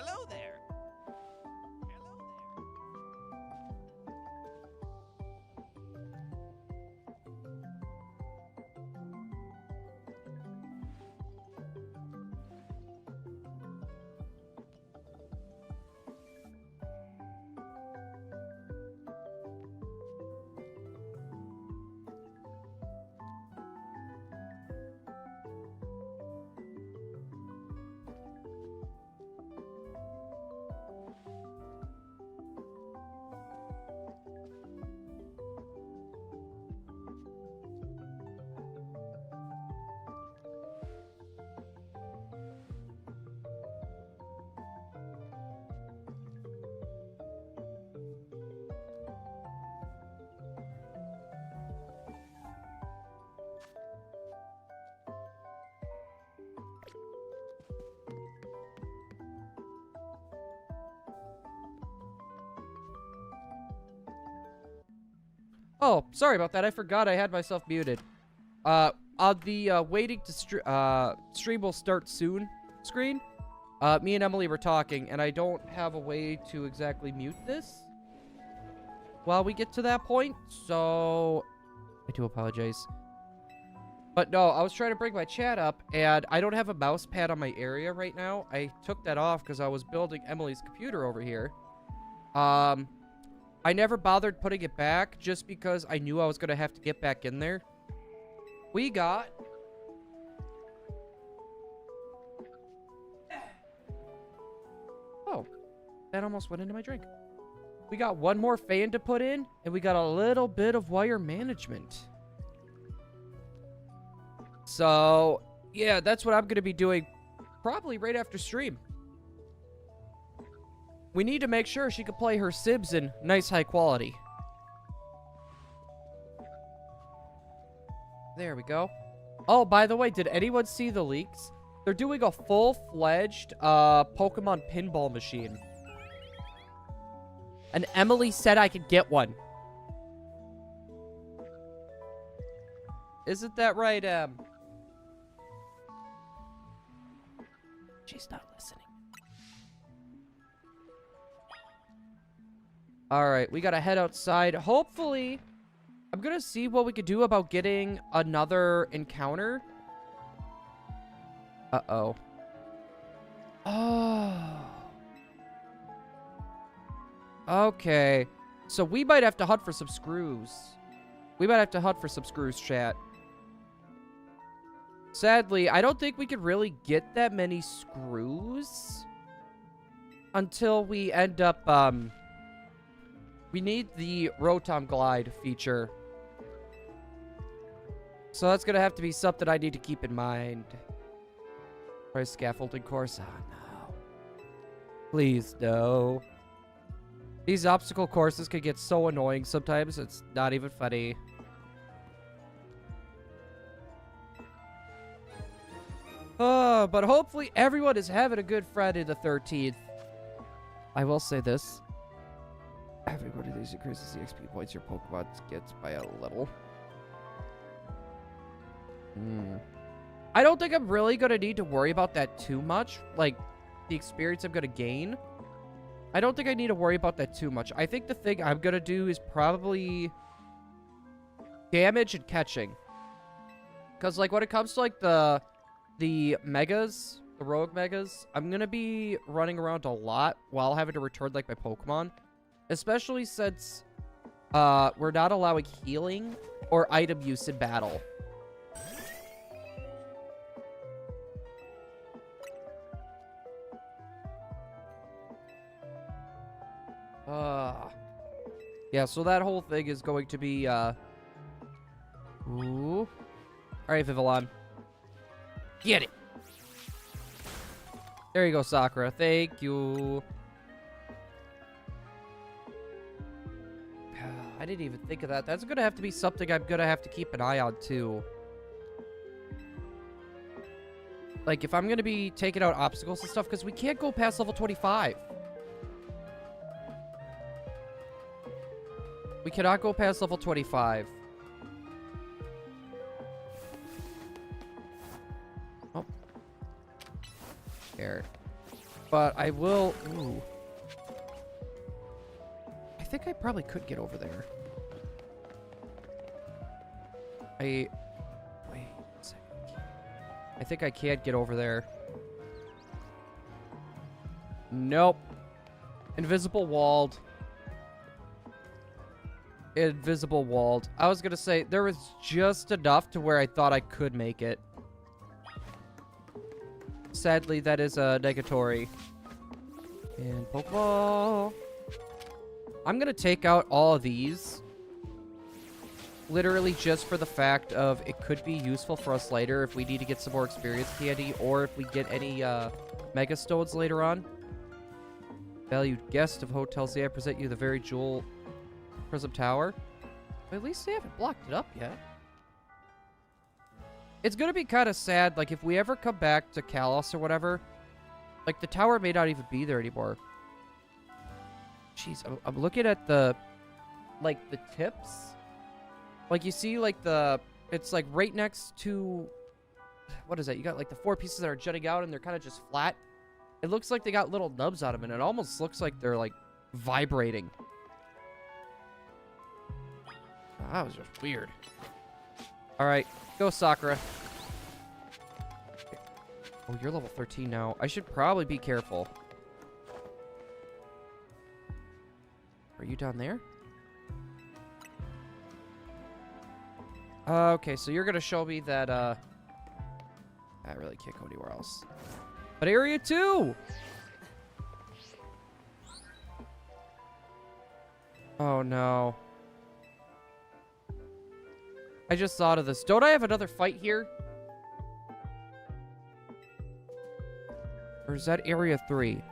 Hello there. Oh, sorry about that. I forgot I had myself muted. On the waiting to stream will start soon screen, me and Emily were talking, and I don't have a way to exactly mute this while we get to that point, so I do apologize. But no, I was trying to bring my chat up, and I don't have a mouse pad on my area right now. I took that off because I was building Emily's computer over here. I never bothered putting it back just because I knew I was going to have to get back in there. We got... Oh, that almost went into my drink. We got one more fan to put in, and we got a little bit of wire management. So, yeah, that's what I'm going to be doing probably right after stream. We need to make sure she can play her Sims in nice high quality. There we go. Oh, by the way, did anyone see the leaks? They're doing a full-fledged Pokemon pinball machine. And Emily said I could get one. Isn't that right, Em? She's not listening. Alright, we gotta head outside. Hopefully, I'm gonna see what we could do about getting another encounter. Uh-oh. Oh. Okay. So we might have to hunt for some screws. We might have to hunt for some screws, chat. Sadly, I don't think we could really get that many screws until we end up, we need the Rotom Glide feature. So that's going to have to be something I need to keep in mind. Or a scaffolding course. Oh, no. Please, no. These obstacle courses can get so annoying sometimes. It's not even funny. But hopefully everyone is having a good Friday the 13th. I will say this. Every one of these increases the XP points your Pokemon gets by a little. I don't think I'm really going to need to worry about that too much. Like, the experience I'm going to gain. I don't think I need to worry about that too much. I think the thing I'm going to do is probably damage and catching. Because, like, when it comes to, like, the megas, the rogue megas, I'm going to be running around a lot while having to return, like, my Pokemon. Especially since we're not allowing healing or item use in battle. Yeah, so that whole thing is going to be, Ooh. Alright, Vivillon. Get it! There you go, Sakura. Thank you. I didn't even think of that. That's going to have to be something I'm going to have to keep an eye on, too. Like, if I'm going to be taking out obstacles and stuff, because we can't go past level 25. We cannot go past level 25. Oh. There. But I will... Ooh. I think I probably could get over there. Wait a second. I think I can't get over there. Nope. Invisible walled. Invisible walled. I was gonna say, there was just enough to where I thought I could make it. Sadly, that is a negatory. And Pokeball. I'm gonna take out all of these. Literally just for the fact of it could be useful for us later if we need to get some more experience candy, or if we get any Mega Stones later on. Valued guest of Hotel Zame, I present you the very jewel Prism Tower. But at least they haven't blocked it up yet. It's gonna be kind of sad, like, if we ever come back to Kalos or whatever, like, the tower may not even be there anymore. Jeez, I'm looking at the, like, the tips. Like, you see, like, it's, like, right next to, what is that? You got, like, the 4 pieces that are jutting out, and they're kind of just flat. It looks like they got little nubs on them, and it almost looks like they're, like, vibrating. Oh, that was just weird. All right, go, Sakura. Oh, you're level 13 now. I should probably be careful. Are you down there? Okay, so you're gonna show me that, I really can't go anywhere else. But Area 2! Oh, no. I just thought of this. Don't I have another fight here? Or is that Area 3?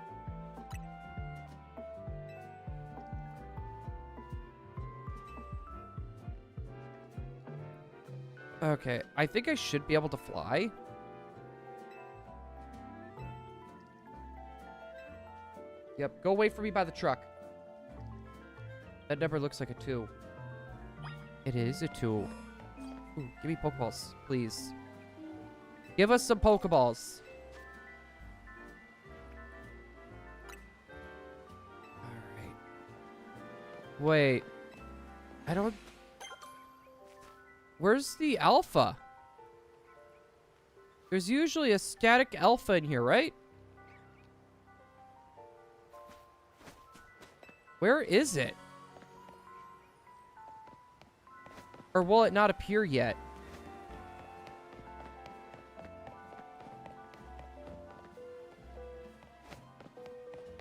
Okay, I think I should be able to fly. Yep, go wait for me by the truck. That number looks like a 2. It is a 2. Ooh, give me Pokeballs, please. Give us some Pokeballs. Alright. Wait. I don't... Where's the alpha? There's usually a static alpha in here, right? Where is it? Or will it not appear yet?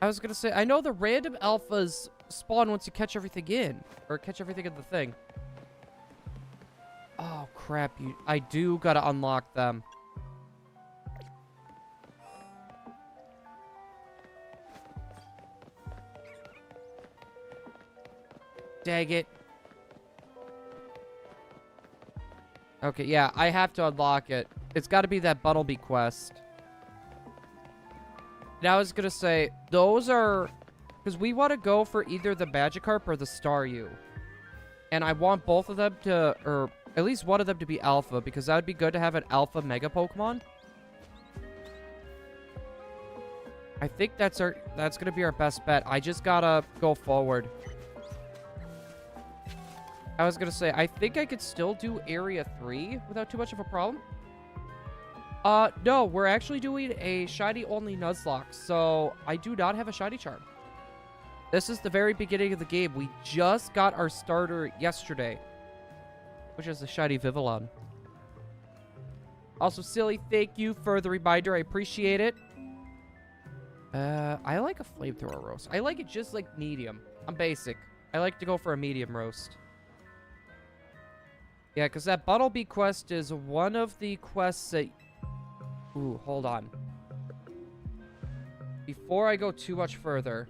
I was gonna say, I know the random alphas spawn once you catch everything in. Or catch everything in the thing. Oh, crap. I do gotta unlock them. Dang it. Okay, yeah, I have to unlock it. It's gotta be that Bunnelby quest. Now I was gonna say, those are... Because we want to go for either the Magikarp or the Staryu. And I want both of them to... Or at least one of them to be Alpha, because that would be good to have an Alpha Mega Pokemon. I think that's gonna be our best bet. I just gotta go forward. I was gonna say, I think I could still do Area 3 without too much of a problem. No, we're actually doing a shiny-only Nuzlocke, so I do not have a shiny charm. This is the very beginning of the game. We just got our starter yesterday, which is the shiny Vivillon. Also, Silly, thank you for the reminder. I appreciate it. I like a flamethrower roast. I like it just like medium. I'm basic. I like to go for a medium roast. Yeah, because that Bunnelby quest is one of the quests that... Ooh, hold on. Before I go too much further...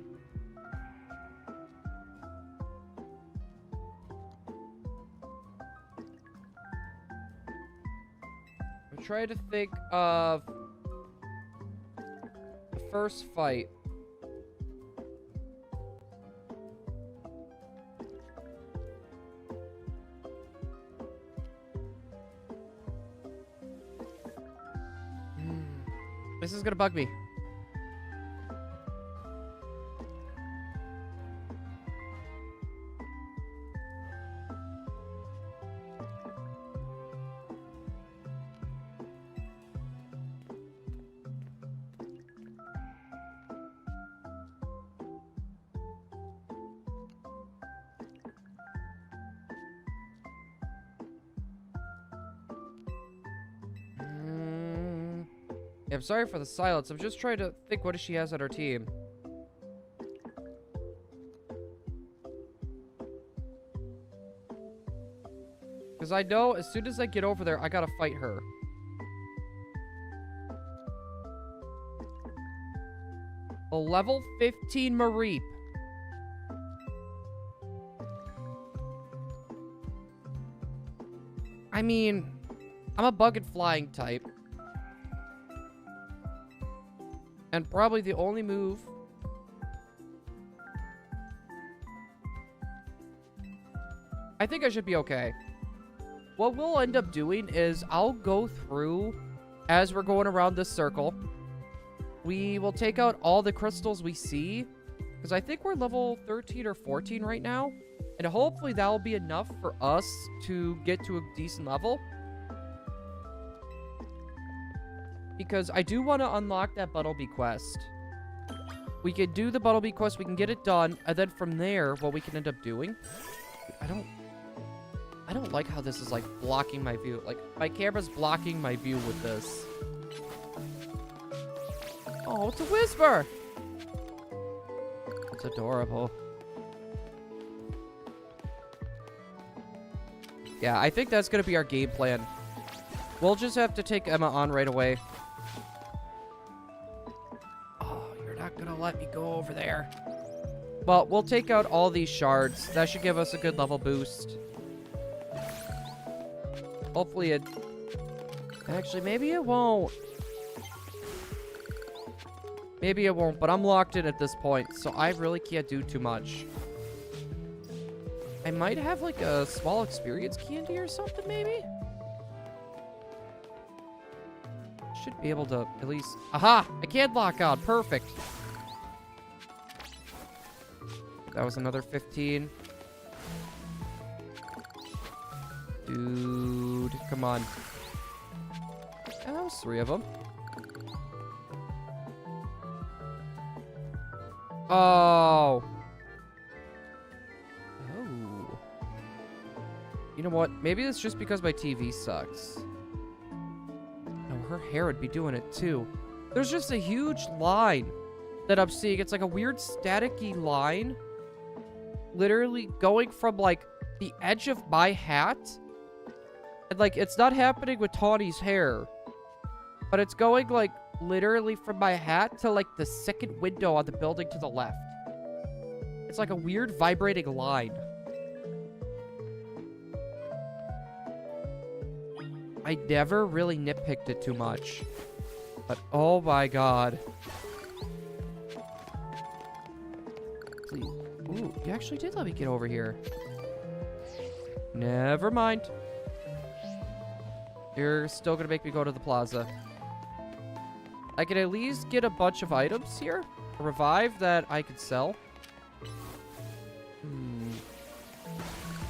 I'm trying to think of... the first fight. This is gonna bug me. Yeah, I'm sorry for the silence. I'm just trying to think what she has on her team. Because I know as soon as I get over there, I gotta fight her. A level 15 Mareep. I mean, I'm a bug and flying type. And probably the only move... I think I should be okay. What we'll end up doing is I'll go through as we're going around this circle. We will take out all the crystals we see. Because I think we're level 13 or 14 right now. And hopefully that will be enough for us to get to a decent level. Because I do want to unlock that Buttlebee quest. We can do the Buttlebee quest, we can get it done, and then from there, what we can end up doing... I don't like how this is, like, blocking my view. Like, my camera's blocking my view with this. Oh, it's a Whisper! It's adorable. Yeah, I think that's gonna be our game plan. We'll just have to take Emma on right away. Oh, you're not gonna let me go over there. Well, we'll take out all these shards. That should give us a good level boost. Hopefully it... Actually, maybe it won't. Maybe it won't, but I'm locked in at this point, so I really can't do too much. I might have, like, a small experience candy or something, maybe? Should be able to at least... Aha! I can't lock on. Perfect. That was another 15. Dude, come on. Yeah, that was 3 of them. Oh. Oh. You know what? Maybe it's just because my TV sucks. No, her hair would be doing it too. There's just a huge line that I'm seeing. It's like a weird staticky line. Literally going from like the edge of my hat. And like, it's not happening with Tawny's hair. But it's going like literally from my hat to like the second window on the building to the left. It's like a weird vibrating line. I never really nitpicked it too much. But oh my god. Please. Ooh, you actually did let me get over here. Never mind. You're still gonna make me go to the plaza. I can at least get a bunch of items here. A revive that I could sell.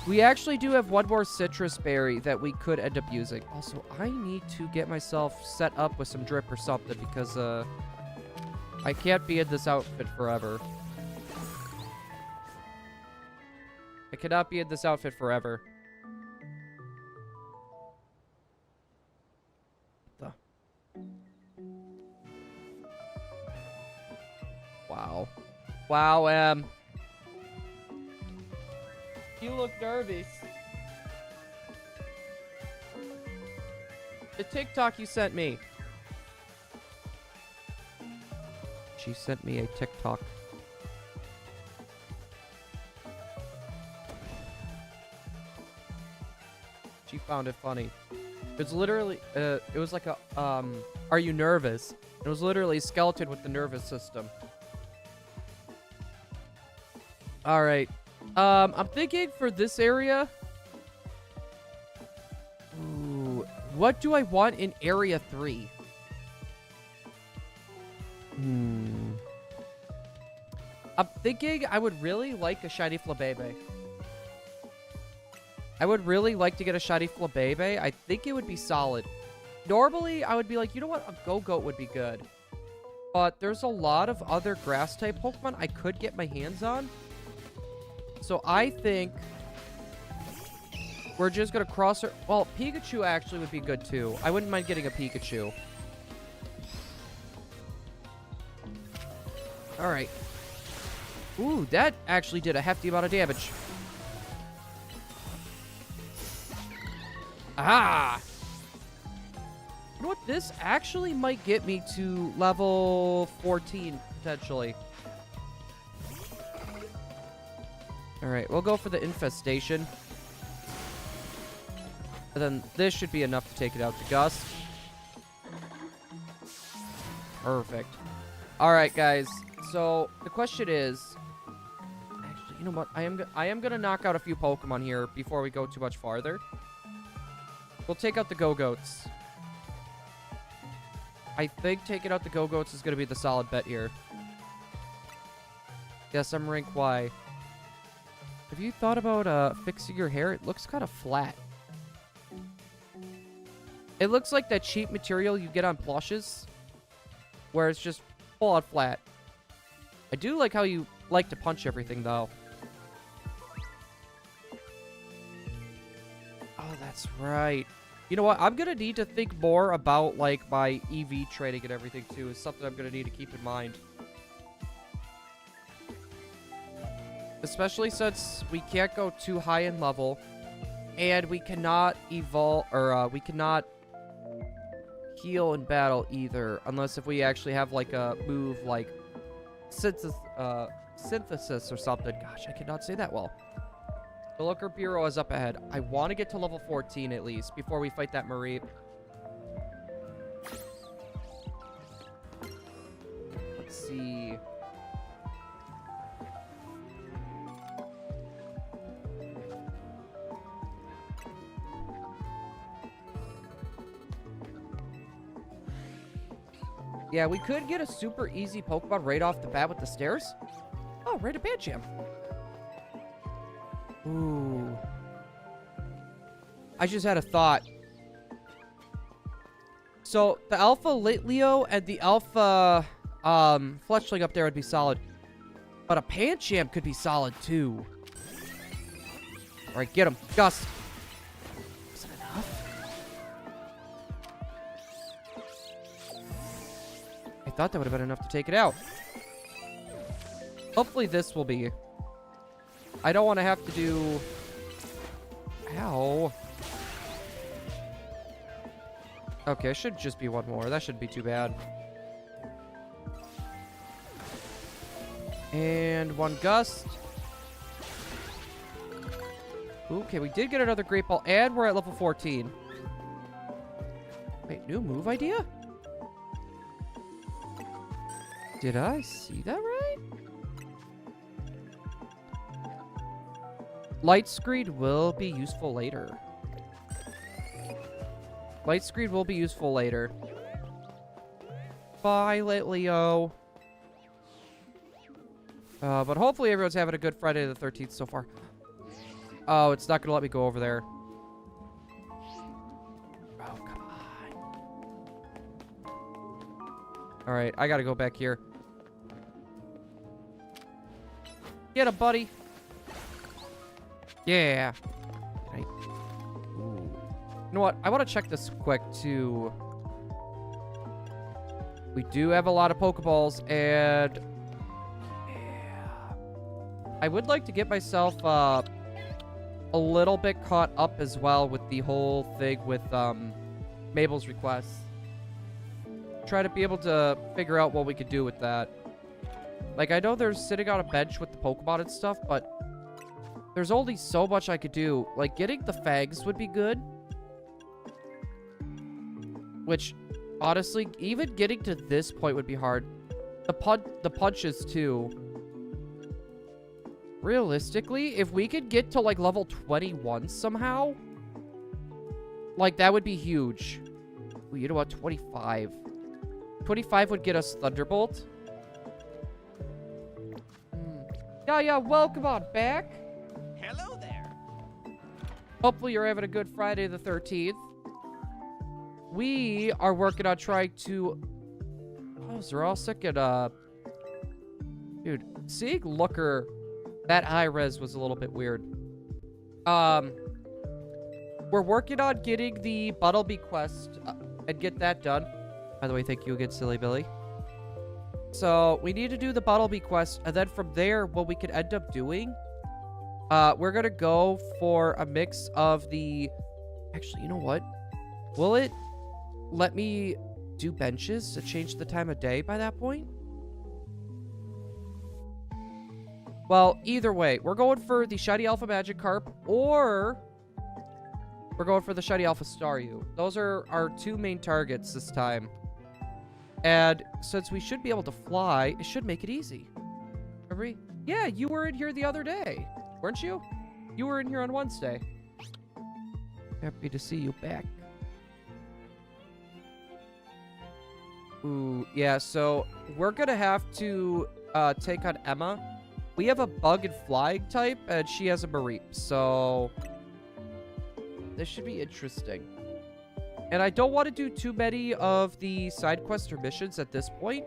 We actually do have one more citrus berry that we could end up using. Also, I need to get myself set up with some drip or something because, I can't be in this outfit forever. I cannot be in this outfit forever. Wow. Wow, you look nervous. The TikTok you sent me. She sent me a TikTok. She found it funny. It's literally, it was like a, are you nervous? It was literally a skeleton with the nervous system. Alright. I'm thinking for this area. Ooh, what do I want in area 3? I'm thinking I would really like a shiny Flabébé. I would really like to get a shiny Flabébé. I think it would be solid. Normally, I would be like, you know what? A Go-Goat would be good. But there's a lot of other grass-type Pokemon I could get my hands on. So I think we're just going to cross her. Well, Pikachu actually would be good too. I wouldn't mind getting a Pikachu. All right. Ooh, that actually did a hefty amount of damage. Ah! You know what? This actually might get me to level 14, potentially. Alright, we'll go for the infestation. And then this should be enough to take it out to Gust. Perfect. Alright, guys. So, the question is... Actually, you know what? I am gonna knock out a few Pokemon here before we go too much farther. We'll take out the Go-Goats. I think taking out the Go-Goats is gonna be the solid bet here. Yes, I'm rank Y. Have you thought about fixing your hair? It looks kind of flat. It looks like that cheap material you get on plushes, where it's just full out flat. I do like how you like to punch everything, though. Oh, that's right. You know what? I'm going to need to think more about, like, my EV training and everything, too. It's something I'm going to need to keep in mind. Especially since we can't go too high in level. And we cannot evolve, or, we cannot heal in battle either. Unless if we actually have, like, a move, like, synthesis or something. Gosh, I cannot say that well. The Looker Bureau is up ahead. I want to get to level 14 at least before we fight that Mareep. Let's see. Yeah, we could get a super easy Pokemon right off the bat with the stairs. Oh, right, a Pancham. Ooh. I just had a thought. So, the Alpha Litleo and the Alpha, Fletchling up there would be solid. But a Pancham could be solid, too. Alright, get him. Gust. Is it enough? I thought that would have been enough to take it out. Hopefully this will be. I don't want to have to do... Ow. Okay, it should just be one more. That shouldn't be too bad. And one Gust. Okay, we did get another Great Ball, and we're at level 14. Wait, new move idea? Did I see that right? Light Screed will be useful later. Light Screed will be useful later. Bye, Litleo. But hopefully everyone's having a good Friday the 13th so far. Oh, it's not going to let me go over there. Oh, come on. Alright, I got to go back here. Get him, buddy. Yeah. Ooh. You know what? I want to check this quick, too. We do have a lot of Pokeballs, and... yeah. I would like to get myself a little bit caught up as well with the whole thing with Mabel's requests. Try to be able to figure out what we could do with that. Like, I know they're sitting on a bench with the Pokemon and stuff, but... there's only so much I could do. Like, getting the Fags would be good. Which, honestly, even getting to this point would be hard. The punches, too. Realistically, if we could get to, like, level 21 somehow, like, that would be huge. Ooh, you know what? 25. 25 would get us Thunderbolt. Yeah, welcome on back. Hello there. Hopefully you're having a good Friday the 13th. We are working on trying to... oh, Zeralsic and, dude, seeing Looker that high res was a little bit weird. We're working on getting the Buttlebee quest and get that done. By the way, thank you again, Silly Billy. So we need to do the Bumblebee quest, and then from there, what we could end up doing, we're gonna go for a mix of the... Actually, you know what? Will it let me do benches to change the time of day by that point? Well, either way, we're going for the Shiny Alpha Magikarp, or we're going for the Shiny Alpha Staryu. Those are our two main targets this time. And since we should be able to fly, it should make it easy. Yeah, you were in here the other day, weren't you? You were in here on Wednesday. Happy to see you back. Ooh, yeah, so we're gonna have to take on Emma. We have a bug and flying type, and she has a Mareep, so this should be interesting. And I don't want to do too many of the side quests or missions at this point.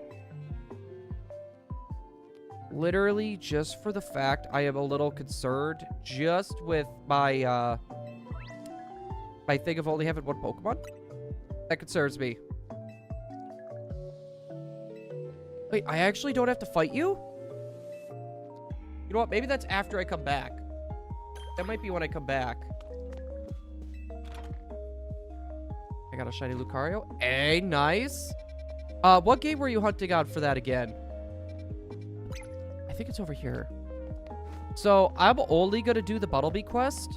Literally, just for the fact I am a little concerned just with my, my thing of only having one Pokemon. That concerns me. Wait, I actually don't have to fight you? You know what? Maybe that's after I come back. That might be when I come back. I got a shiny Lucario. Hey, nice. What game were you hunting on for that again? I think it's over here. So, I'm only gonna do the Bumblebee quest.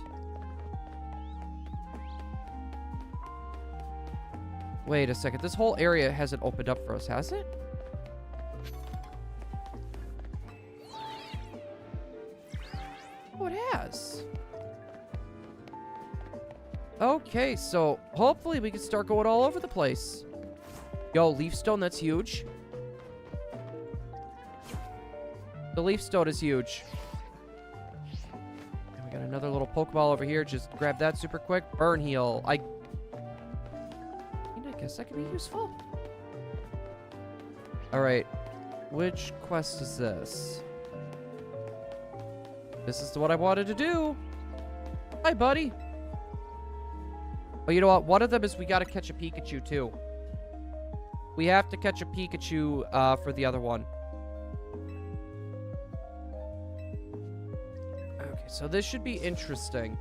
Wait a second. This whole area hasn't opened up for us, has it? Oh, it has. Okay, so hopefully we can start going all over the place. Yo, Leaf Stone, that's huge. The Leaf Stone is huge. And we got another little Pokeball over here. Just grab that super quick. Burn Heal. I guess that could be useful. Alright. Which quest is this? This is what I wanted to do. Hi, buddy. Oh, you know what? One of them is we gotta catch a Pikachu, too. We have to catch a Pikachu, for the other one. Okay, so this should be interesting.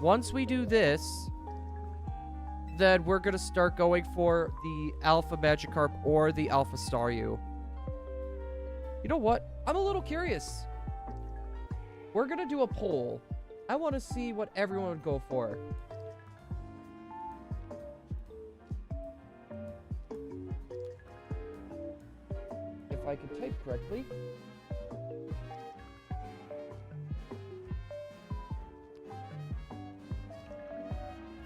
Once we do this, then we're gonna start going for the Alpha Magikarp or the Alpha Staryu. You know what? I'm a little curious. We're gonna do a poll. I want to see what everyone would go for. If I can type correctly.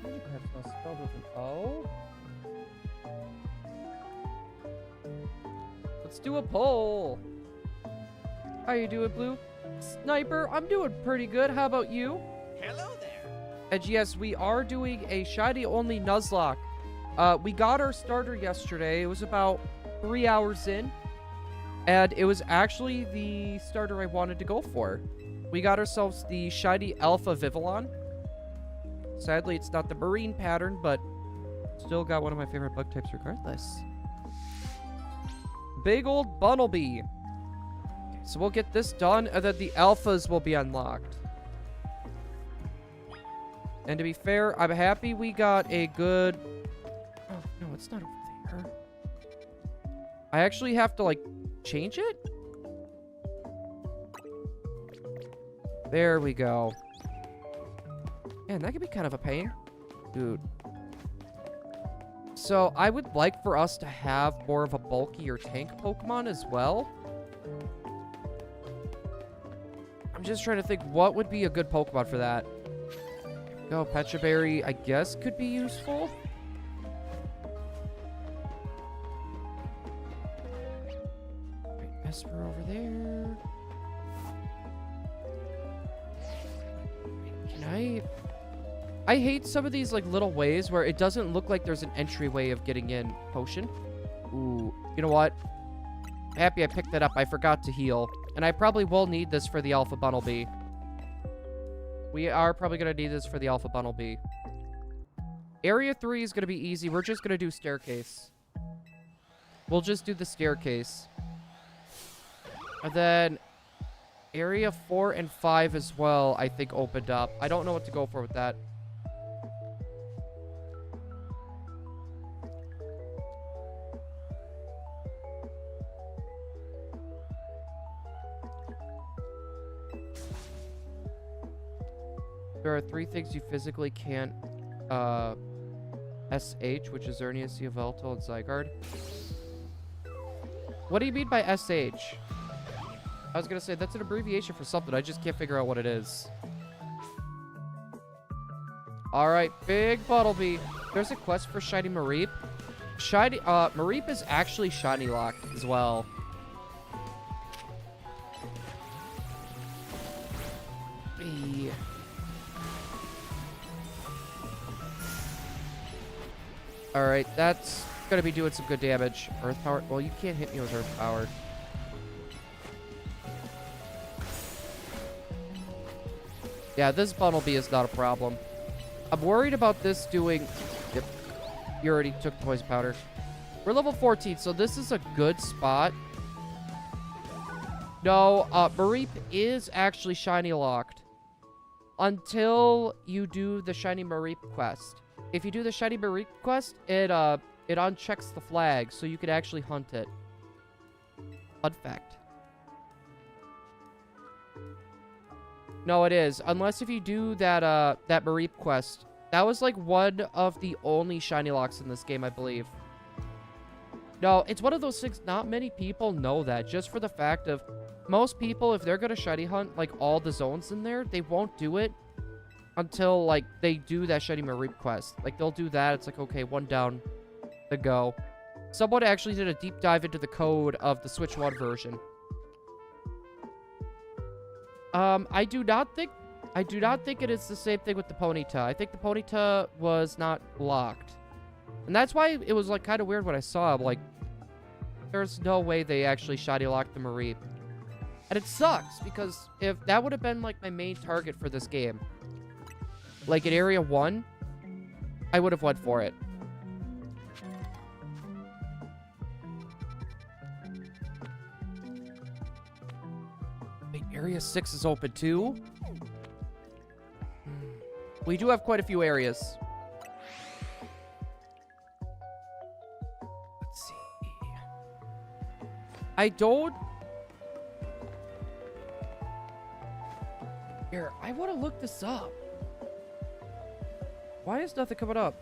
Magikarp's not spelled with an O. Let's do a poll. How you doing, Blue? Sniper, I'm doing pretty good. How about you? Hello there. And yes, we are doing a shiny-only Nuzlocke. We got our starter yesterday. It was about 3 hours in. And it was actually the starter I wanted to go for. We got ourselves the shiny Alpha Vivillon. Sadly, it's not the marine pattern, but still got one of my favorite bug types regardless. Big old Bumblebee. So we'll get this done, and then the alphas will be unlocked. And to be fair, I'm happy we got a good... Oh, no, it's not over there. I actually have to, like, change it? There we go. Man, that could be kind of a pain. Dude. So, I would like for us to have more of a bulkier tank Pokemon as well. I'm just trying to think what would be a good Pokemon for that. Go, Pecha Berry, I guess, could be useful. Right, Esper over there. Can I hate some of these, like, little ways where it doesn't look like there's an entryway of getting in. Potion. Ooh, you know what? Happy I picked that up. I forgot to heal. And I probably will need this for the Alpha Bumblebee. We are probably going to need this for the Alpha Bumblebee. Area 3 is going to be easy. We're just going to do Staircase. We'll just do the staircase. And then area 4 and 5 as well, I think, opened up. I don't know what to go for with that. There are 3 things you physically can't SH, which is Xerneas, Yveltal, and Zygarde. What do you mean by SH? I was gonna say, that's an abbreviation for something. I just can't figure out what it is. Alright, big Buttlebee. There's a quest for Shiny Mareep. Mareep is actually Shiny Locked as well. Alright, that's gonna be doing some good damage. Earth Power. Well, you can't hit me with Earth Power. Yeah, this Buttlebee is not a problem. I'm worried about this doing... Yep. You already took the Poison Powder. We're level 14, so this is a good spot. No, Mareep is actually Shiny Locked. Until you do the Shiny Mareep quest. If you do the Shiny Mareep quest, it unchecks the flag, so you can actually hunt it. Fun fact. No, it is. Unless if you do that, that Mareep quest. That was, like, one of the only Shiny Locks in this game, I believe. No, it's one of those things, not many people know that, just for the fact of, most people, if they're gonna Shiny Hunt, like, all the zones in there, they won't do it until, like, they do that Shiny Mareep quest. Like, they'll do that, it's like, okay, 1 down, to go. Someone actually did a deep dive into the code of the Switch 1 version. I do not think it is the same thing with the Ponyta. I think the Ponyta was not locked. And that's why it was, like, kind of weird when I saw him. Like, there's no way they actually Shiny locked the Mareep. And it sucks, because if that would have been, like, my main target for this game, like, in Area 1, I would have went for it. Wait, Area 6 is open too? We do have quite a few areas. Let's see. I don't... Here, I want to look this up. Why is nothing coming up?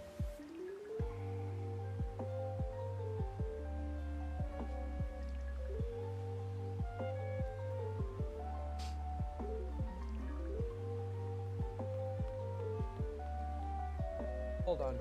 Hold on.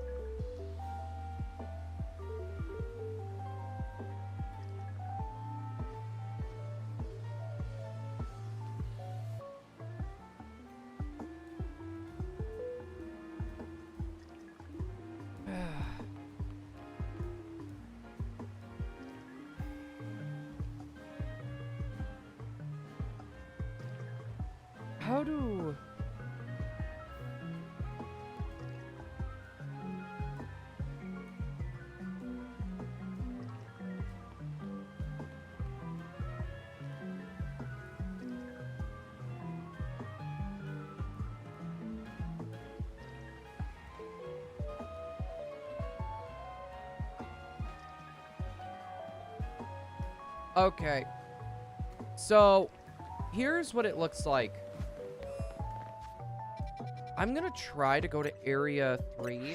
How do... Okay. So, here's what it looks like. I'm gonna try to go to Area 3.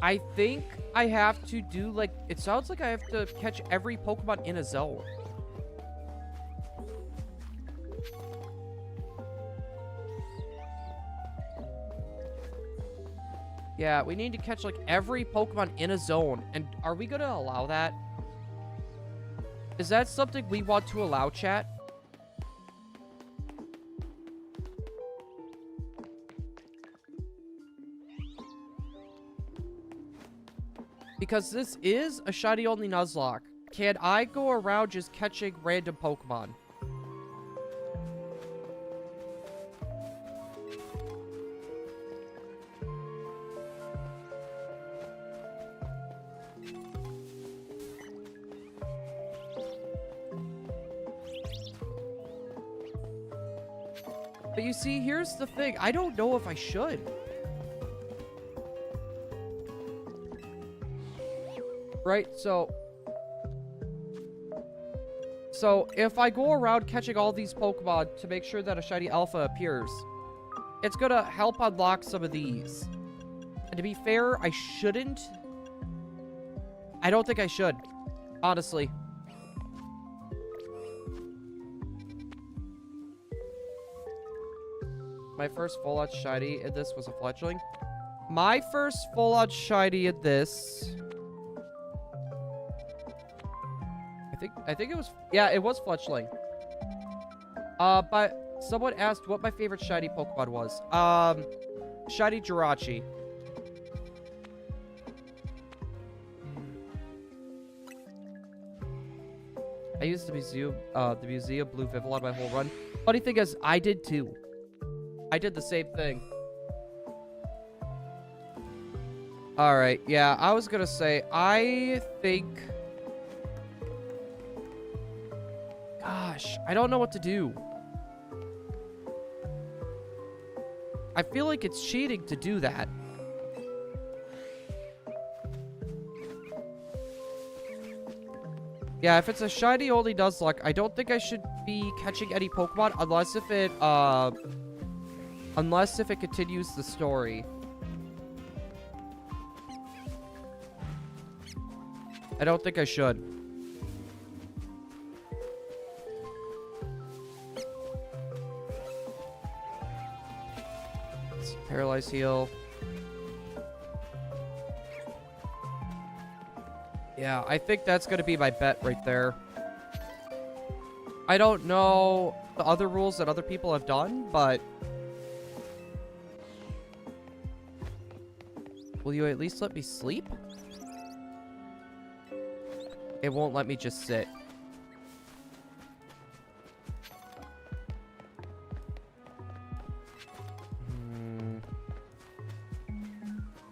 I think I have to do, like... It sounds like I have to catch every Pokemon in a zone. Yeah, we need to catch, like, every Pokemon in a zone. And are we gonna allow that? Is that something we want to allow, chat? Because this is a shiny-only Nuzlocke. Can I go around just catching random Pokemon? But you see, here's the thing. I don't know if I should. Right? So if I go around catching all these Pokemon to make sure that a shiny alpha appears, it's gonna help unlock some of these. And to be fair, I shouldn't. I don't think I should, honestly. My first full-out shiny in this was a fletchling. My first full-out shiny in this... I think it was... Yeah, it was fletchling. But someone asked what my favorite shiny Pokemon was. Shiny Jirachi. I used the Museum Blue Vivillon my whole run. Funny thing is, I did too. I did the same thing. Alright, yeah, I was gonna say, I think... Gosh, I don't know what to do. I feel like it's cheating to do that. Yeah, if it's a shiny only Nuzlocke, I don't think I should be catching any Pokemon unless if it continues the story. I don't think I should. It's Paralyze Heal. Yeah, I think that's going to be my bet right there. I don't know the other rules that other people have done, but... Will you at least let me sleep? It won't let me just sit.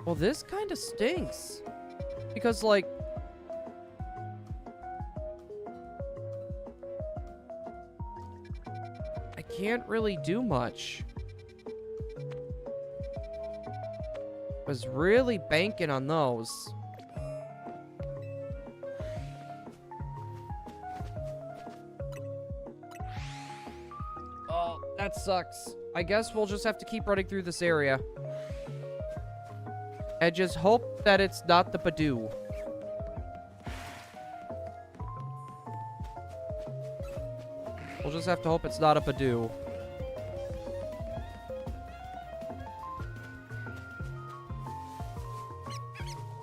Well, this kind of stinks. Because, like... I can't really do much. Was really banking on those. Oh, that sucks. I guess we'll just have to keep running through this area. And just hope that it's not the Badoo. We'll just have to hope it's not a Badoo.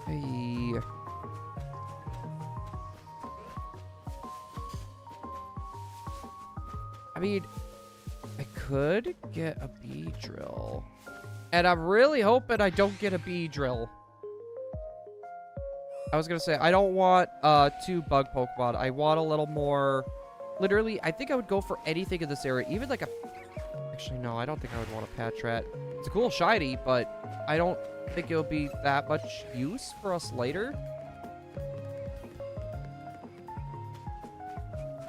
Hey. I mean, I could get a Beedrill. And I'm really hoping I don't get a Beedrill. I was gonna say, I don't want 2 bug Pokemon. I want a little more... Literally, I think I would go for anything in this area. Even like a... Actually, no, I don't think I would want a Patrat. It's a cool shiny, but I don't think it'll be that much use for us later.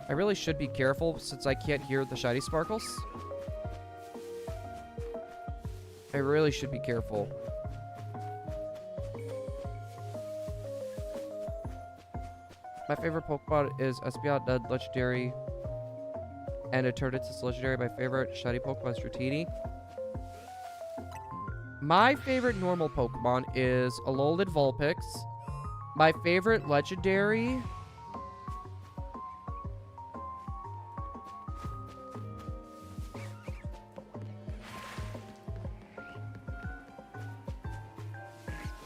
I really should be careful since I can't hear the shiny sparkles. I really should be careful. My favorite Pokemon is Espeon, Ned, Legendary, and Eternatus Legendary. My favorite shiny Pokemon is Dratini. My favorite normal Pokemon is Alolan Vulpix. My favorite Legendary...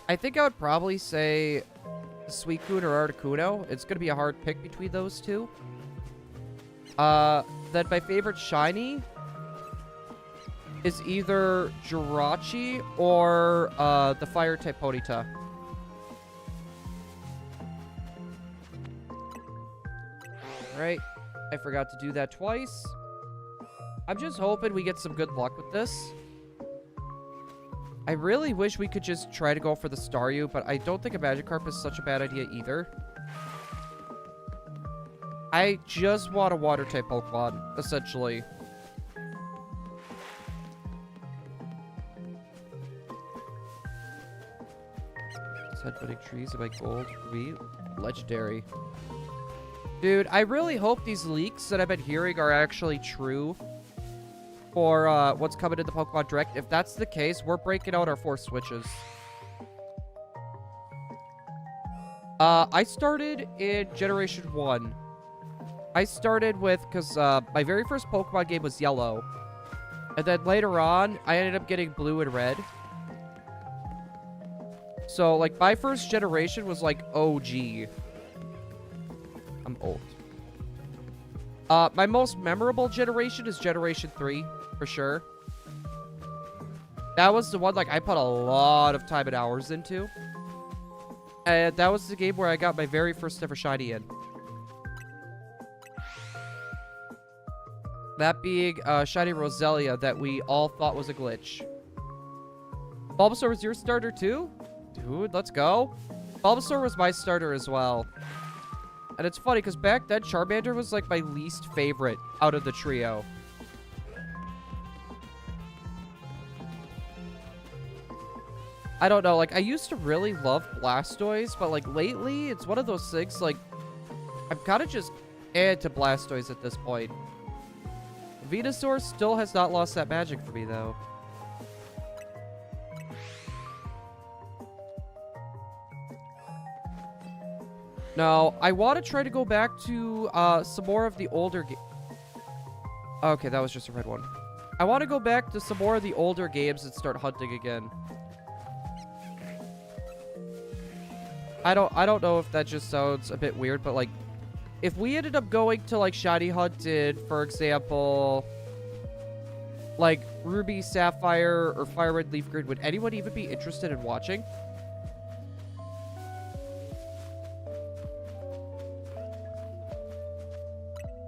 I think I would probably say Suicune or Articuno. It's going to be a hard pick between those two. Then my favorite shiny is either Jirachi or the Fire-type Ponyta. Alright. I forgot to do that twice. I'm just hoping we get some good luck with this. I really wish we could just try to go for the Staryu, but I don't think a Magikarp is such a bad idea either. I just want a Water-type Pokemon, essentially. Headbutting trees and my gold. Wheat. Legendary. Dude, I really hope these leaks that I've been hearing are actually true for what's coming in the Pokemon Direct. If that's the case, we're breaking out our 4 switches. I started in Generation 1. I started with, because my very first Pokemon game was Yellow. And then later on, I ended up getting Blue and Red. So, like, my first generation was, like, OG. I'm old. My most memorable generation is Generation 3, for sure. That was the one, like, I put a lot of time and hours into. And that was the game where I got my very first ever shiny in. That being Shiny Roselia that we all thought was a glitch. Bulbasaur was your starter too? Dude, let's go. Bulbasaur was my starter as well. And it's funny because back then Charmander was like my least favorite out of the trio. I don't know, like I used to really love Blastoise, but like lately it's one of those things like I'm kind of just to Blastoise at this point. Venusaur still has not lost that magic for me, though. No, I want to try to go back to some more of the older games. Okay, that was just a red one. I want to go back to some more of the older games and start hunting again. I don't know if that just sounds a bit weird, but like if we ended up going to, like, Shiny Hunted, for example, like, Ruby, Sapphire, or Fire Red, Leaf Green, would anyone even be interested in watching?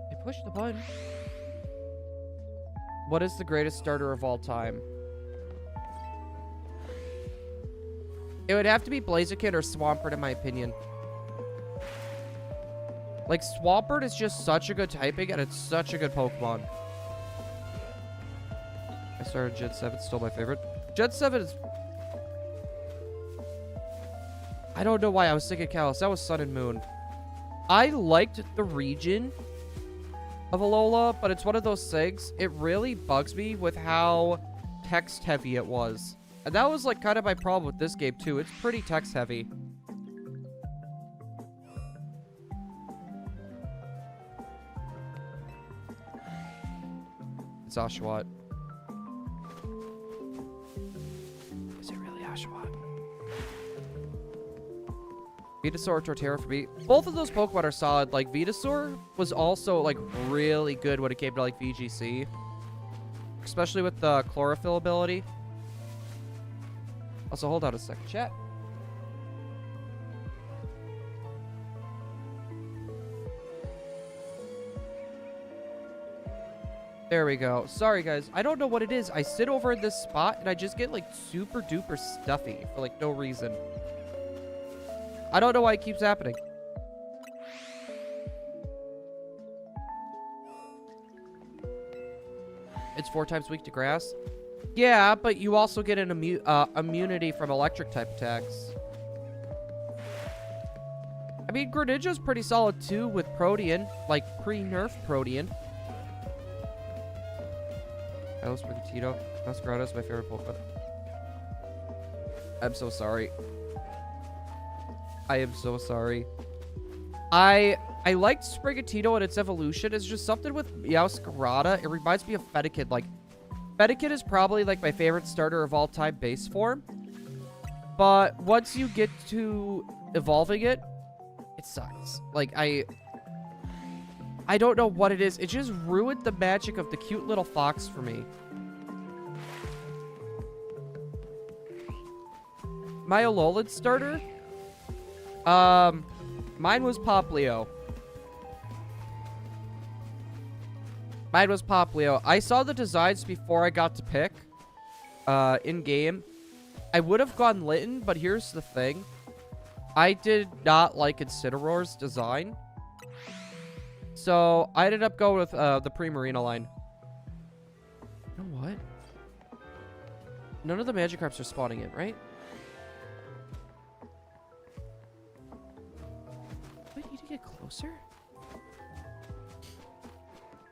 I pushed the button. What is the greatest starter of all time? It would have to be Blaziken or Swampert, in my opinion. Like, Swampert is just such a good typing, and it's such a good Pokemon. I started Gen 7, still my favorite. Gen 7 is... I don't know why I was thinking Kalos. That was Sun and Moon. I liked the region of Alola, but it's one of those things. It really bugs me with how text-heavy it was. And that was, like, kind of my problem with this game, too. It's pretty text-heavy. It's Oshawott. Is it really Oshawott? Venusaur or Torterra for me. Both of those Pokemon are solid. Like, Venusaur was also, like, really good when it came to, like, VGC. Especially with the Chlorophyll ability. Also, hold on a second, chat. There we go. Sorry, guys. I don't know what it is. I sit over in this spot, and I just get, like, super duper stuffy for, like, no reason. I don't know why it keeps happening. It's 4 times weak to grass. Yeah, but you also get an immunity from electric-type attacks. I mean, Greninja's pretty solid, too, with Protean. Like, pre-nerf Protean. I love Sprigatito. Masquerade is my favorite Pokemon. I'm so sorry. I am so sorry. I liked Sprigatito and its evolution. It's just something with Meowscarada. It reminds me of Fennekin. Like, Fennekin is probably, like, my favorite starter of all time base form. But once you get to evolving it, it sucks. Like, I don't know what it is. It just ruined the magic of the cute little fox for me. My Alolan starter? Mine was Poplio. Mine was Poplio. I saw the designs before I got to pick, in-game. I would have gone Litten, but here's the thing. I did not like Incineroar's design. So, I ended up going with, the Primarina line. You know what? None of the Magikarps are spawning in, right? get closer?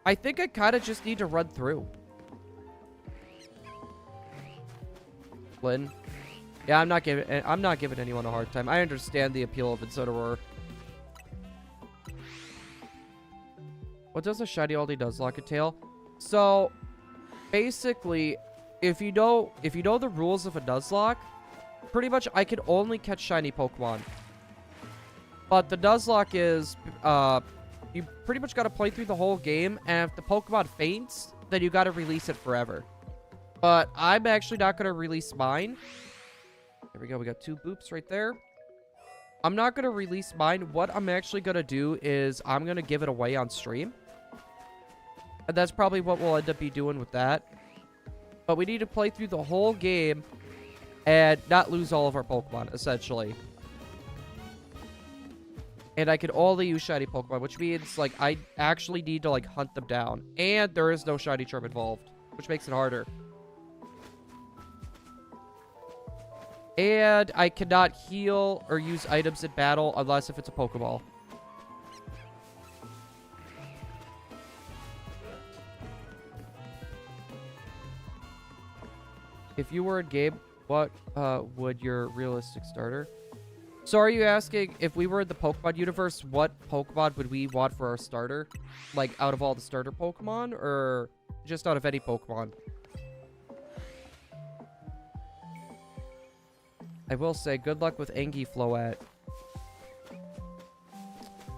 I think I kind of just need to run through. Lynn. Yeah, I'm not giving anyone a hard time. I understand the appeal of Incineroar. What does a shiny only Nuzlocke entail? So, basically, if you know the rules of a Nuzlocke, pretty much I can only catch shiny Pokemon. But the Nuzlocke is, you pretty much got to play through the whole game, and if the Pokemon faints, then you got to release it forever. But I'm actually not going to release mine. There we go. We got 2 boops right there. I'm not going to release mine. What I'm actually going to do is I'm going to give it away on stream. And that's probably what we'll end up doing with that. But we need to play through the whole game and not lose all of our Pokemon, essentially. And I can only use shiny Pokemon, which means, like, I actually need to, like, hunt them down. And there is no shiny charm involved, which makes it harder. And I cannot heal or use items in battle unless if it's a Pokeball. If you were in game, what would your realistic starter? So are you asking if we were in the Pokemon universe, what Pokemon would we want for our starter? Like out of all the starter Pokemon or just out of any Pokemon? I will say, good luck with Angie Float.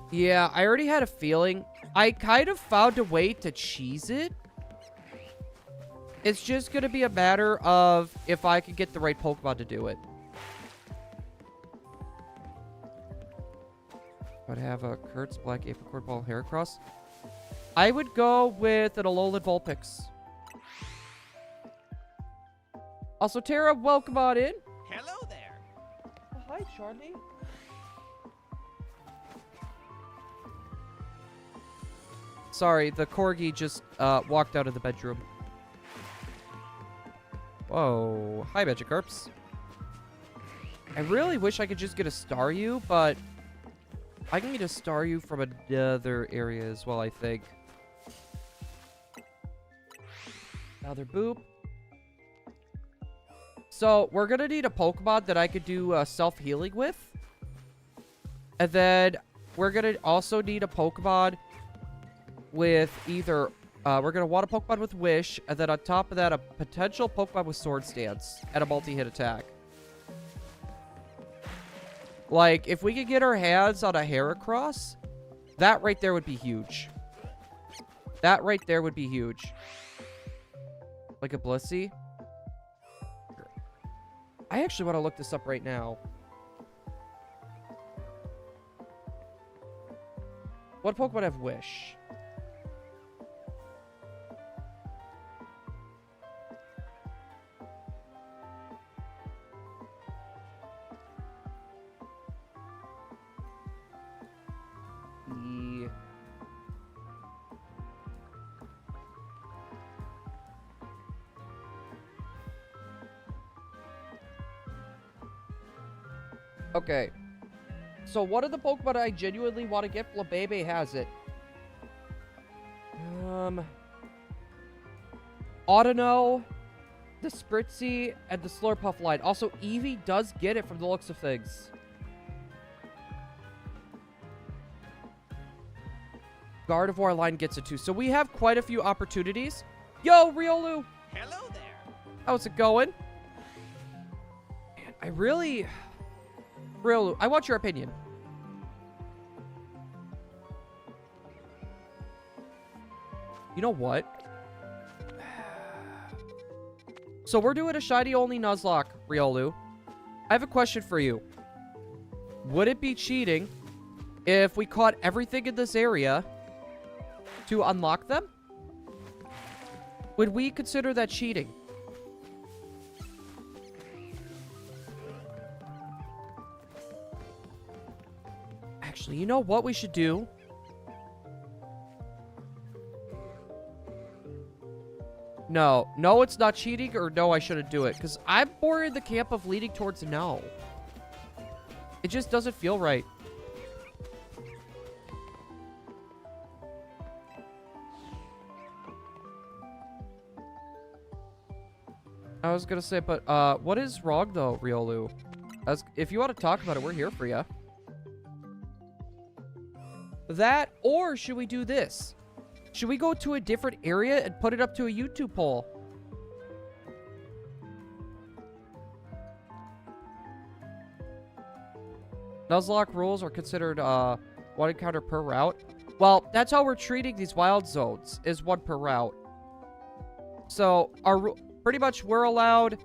Yeah, I already had a feeling. I kind of found a way to cheese it. It's just going to be a matter of if I can get the right Pokemon to do it. I'd have a Kurtz Black Apricorn Ball Heracross. I would go with an Alolan Vulpix. Also, Tara, welcome on in. Hello there. Hi, Charlie. Sorry, the Corgi just walked out of the bedroom. Whoa. Hi, Magikarps. I really wish I could just get a Staryu, but I can get a Staryu from another area as well, I think. Another boop. So, we're going to need a Pokemon that I could do self-healing with. And then, we're going to also need a Pokemon with either... we're going to want a Pokemon with Wish, and then on top of that, a potential Pokemon with Sword Stance and a multi-hit attack. Like, if we could get our hands on a Heracross, that right there would be huge. That right there would be huge. Like a Blissey. I actually want to look this up right now. What Pokemon have Wish? Okay. So one of the Pokemon I genuinely want to get, Flabebe has it. Audino, the Spritzy, and the Slurpuff line. Also, Eevee does get it from the looks of things. Gardevoir line gets it too. So we have quite a few opportunities. Yo, Riolu! Hello there. How's it going? Man, I really... Riolu, I want your opinion. You know what? So we're doing a shiny only Nuzlocke, Riolu. I have a question for you. Would it be cheating if we caught everything in this area to unlock them? Would we consider that cheating? Actually, you know what we should do? No. No, it's not cheating, or no, I shouldn't do it. Because I'm more in the camp of leaning towards no. It just doesn't feel right. I was gonna say, but what is wrong though, Riolu? If you want to talk about it, we're here for you. That, or should we do this? Should we go to a different area and put it up to a YouTube poll? Nuzlocke rules are considered one encounter per route. Well, that's how we're treating these wild zones, is one per route. So, pretty much we're allowed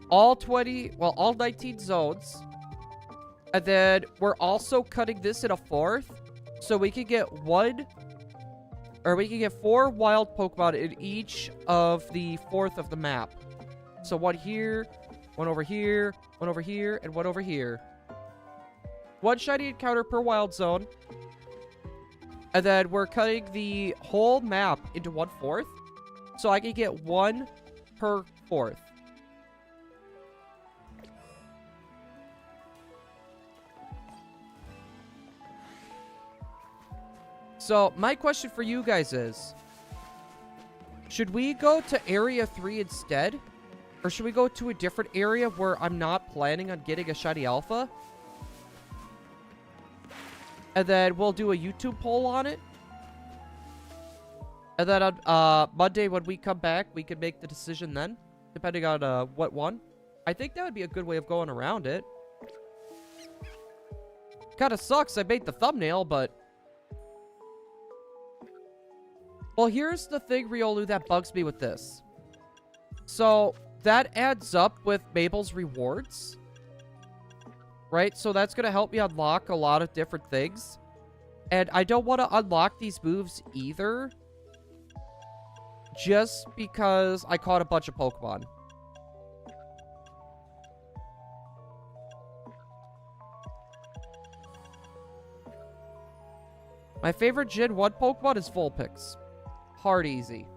all 19 zones. And then we're also cutting this in a fourth. So we can get 4 wild Pokemon in each of the fourth of the map. So one here, one over here, one over here, and one over here. One shiny encounter per wild zone. And then we're cutting the whole map into 1/4. So I can get 1 per fourth. So my question for you guys is, should we go to Area 3 instead? Or should we go to a different area where I'm not planning on getting a shiny alpha? And then we'll do a YouTube poll on it. And then on Monday when we come back, we can make the decision then, depending on what one. I think that would be a good way of going around it. Kinda sucks I made the thumbnail, but... Well, here's the thing, Riolu, that bugs me with this. So, that adds up with Mabel's rewards. Right? So that's going to help me unlock a lot of different things. And I don't want to unlock these moves either. Just because I caught a bunch of Pokemon. My favorite Gen 1 Pokemon is Vulpix. Hard easy.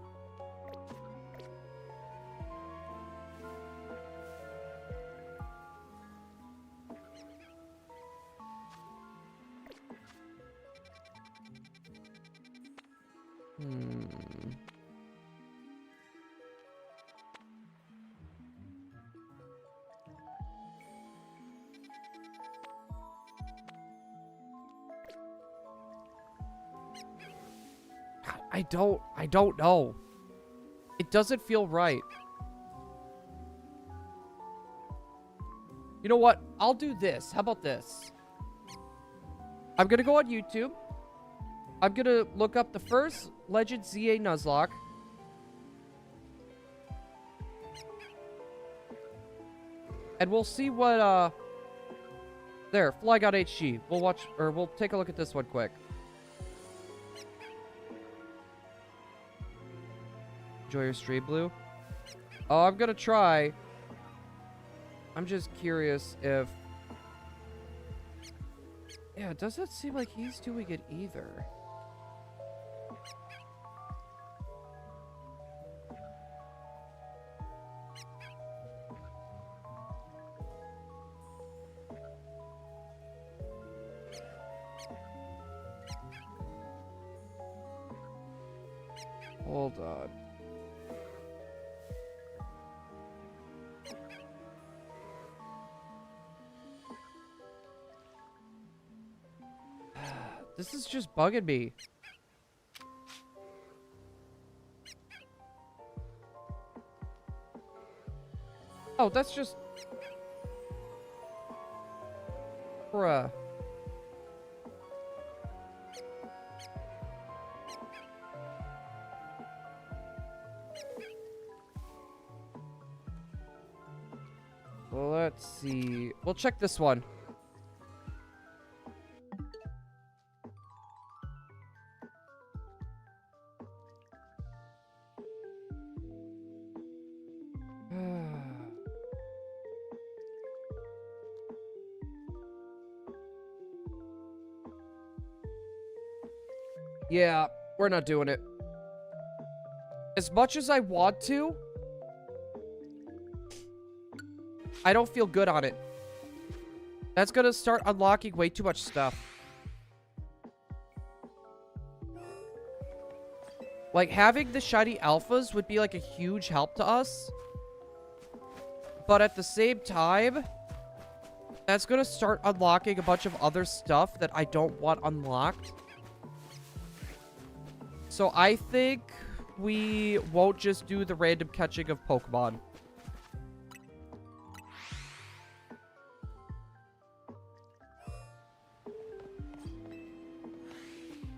I don't know. It doesn't feel right. You know what? I'll do this. How about this? I'm gonna go on YouTube. I'm gonna look up the first Legend ZA Nuzlocke. And we'll see what, there, Flygon HG. We'll watch, or we'll take a look at this one quick. Enjoy your stream, Blue. Oh, I'm gonna try. I'm just curious if... Yeah, it doesn't seem like he's doing it either. Hold on. This is just bugging me. Oh, that's just... Bruh. Well, let's see. We'll check this one. Yeah, we're not doing it. As much as I want to, I don't feel good on it. That's gonna start unlocking way too much stuff. Like, having the shiny alphas would be like a huge help to us. But at the same time, that's going to start unlocking a bunch of other stuff that I don't want unlocked. So I think we won't just do the random catching of Pokemon.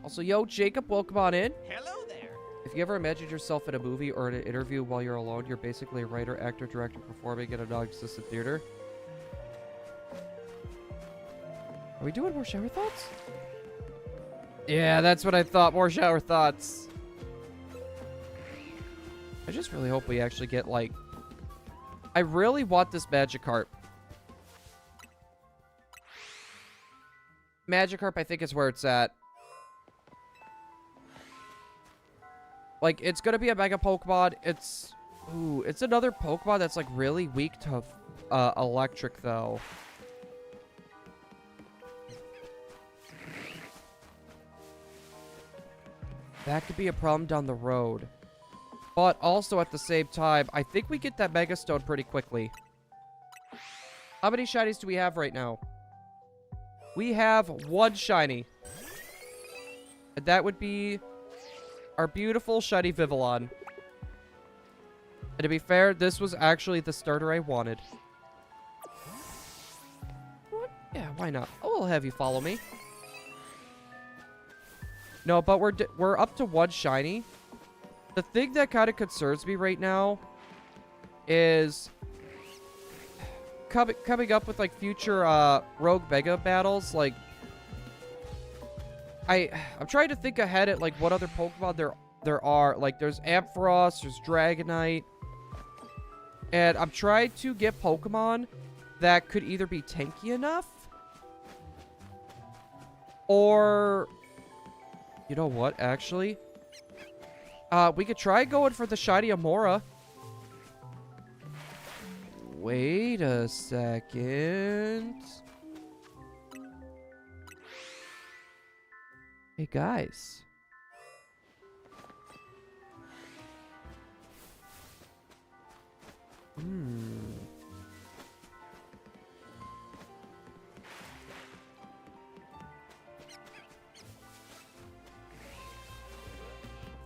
Also, yo, Jacob, welcome on in. Hello there. If you ever imagined yourself in a movie or in an interview while you're alone, you're basically a writer, actor, director, performing in a non-existent theater. Are we doing more shower thoughts? Yeah, that's what I thought. More shower thoughts. I just really hope we actually get, like... I really want this Magikarp. Magikarp, I think, is where it's at. Like, it's gonna be a Mega Pokemon. It's... Ooh, it's another Pokemon that's, like, really weak to Electric, though. That could be a problem down the road. But also, at the same time, I think we get that Mega Stone pretty quickly. How many shinies do we have right now? We have one shiny. And that would be our beautiful shiny Vivillon. And to be fair, this was actually the starter I wanted. What? Yeah, why not? I'll have you follow me. No, but we're up to one shiny. The thing that kind of concerns me right now is coming up with, like, future Rogue Mega battles. Like, I'm trying to think ahead at, like, what other Pokemon there are. Like, there's Ampharos, there's Dragonite. And I'm trying to get Pokemon that could either be tanky enough or... You know what, actually? We could try going for the shiny Amora. Wait a second. Hey, guys.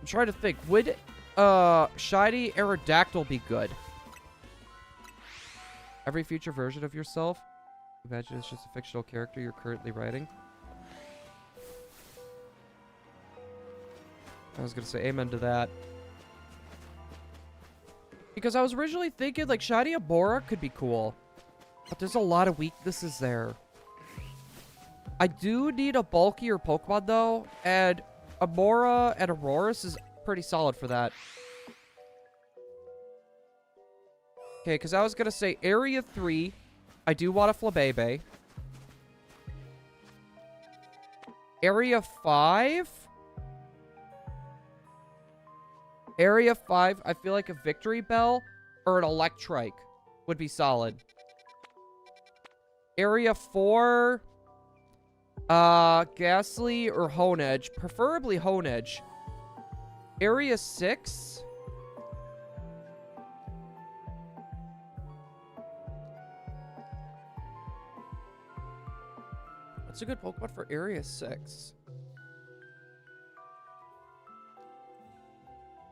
I'm trying to think. Would shiny Aerodactyl be good? Every future version of yourself? Imagine it's just a fictional character you're currently writing. I was gonna say amen to that. Because I was originally thinking, like, shiny Amora could be cool. But there's a lot of weaknesses there. I do need a bulkier Pokemon, though. And Amora and Aurorus is pretty solid for that. Okay, because I was going to say Area 3. I do want a Flabébé. Area 5? Area 5, I feel like a Victory Bell or an Electrike would be solid. Area 4... Ghastly or Honedge. Preferably Honedge. Area 6. What's a good Pokemon for Area 6?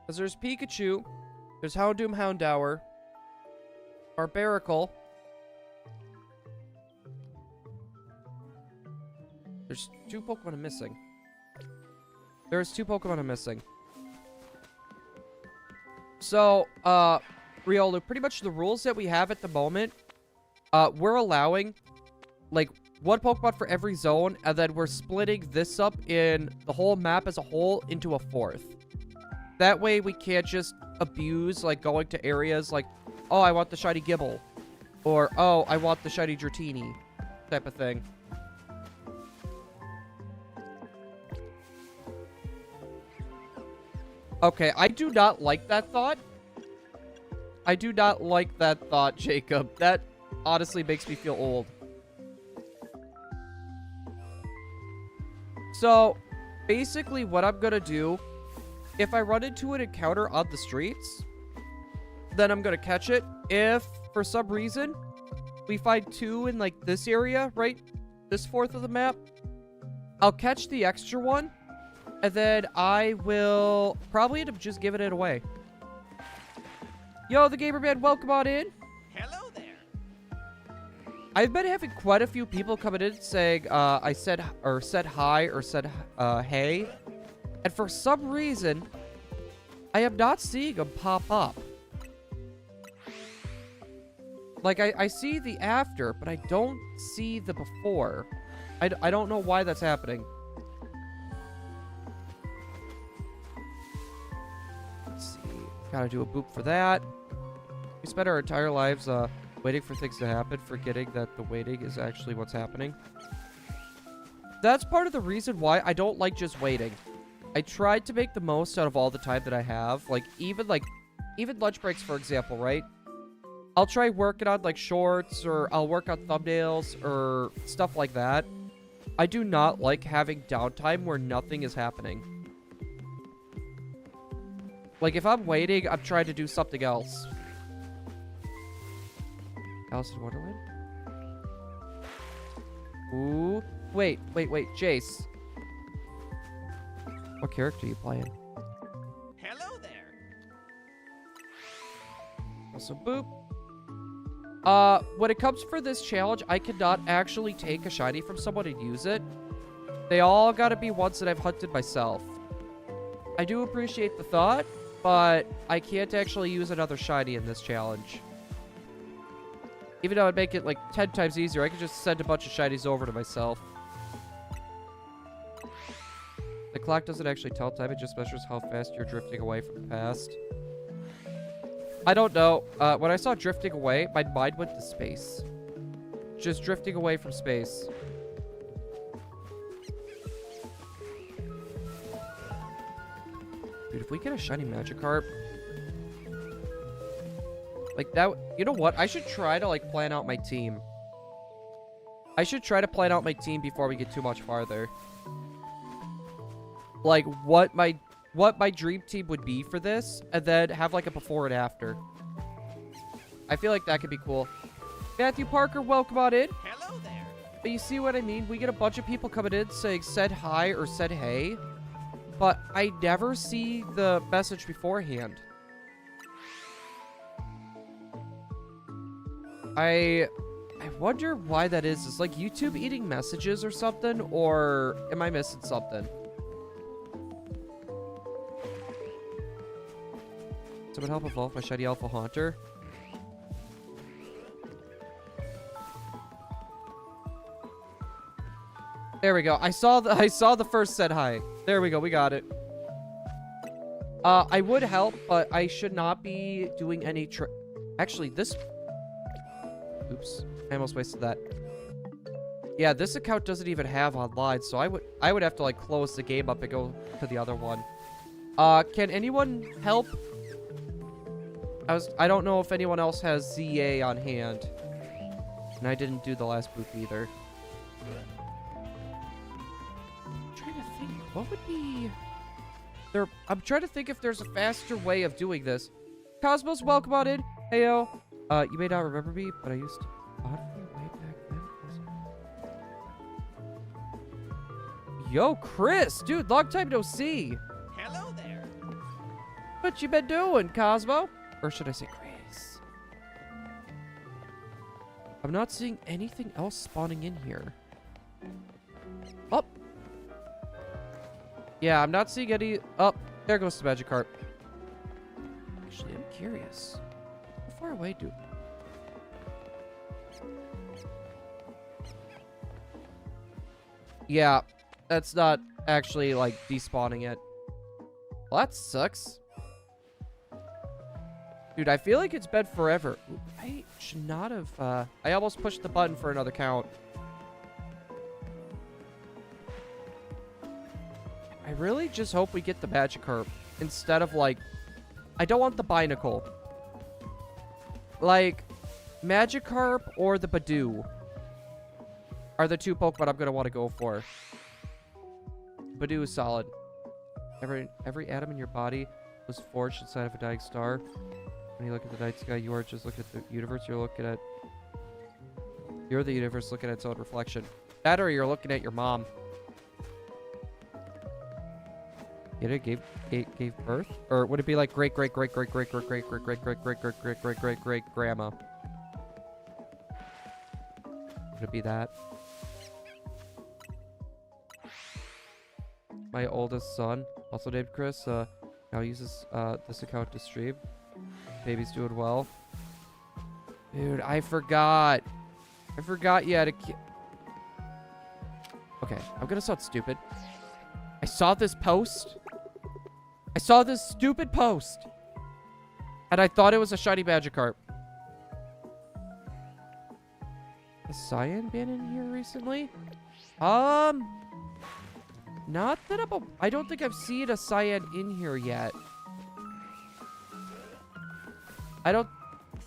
Because there's Pikachu. There's Houndoom, Houndour. Barbaracle. There's 2 Pokemon I'm missing. There's 2 Pokemon I'm missing. So, Viole, pretty much the rules that we have at the moment, we're allowing, like, 1 Pokemon for every zone, and then we're splitting this up in the whole map as a whole into a 4th. That way we can't just abuse, like, going to areas like, oh, I want the shiny Gibble. Or, oh, I want the shiny Dratini. Type of thing. Okay, I do not like that thought. I do not like that thought, Jacob. That honestly makes me feel old. So, basically what I'm gonna do, if I run into an encounter on the streets, then I'm gonna catch it. If for some reason, we find 2 in, like, this area, right? This fourth of the map. I'll catch the extra one, and then I will probably end up just giving it away. Yo, the Gamer Man, welcome on in. Hello there. I've been having quite a few people coming in saying, I said hi or said, hey. And for some reason, I am not seeing them pop up. Like, I see the after, but I don't see the before. I don't know why that's happening. Let's see. Gotta do a boop for that. We spend our entire lives, waiting for things to happen, forgetting that the waiting is actually what's happening. That's part of the reason why I don't like just waiting. I tried to make the most out of all the time that I have. Even lunch breaks, for example, right? I'll try working on, like, shorts, or I'll work on thumbnails, or stuff like that. I do not like having downtime where nothing is happening. Like, if I'm waiting, I'm trying to do something else. Alice in Wonderland? Ooh. Wait, Jace. What character are you playing? Hello there. Also, boop. When it comes for this challenge, I cannot actually take a shiny from someone and use it. They all gotta be ones that I've hunted myself. I do appreciate the thought, but I can't actually use another shiny in this challenge. Even though it'd make it, like, 10 times easier, I could just send a bunch of shinies over to myself. The clock doesn't actually tell time, it just measures how fast you're drifting away from the past. I don't know. When I saw drifting away, my mind went to space. Just drifting away from space. Dude, if we get a shiny Magikarp... Like, that... You know what? I should try to, like, plan out my team. I should try to plan out my team before we get too much farther. Like, what my dream team would be for this, and then have, like, a before and after. I feel like that could be cool. Matthew Parker, welcome on in. Hello there. But you see what I mean? We get a bunch of people coming in saying said hi or said hey, but I never see the message beforehand. I wonder why that is. Is, like, YouTube eating messages or something, or am I missing something? Someone help evolve my shiny Alpha Haunter. There we go. I saw the first said hi. There we go. We got it. I would help, but I should not be doing any Actually, this... Oops. I almost wasted that. Yeah, this account doesn't even have online, so I would have to, like, close the game up and go to the other one. Can anyone help? I don't know if anyone else has ZA on hand. And I didn't do the last boop either. I'm trying to think, what would be... I'm trying to think if there's a faster way of doing this. Cosmos, welcome on in. Heyo. You may not remember me, but I used to bot for you way back then. Yo, Chris! Dude, long time no see. Hello there. What you been doing, Cosmo? Or should I say Grace? I'm not seeing anything else spawning in here. Oh! Yeah, I'm not seeing any... Oh, there goes the Magikarp. Actually, I'm curious. How far away do... Yeah, that's not actually, like, despawning it. Well, that sucks. Dude, I feel like it's been forever. Ooh, I should not have, I almost pushed the button for another count. I really just hope we get the Magikarp instead of, like... I don't want the Binacle. Like, Magikarp or the Badoo are the two Pokemon I'm going to want to go for. Badoo is solid. Every atom in your body was forged inside of a dying star. When you look at the night sky, you are just looking at the universe. You're the universe looking at its own reflection. That or you're looking at your mom. It gave birth? Or would it be like great grandma? Would it be that? My oldest son, also named Chris, now uses this account to stream. Baby's doing well. Dude, I forgot. I forgot you had a kid. Okay, I'm gonna sound stupid. I saw this post. I saw this stupid post. And I thought it was a shiny Magikarp. Has Cyan been in here recently? Not that I don't think I've seen a Cyan in here yet.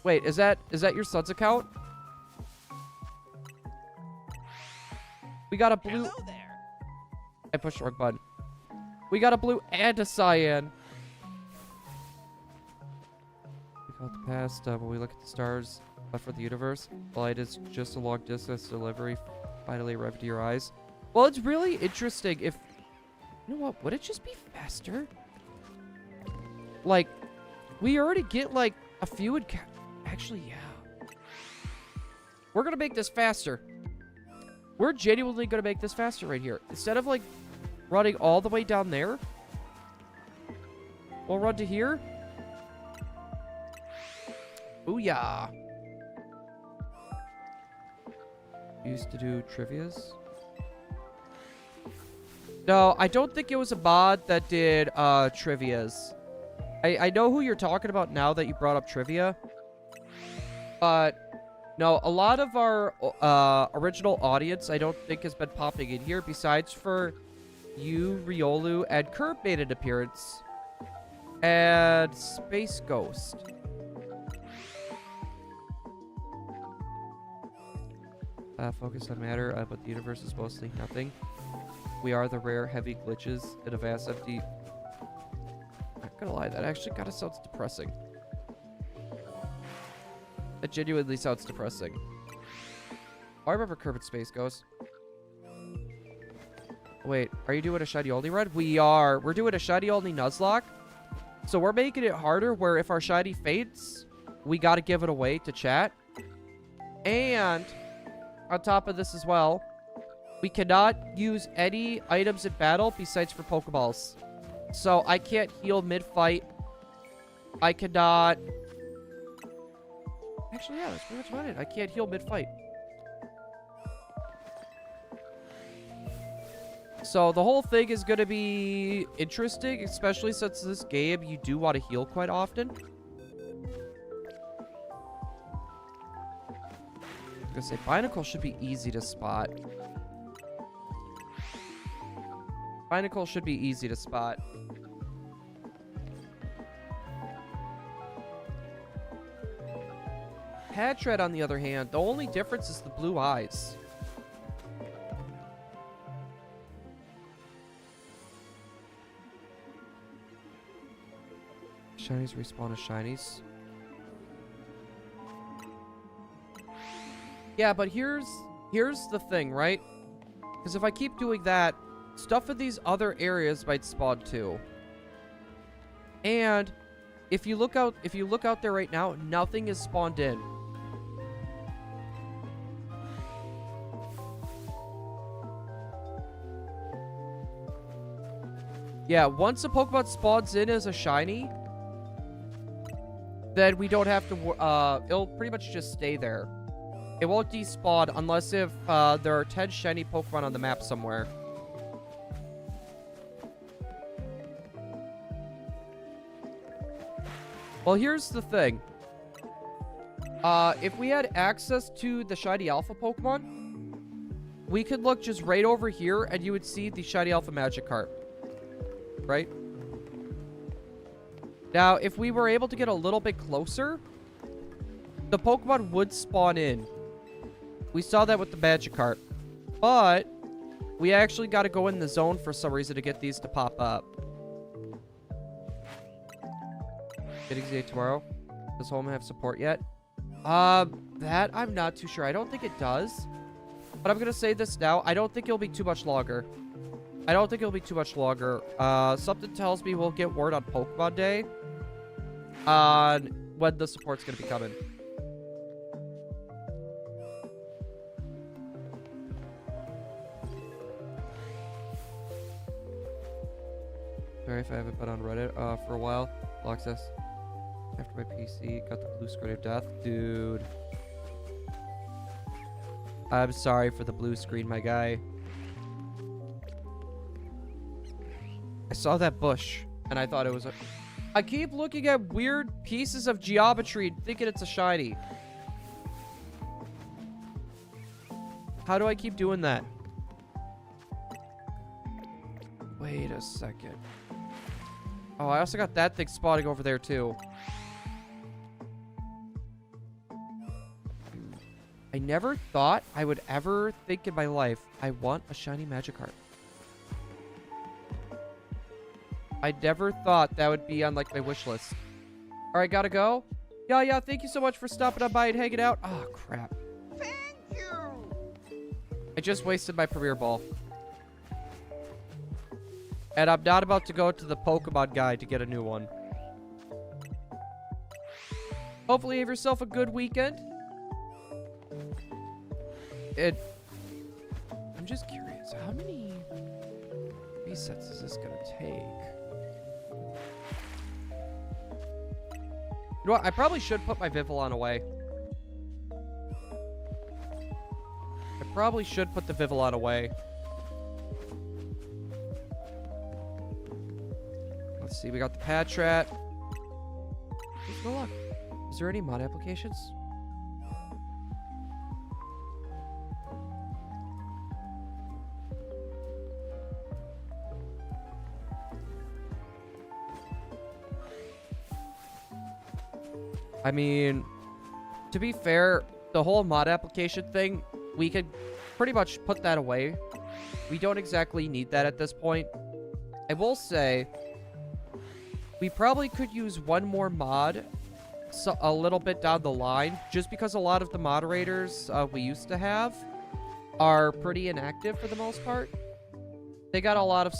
Wait, is that your son's account? We got a blue. Hello there. I pushed the wrong button. We got a blue and a cyan. We call it the past. When we look at the stars left for the universe, the light is just a long distance delivery. Finally arrived to your eyes. Well, it's really interesting. If you know what, would it just be faster? Like, we already get like a few. Actually, yeah. We're gonna make this faster. We're genuinely gonna make this faster right here. Instead of like running all the way down there, we'll run to here. Booyah. Used to do trivias. No, I don't think it was a mod that did trivias. I know who you're talking about now that you brought up trivia. But no, a lot of our original audience I don't think has been popping in here, besides for you, Viole, and Curb made an appearance. And Space Ghost. Focus on matter, but the universe is mostly nothing. We are the rare heavy glitches in a vast empty... Not gonna lie, that actually kind of sounds depressing. It genuinely sounds depressing. Oh, I remember Curb and Space Ghost. Wait, are you doing a shiny only run? We are. We're doing a shiny only Nuzlocke. So we're making it harder where if our shiny fades, we gotta give it away to chat. And on top of this as well, we cannot use any items in battle besides for Pokeballs. So I can't heal mid-fight. I cannot... Actually, yeah, that's pretty much about it. I can't heal mid-fight. So the whole thing is going to be interesting, especially since this game you do want to heal quite often. I was going to say, Binacle should be easy to spot. Binacle should be easy to spot. Hatred, on the other hand, the only difference is the blue eyes. Shinies respawn as shinies. Yeah, but here's the thing, right? Because if I keep doing that, stuff in these other areas might spawn too. And if you look out there right now, nothing is spawned in. Yeah, once a Pokemon spawns in as a shiny, then we don't have to, it'll pretty much just stay there. It won't despawn unless if there are 10 shiny Pokemon on the map somewhere. Well, here's the thing. If we had access to the shiny Alpha Pokemon, we could look just right over here and you would see the shiny Alpha Magikarp. Right? Now, if we were able to get a little bit closer, the Pokemon would spawn in. We saw that with the Magikarp. But we actually got to go in the zone for some reason to get these to pop up. Getting Zay tomorrow. Does home have support yet? That I'm not too sure. I don't think it does. But I'm gonna say this now. I don't think it'll be too much longer. I don't think it'll be too much longer. Something tells me we'll get word on Pokemon Day on when the support's gonna be coming. Sorry if I haven't been on Reddit for a while. Full access after my PC got the blue screen of death. Dude. I'm sorry for the blue screen, my guy. I saw that bush, and I thought it was a... I keep looking at weird pieces of geometry and thinking it's a shiny. How do I keep doing that? Wait a second. Oh, I also got that thing spotting over there, too. I never thought I would ever think in my life, I want a shiny Magikarp. I never thought that would be on, like, my wish list. Alright, gotta go. Yeah, thank you so much for stopping on by and hanging out. Oh, crap. Thank you. I just wasted my Premier Ball. And I'm not about to go to the Pokemon guide to get a new one. Hopefully you have yourself a good weekend. I'm just curious, how many resets is this gonna take? You know what? I probably should put my Vivillon away. I probably should put the Vivillon away. Let's see, we got the Patrat. Let's go look. Is there any mod applications? I mean, to be fair, the whole mod application thing, we could pretty much put that away. We don't exactly need that at this point. I will say, we probably could use one more mod a little bit down the line, just because a lot of the moderators we used to have are pretty inactive for the most part. They got a lot of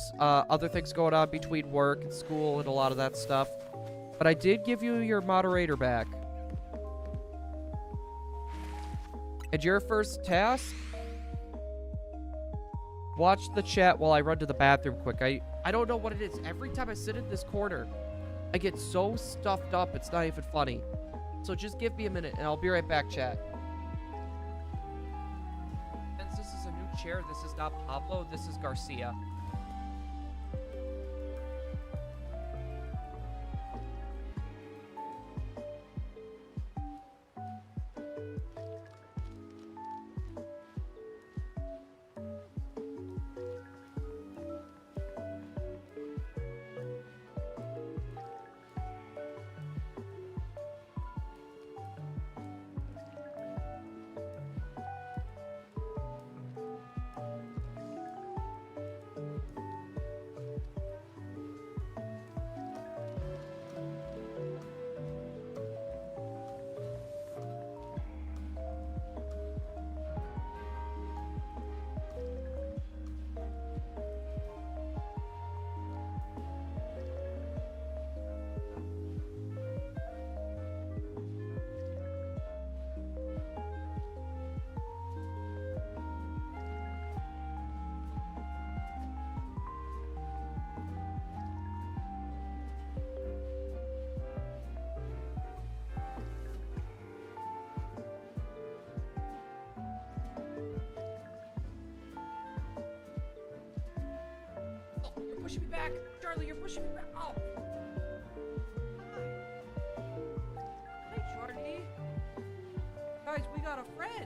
other things going on between work and school and a lot of that stuff. But I did give you your moderator back. And your first task? Watch the chat while I run to the bathroom quick. I don't know what it is. Every time I sit in this corner, I get so stuffed up, it's not even funny. So just give me a minute, and I'll be right back, chat. Since this is a new chair, this is not Pablo, this is Garcia. You're pushing me back! Charlie, you're pushing me back! Oh! Hi, Charlie! Guys, we got a friend!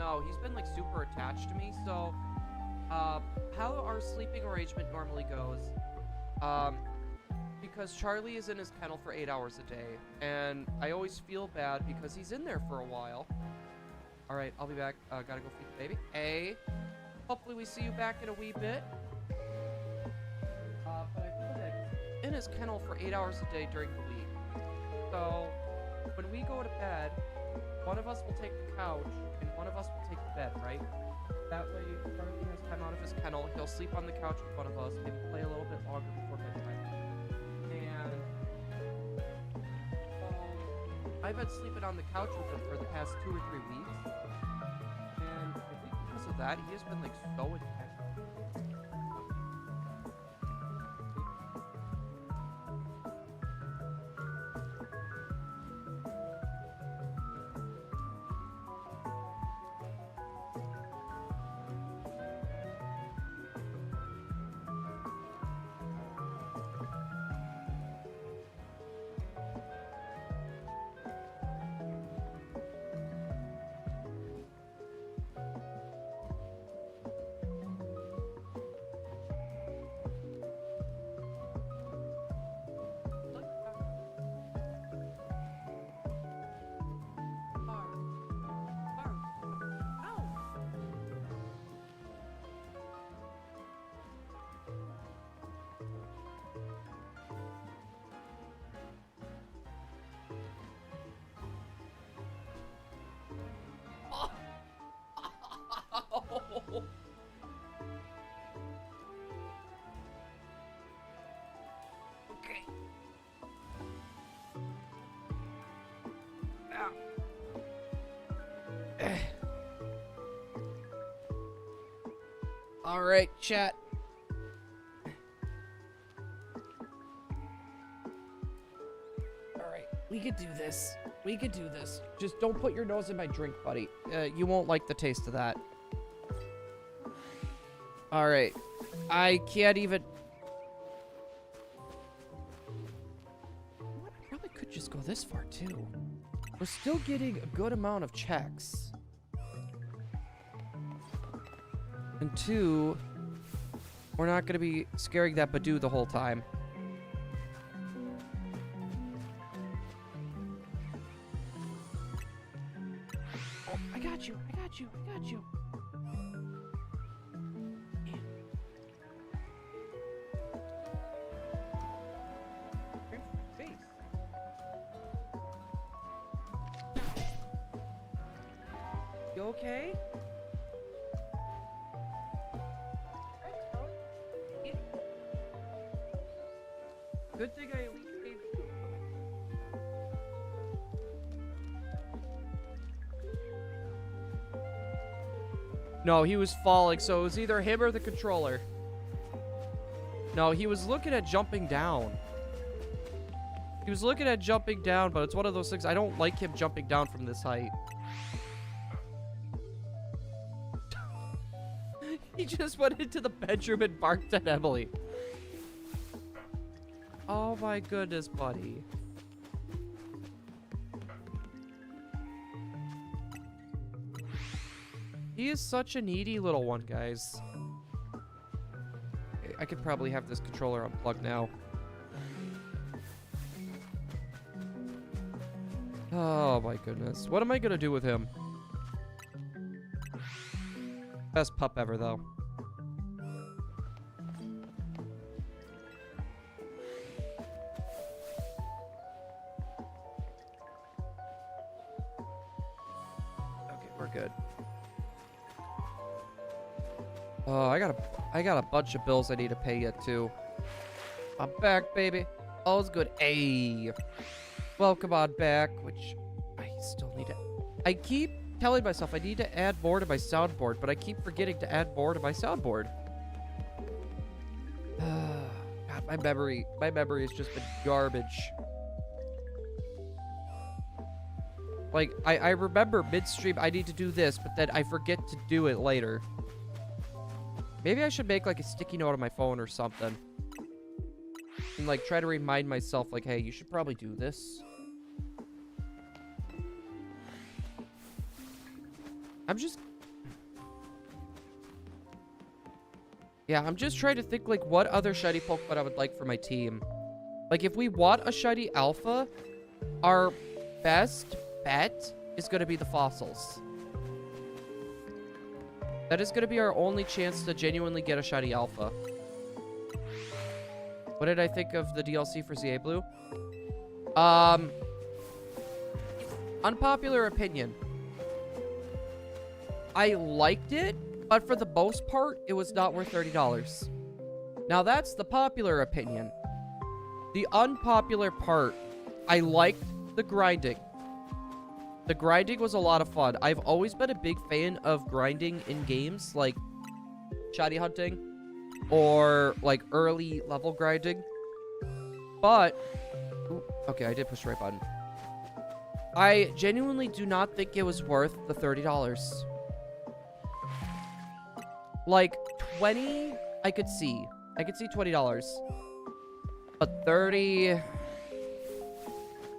No, he's been like super attached to me. So, how our sleeping arrangement normally goes, because Charlie is in his kennel for 8 hours a day, and I always feel bad because he's in there for a while. All right, I'll be back. Gotta go feed the baby. Hey, hopefully we see you back in a wee bit. But I feel that he's in his kennel for 8 hours a day during the week. So when we go to bed, one of us will take the couch and one of us will take the bed, right? That way, Charlie has time out of his kennel. He'll sleep on the couch with one of us, maybe play a little bit longer before bedtime. And I've been sleeping on the couch with him for the past 2 or 3 weeks. And I think because of that, he has been like so attached. Okay. Ow. All right, chat. All right, we could do this. We could do this. Just don't put your nose in my drink, buddy. You won't like the taste of that. All right. I can't even... I probably could just go this far, too. We're still getting a good amount of checks. And 2, we're not going to be scaring that Badoo the whole time. Oh, I got you. I got you. I got you. You okay? Good thing I at least gave you. No, he was falling, so it was either him or the controller. No, he was looking at jumping down. He was looking at jumping down, but it's one of those things. I don't like him jumping down from this height. He just went into the bedroom and barked at Emily. Oh my goodness, buddy. He is such a needy little one, guys. Okay, I could probably have this controller unplugged now. Oh my goodness. What am I gonna do with him? Best pup ever, though. Okay, we're good. Oh, I got a bunch of bills I need to pay yet too. I'm back, baby. All's good. Hey, welcome on back. Which I still need to. I keep telling myself I need to add more to my soundboard, but I keep forgetting to add more to my soundboard. God, my memory has just been garbage. Like, I remember midstream I need to do this, but then I forget to do it later. Maybe I should make like a sticky note on my phone or something. And like try to remind myself like, hey, you should probably do this. I'm just Yeah, I'm just trying to think, like, what other shiny Pokemon I would like for my team. Like, if we want a shiny Alpha, our best bet is going to be the fossils. That is going to be our only chance to genuinely get a shiny Alpha. What did I think of the DLC for ZA Blue? Unpopular opinion. I liked it, but for the most part, it was not worth $30. Now, that's the popular opinion. The unpopular part, I liked the grinding. The grinding was a lot of fun. I've always been a big fan of grinding in games, like shiny hunting or like early level grinding. But, ooh, okay, I did push the right button. I genuinely do not think it was worth the $30. Like, 20, I could see. I could see $20. But 30...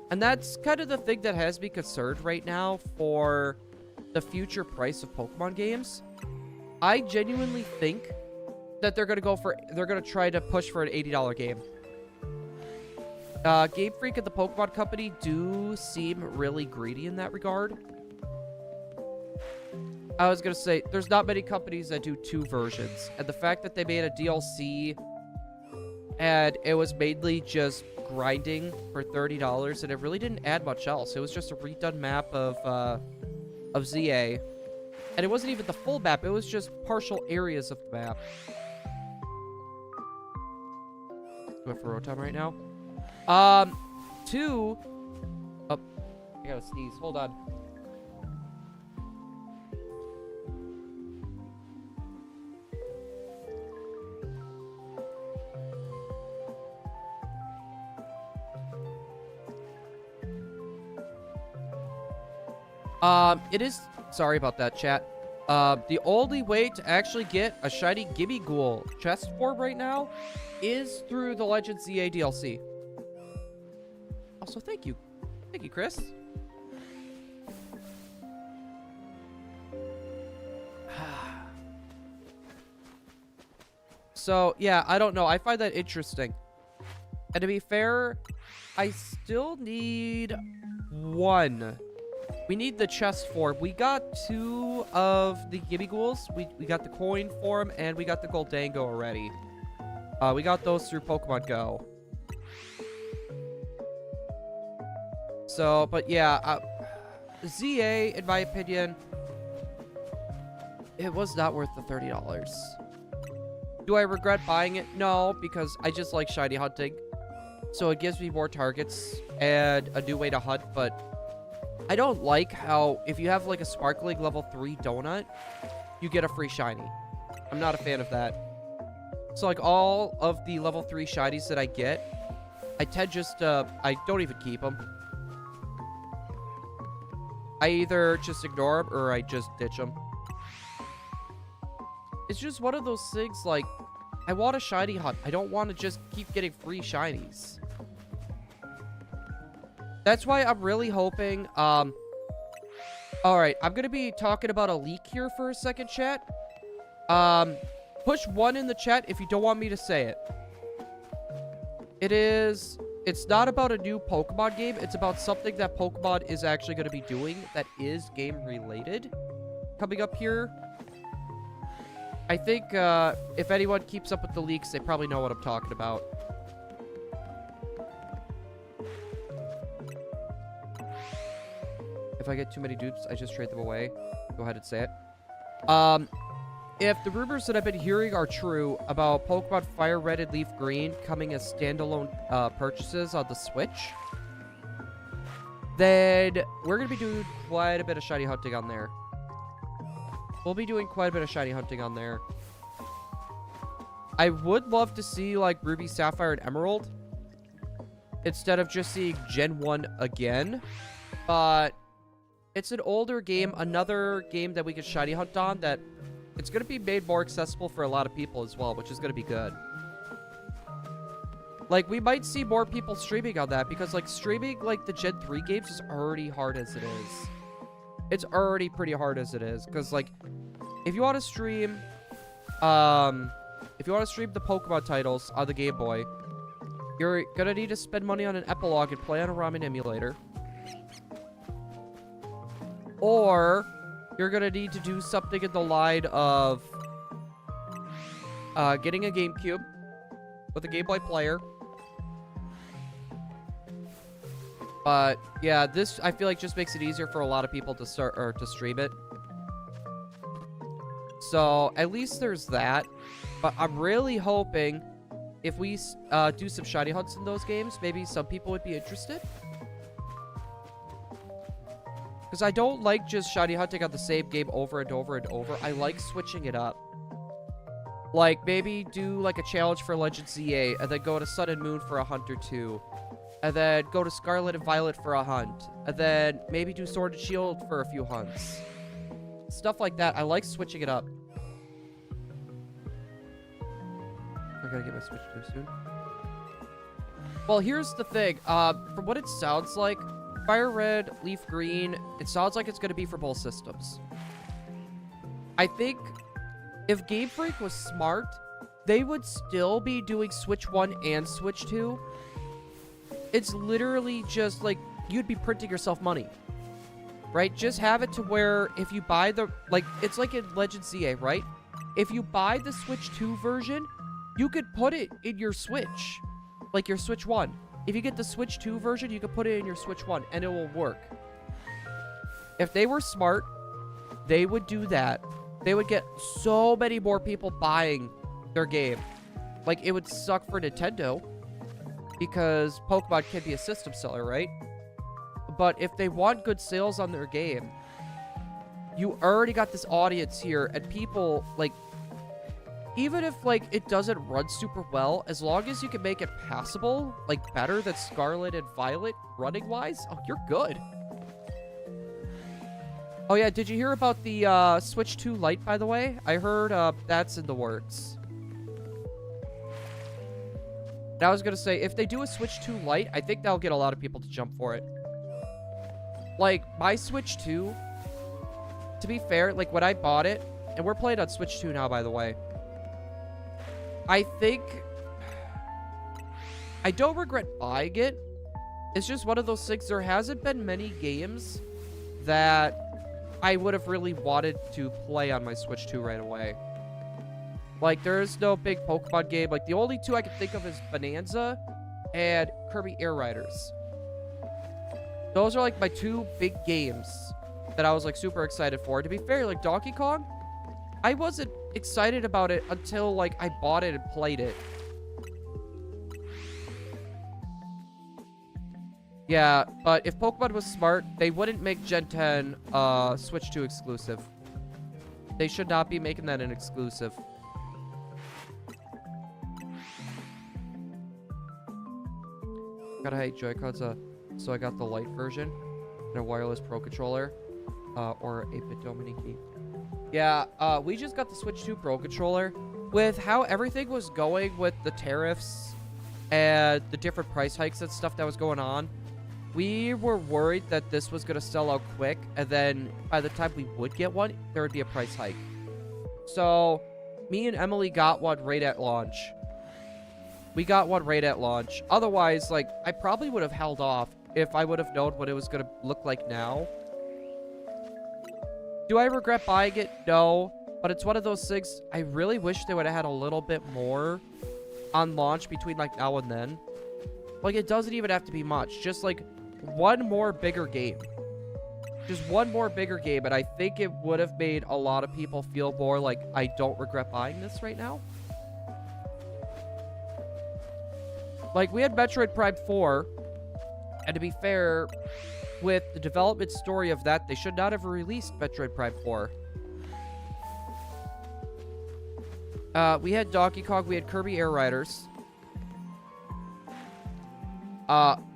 And that's kind of the thing that has me concerned right now for the future price of Pokemon games. I genuinely think that they're going to try to push for an $80 game. Game Freak and the Pokemon Company do seem really greedy in that regard. I was going to say, there's not many companies that do 2 versions. And the fact that they made a DLC and it was mainly just grinding for $30 and it really didn't add much else. It was just a redone map of ZA. And it wasn't even the full map. It was just partial areas of the map. Going for Rotom right now. 2. Oh, I gotta sneeze. Hold on. It is... Sorry about that, chat. The only way to actually get a shiny Gimmighoul chest form right now is through the Legend ZA DLC. Also, thank you. Thank you, Chris. So, yeah, I don't know. I find that interesting. And to be fair, I still need 1. We need the chest form. We got 2 of the Gibbighouls. We got the coin form, and we got the Goldango already. We got those through Pokemon Go. So, but yeah, ZA, in my opinion, it was not worth the $30. Do I regret buying it? No, because I just like shiny hunting. So it gives me more targets and a new way to hunt, but I don't like how if you have like a sparkling level 3 donut, you get a free shiny. I'm not a fan of that. So like all of the level 3 shinies that I get, I tend just I don't even keep them. I either just ignore them or I just ditch them. It's just one of those things like, I want a shiny hunt. I don't want to just keep getting free shinies. That's why I'm really hoping, alright, I'm going to be talking about a leak here for a second, chat. Push 1 in the chat if you don't want me to say it. It's not about a new Pokemon game. It's about something that Pokemon is actually going to be doing that is game-related. Coming up here. I think, if anyone keeps up with the leaks, they probably know what I'm talking about. If I get too many dupes, I just trade them away. Go ahead and say it. If the rumors that I've been hearing are true about Pokemon Fire Red and Leaf Green coming as standalone purchases on the Switch, then we're going to be doing quite a bit of shiny hunting on there. We'll be doing quite a bit of shiny hunting on there. I would love to see, like, Ruby, Sapphire, and Emerald instead of just seeing Gen 1 again. But it's an older game, another game that we could shiny hunt on that it's going to be made more accessible for a lot of people as well, which is going to be good. Like, we might see more people streaming on that because, like, streaming, like, the Gen 3 games is already hard as it is. It's already pretty hard as it is because, like, if you want to stream, if if you want to stream the Pokemon titles on the Game Boy, you're gonna need to spend money on an epilogue and play on a ramen emulator. Or you're gonna need to do something in the line of getting a GameCube with a Game Boy player. But yeah, this I feel like just makes it easier for a lot of people to start or to stream it. So at least there's that. But I'm really hoping if we do some shiny hunts in those games, maybe some people would be interested. Because I don't like just shiny hunting on the same game over and over and over. I like switching it up. Like, maybe do, like, a challenge for Legend ZA, and then go to Sun and Moon for a hunt or two. And then go to Scarlet and Violet for a hunt. And then maybe do Sword and Shield for a few hunts. Stuff like that. I like switching it up. I gotta get my Switch 2 soon. Well, here's the thing. From what it sounds like, Fire Red, Leaf Green, it sounds like it's going to be for both systems. I think if Game Freak was smart, they would still be doing Switch 1 and Switch 2. It's literally just like, you'd be printing yourself money. Right? Just have it to where if you buy the, like, it's like in Legend ZA, right? If you buy the Switch 2 version, you could put it in your Switch. Like your Switch 1. If you get the Switch 2 version, you can put it in your Switch 1, and it will work. If they were smart, they would do that. They would get so many more people buying their game. Like, it would suck for Nintendo, because Pokemon can be a system seller, right? But if they want good sales on their game, you already got this audience here, and people, like, even if, like, it doesn't run super well, as long as you can make it passable, like, better than Scarlet and Violet running-wise, oh, you're good. Oh, yeah, did you hear about the, Switch 2 Lite, by the way? I heard, that's in the works. And I was gonna say, if they do a Switch 2 Lite, I think that'll get a lot of people to jump for it. Like, my Switch 2, to be fair, like, when I bought it, and we're playing on Switch 2 now, by the way, I think I don't regret buying it. It's just one of those things. There hasn't been many games that I would have really wanted to play on my Switch 2 right away. Like, there's no big Pokemon game. Like, the only two I can think of is Bonanza and Kirby Air Riders. Those are, like, my two big games that I was, like, super excited for. To be fair, like, Donkey Kong, I wasn't excited about it until, like, I bought it and played it. Yeah, but if Pokemon was smart, they wouldn't make Gen 10 Switch 2 exclusive. They should not be making that an exclusive. Gotta hate Joy-Cons, so I got the Lite version and a wireless Pro Controller, or 8-bit Dominiki. Yeah, we just got the Switch 2 Pro Controller. With how everything was going with the tariffs and the different price hikes and stuff that was going on, we were worried that this was going to sell out quick, and then by the time we would get one, there would be a price hike. So, me and Emily got one right at launch. We got one right at launch. Otherwise, like, I probably would have held off if I would have known what it was going to look like now. Do I regret buying it? No. But it's one of those things, I really wish they would have had a little bit more on launch between, like, now and then. Like, it doesn't even have to be much. Just, like, one more bigger game. Just one more bigger game, and I think it would have made a lot of people feel more like, I don't regret buying this right now. Like, we had Metroid Prime 4, and to be fair, with the development story of that, they should not have released Metroid Prime 4. We had Donkey Kong, we had Kirby Air Riders.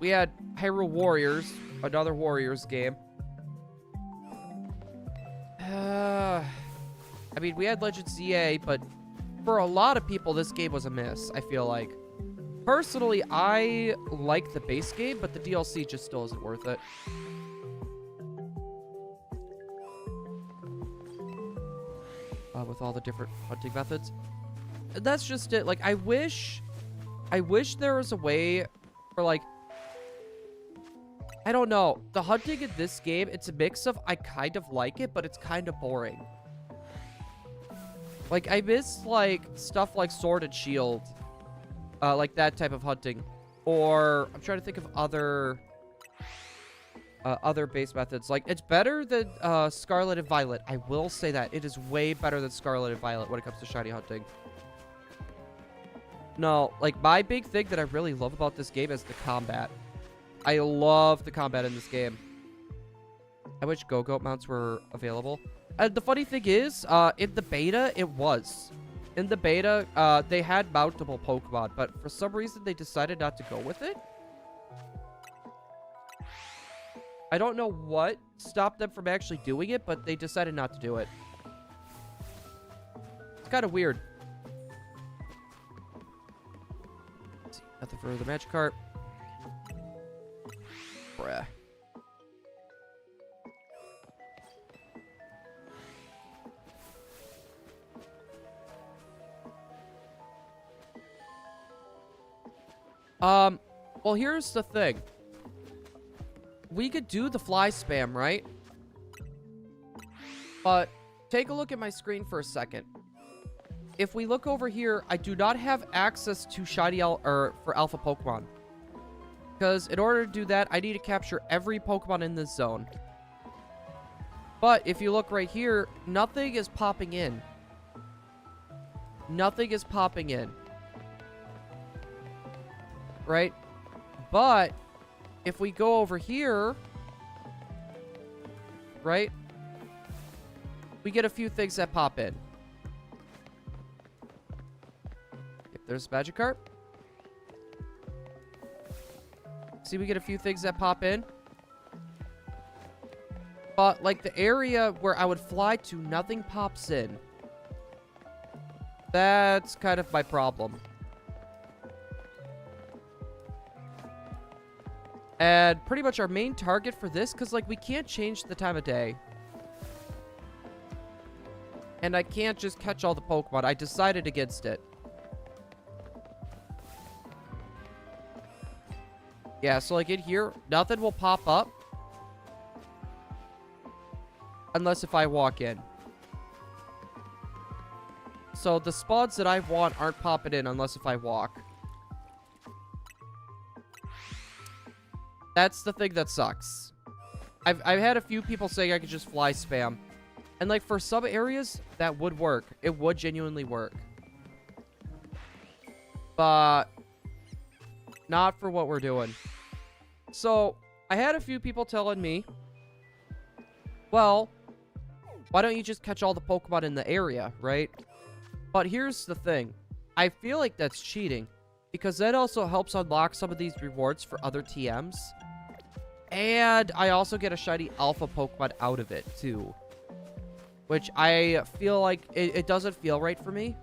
We had Hyrule Warriors, another Warriors game. I mean, we had Legend ZA, but for a lot of people, this game was a miss, I feel like. Personally, I like the base game, but the DLC just still isn't worth it. With all the different hunting methods. that's just it. Like, I wish there was a way for, like, I don't know. The hunting in this game, it's a mix of I kind of like it, but it's kind of boring. Like, I miss, like, stuff like Sword and Shield. Like that type of hunting. Or, I'm trying to think of other base methods. Like, it's better than Scarlet and Violet. I will say that. It is way better than Scarlet and Violet when it comes to shiny hunting. No, like, my big thing that I really love about this game is the combat. I love the combat in this game. I wish Go-Goat mounts were available. The funny thing is, in the beta, it was. In the beta, they had mountable Pokemon, but for some reason, they decided not to go with it. I don't know what stopped them from actually doing it, but they decided not to do it. It's kind of weird. Let's see, nothing for the Magikarp. Bruh. Well, here's the thing. We could do the fly spam, right? But take a look at my screen for a second. If we look over here, I do not have access to for alpha Pokemon. Because in order to do that, I need to capture every Pokemon in this zone. But if you look right here, nothing is popping in. Nothing is popping in. Right? But if we go over here, right? We get a few things that pop in. If there's Magikarp. See, we get a few things that pop in. But, like, the area where I would fly to, nothing pops in. That's kind of my problem. And pretty much our main target for this, because, like, we can't change the time of day. And I can't just catch all the Pokemon. I decided against it. Yeah, so, like, in here, nothing will pop up. Unless if I walk in. So, the spawns that I want aren't popping in unless if I walk. That's the thing that sucks. I've had a few people saying I could just fly spam. And, like, for some areas, that would work. It would genuinely work. But not for what we're doing. So, I had a few people telling me, well, why don't you just catch all the Pokemon in the area, right? But here's the thing. I feel like that's cheating. Because that also helps unlock some of these rewards for other TMs. And I also get a shiny alpha Pokemon out of it, too. Which I feel like it doesn't feel right for me.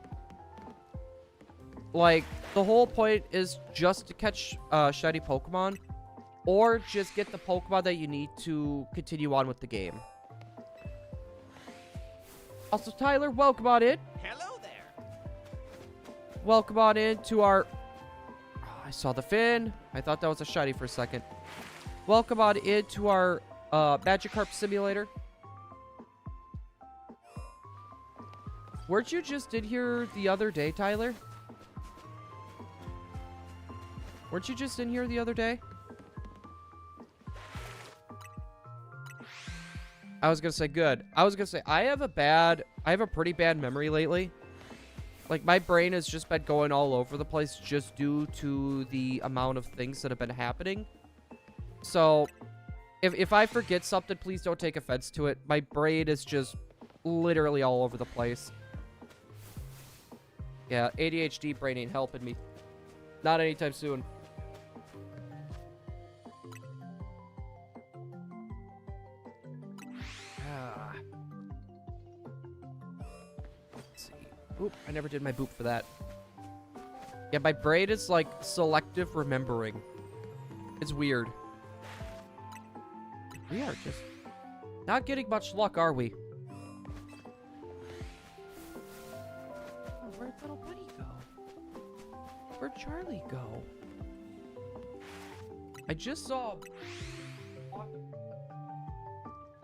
Like, the whole point is just to catch shiny Pokemon. Or just get the Pokemon that you need to continue on with the game. Also, Tyler, welcome on in. Hello there. Welcome on in to our... Oh, I saw the fin. I thought that was a shiny for a second. Welcome on in to our Magikarp simulator. Weren't you just in here the other day, Tyler? Weren't you just in here the other day? I was gonna say good. I was gonna say I have a pretty bad memory lately. Like, my brain has just been going all over the place just due to the amount of things that have been happening. So, if I forget something, please don't take offense to it. My brain is just literally all over the place. Yeah, ADHD brain ain't helping me. Not anytime soon. Oop, I never did my boop for that. Yeah, my brain is like selective remembering. It's weird. We are just not getting much luck, are we? Oh, where'd little buddy go? Where'd Charlie go? I just saw him.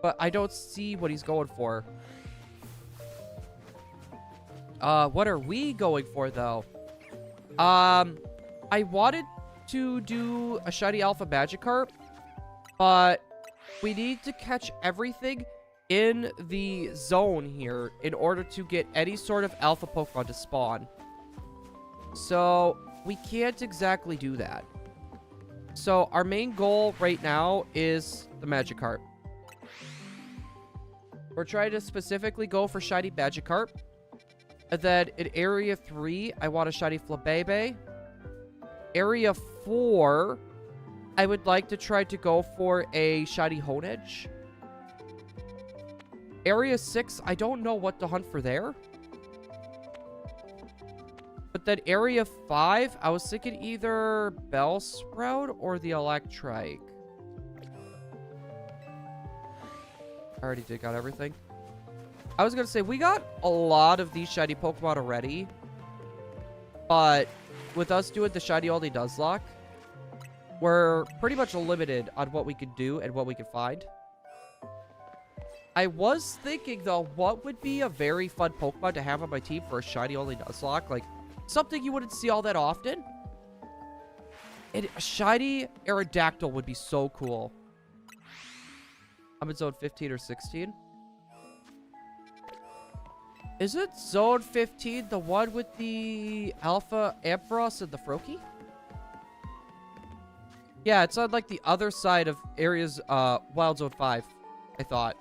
But I don't see what he's going for. What are we going for, though? I wanted to do a shiny alpha Magikarp, but we need to catch everything in the zone here in order to get any sort of alpha Pokemon to spawn. So we can't exactly do that. So our main goal right now is the Magikarp. We're trying to specifically go for shiny Magikarp. And then in Area 3, I want a shiny Flabébé. Area 4, I would like to try to go for a shiny Honedge. Area 6, I don't know what to hunt for there. But then Area 5, I was thinking either Bellsprout or the Electrike. I already got everything. I was going to say, we got a lot of these shiny Pokemon already. But with us doing the shiny only Nuzlocke, we're pretty much limited on what we could do and what we could find. I was thinking, though, what would be a very fun Pokemon to have on my team for a shiny only Nuzlocke? Like, something you wouldn't see all that often. And a shiny Aerodactyl would be so cool. I'm in zone 15 or 16. Is it zone 15, the one with the Alpha Ampharos and the Froakie? Yeah, it's on like the other side of areas, Wild Zone 5, I thought.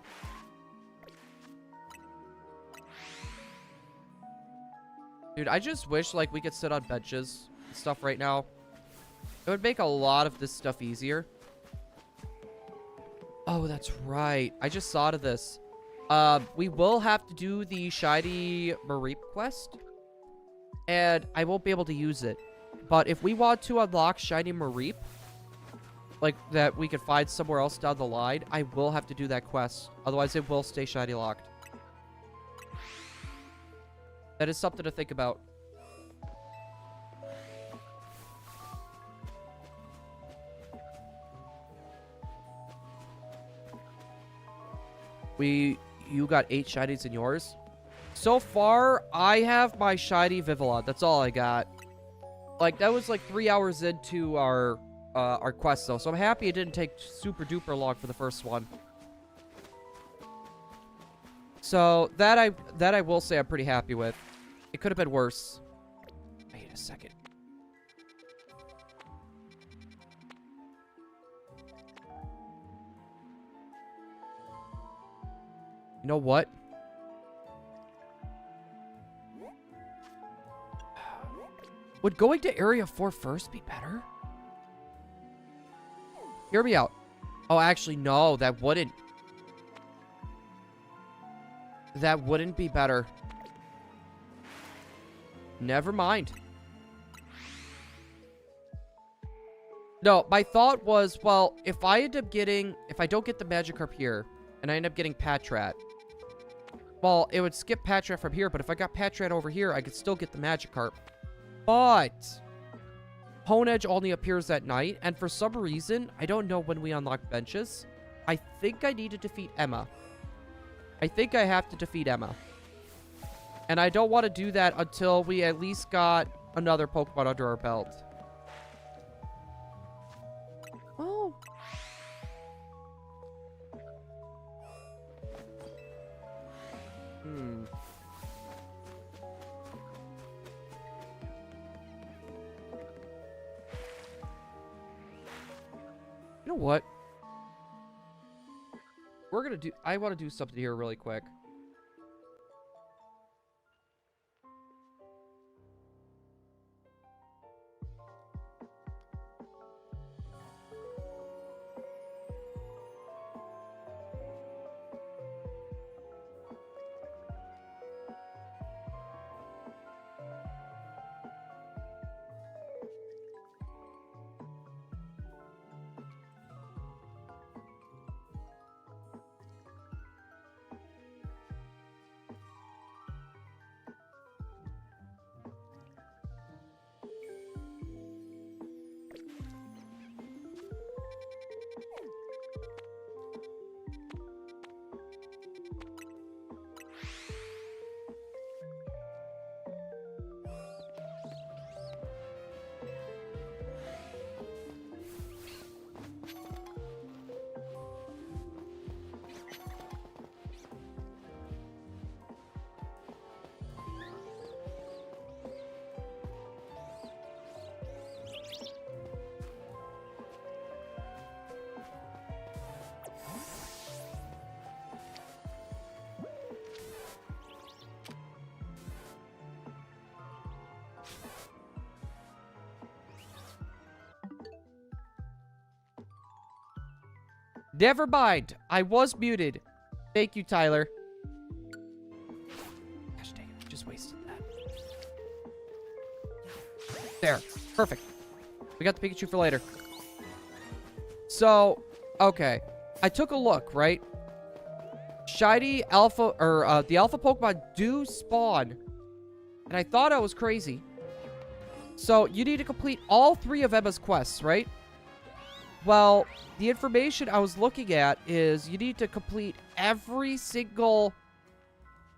Dude, I just wish like we could sit on benches and stuff right now. It would make a lot of this stuff easier. Oh, that's right. I just thought of this. We will have to do the shiny Mareep quest. And I won't be able to use it. But if we want to unlock shiny Mareep, like that we could find somewhere else down the line, I will have to do that quest. Otherwise, it will stay shiny locked. That is something to think about. You got 8 shinies in yours. So far, I have my shiny Vivillon. That's all I got. Like, that was like 3 hours into our quest, though. So I'm happy it didn't take super duper long for the first one. So that I will say I'm pretty happy with. It could have been worse. Wait a second. You know what? Would going to Area 4 first be better? Hear me out. Oh, actually, no, that wouldn't. That wouldn't be better. Never mind. No, my thought was, well, if I don't get the Magikarp here, and I end up getting Patrat, well, it would skip Patrat from here, but if I got Patrat over here, I could still get the Magikarp. But Honedge only appears at night, and for some reason, I don't know when we unlock benches. I think I need to defeat Emma. I think I have to defeat Emma. And I don't want to do that until we at least got another Pokemon under our belt. Oh. You know what? I want to do something here really quick. Never mind. I was muted. Thank you, Tyler. Gosh dang it. I just wasted that. There. Perfect. We got the Pikachu for later. So, okay. I took a look, right? Shiny Alpha, or the Alpha Pokemon do spawn. And I thought I was crazy. So, you need to complete all 3 of Emma's quests, right? Well, the information I was looking at is you need to complete every single...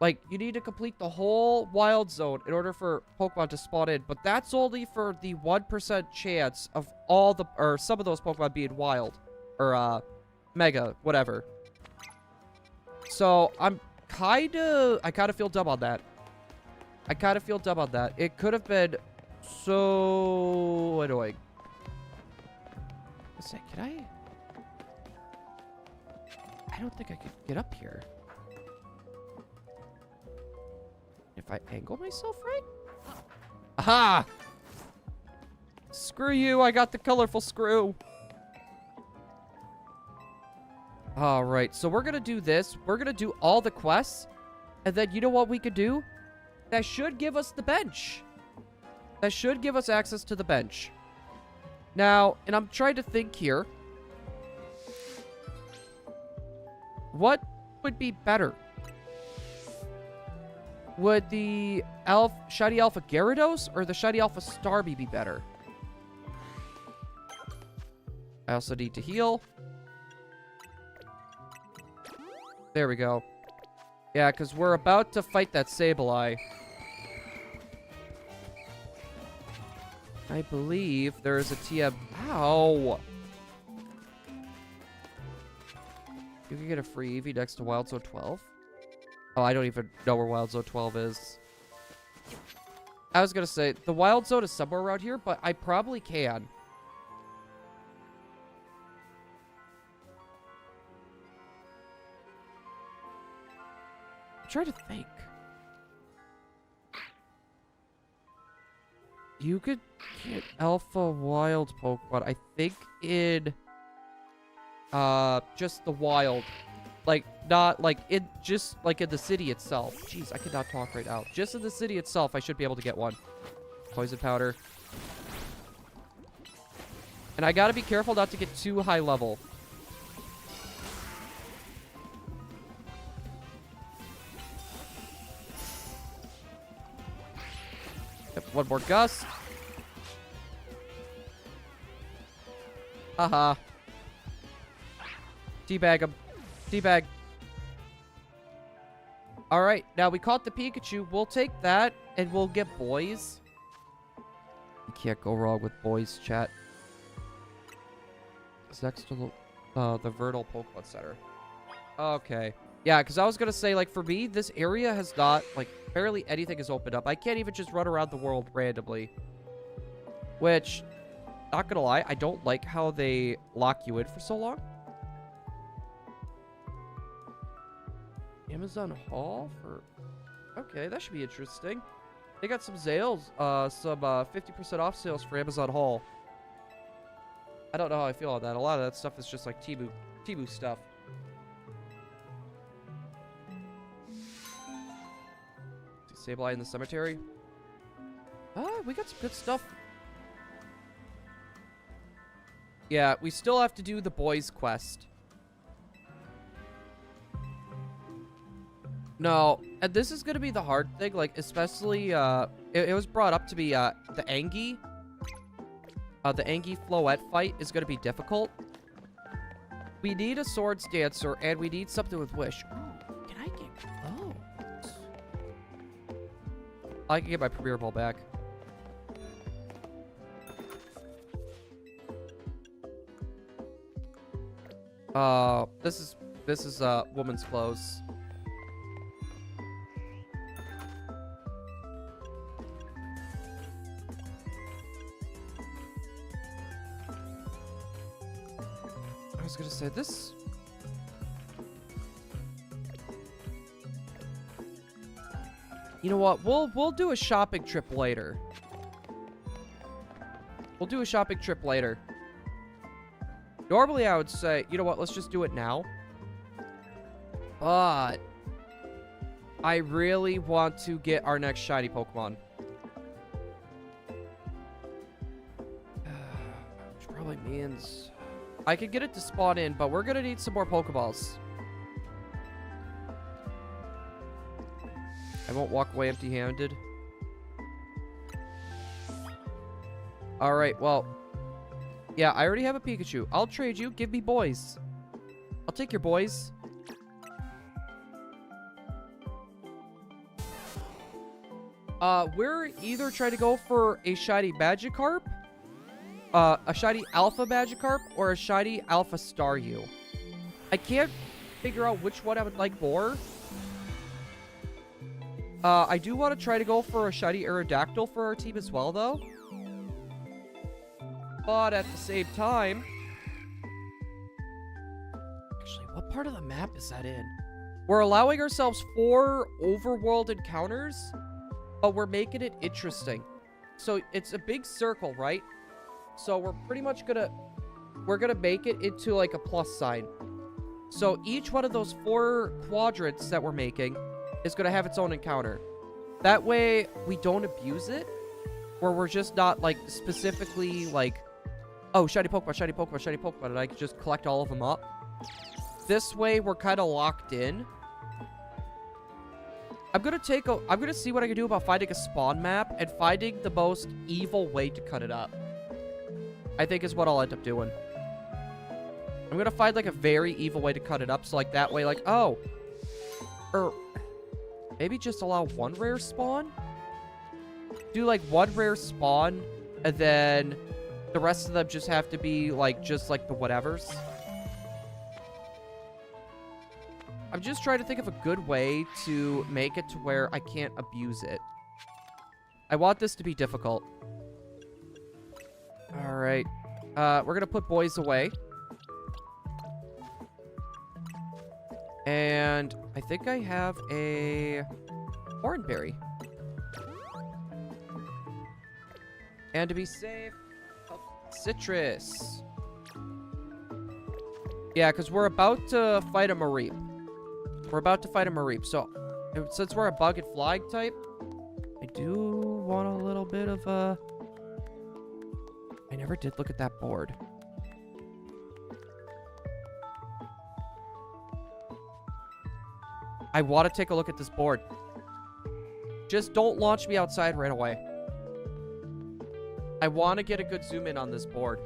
Like, you need to complete the whole wild zone in order for Pokemon to spawn in. But that's only for the 1% chance of all the... Or some of those Pokemon being wild. Or, Mega. Whatever. So, I kind of feel dumb on that. It could have been so annoying. Let's see, can I don't think I could get up here. If I angle myself right? Aha! Screw you, I got the colorful screw. Alright, so we're gonna do this. We're gonna do all the quests. And then you know what we could do? That should give us the bench. That should give us access to the bench. Now, and I'm trying to think here. What would be better? Would the Shiny Alpha Gyarados or the Shiny Alpha Starmie be better? I also need to heal. There we go. Yeah, because we're about to fight that Sableye. I believe there is a TM. Ow! You can get a free Eevee next to Wild Zone 12. Oh, I don't even know where Wild Zone 12 is. I was gonna say, the Wild Zone is somewhere around here, but I probably can. I'm trying to think. You could get Alpha Wild Pokemon, I think, in just the wild. Like, not, like, in, just, like, in the city itself. Jeez, I cannot talk right now. Just in the city itself, I should be able to get one. Poison Powder. And I gotta be careful not to get too high level. Yep, one more Gust. Haha. Teabag him. Teabag. Alright, now we caught the Pikachu. We'll take that, and we'll get boys. You can't go wrong with boys, chat. It's next to the Vernal Pokemon Center. Okay. Yeah, because I was going to say, like, for me, this area has not, like, barely anything has opened up. I can't even just run around the world randomly. Which, not going to lie, I don't like how they lock you in for so long. Amazon Hall for... Okay, that should be interesting. They got some sales, some 50% off sales for Amazon Hall. I don't know how I feel on that. A lot of that stuff is just like Temu stuff. Sableye in the cemetery. Ah, we got some good stuff. Yeah, we still have to do the boys quest. No, and this is gonna be the hard thing, like, especially, it was brought up to be, the Angie. The Angie Floette fight is gonna be difficult. We need a Swords Dancer, and we need something with Wish. Ooh, can I get... Oh. I can get my Premier Ball back. This is, woman's clothes. I was gonna say this. You know what? We'll do a shopping trip later. We'll do a shopping trip later. Normally, I would say, you know what, let's just do it now. But I really want to get our next shiny Pokemon. Which probably means I could get it to spawn in, but we're going to need some more Pokeballs. I won't walk away empty-handed. Alright, well. Yeah, I already have a Pikachu. I'll trade you. Give me boys. I'll take your boys. We're either trying to go for a shiny Magikarp, a shiny Alpha Magikarp, or a shiny Alpha Staryu. I can't figure out which one I would like more. I do want to try to go for a shiny Aerodactyl for our team as well, though. But at the same time... Actually, what part of the map is that in? We're allowing ourselves 4 overworld encounters, but we're making it interesting. So it's a big circle, right? So we're pretty much gonna... We're gonna make it into like a plus sign. So each one of those 4 quadrants that we're making is gonna have its own encounter. That way, we don't abuse it. Where we're just not, like, specifically, like... Oh, shiny Pokemon, shiny Pokemon, shiny Pokemon, and I can just collect all of them up. This way, we're kind of locked in. I'm gonna see what I can do about finding a spawn map and finding the most evil way to cut it up. I think is what I'll end up doing. I'm gonna find, like, a very evil way to cut it up, so, like, that way, like, oh. Or, maybe just allow 1 rare spawn? Do, like, 1 rare spawn, and then... the rest of them just have to be, like, just, like, the whatevers. I'm just trying to think of a good way to make it to where I can't abuse it. I want this to be difficult. Alright. We're gonna put boys away. And I think I have a Hornberry. And to be safe... Citrus. Yeah, because we're about to fight a Mareep. We're about to fight a Mareep. So, since we're a bug and flying type, I do want a little bit of a... I never did look at that board. I want to take a look at this board. Just don't launch me outside right away. I want to get a good zoom in on this board.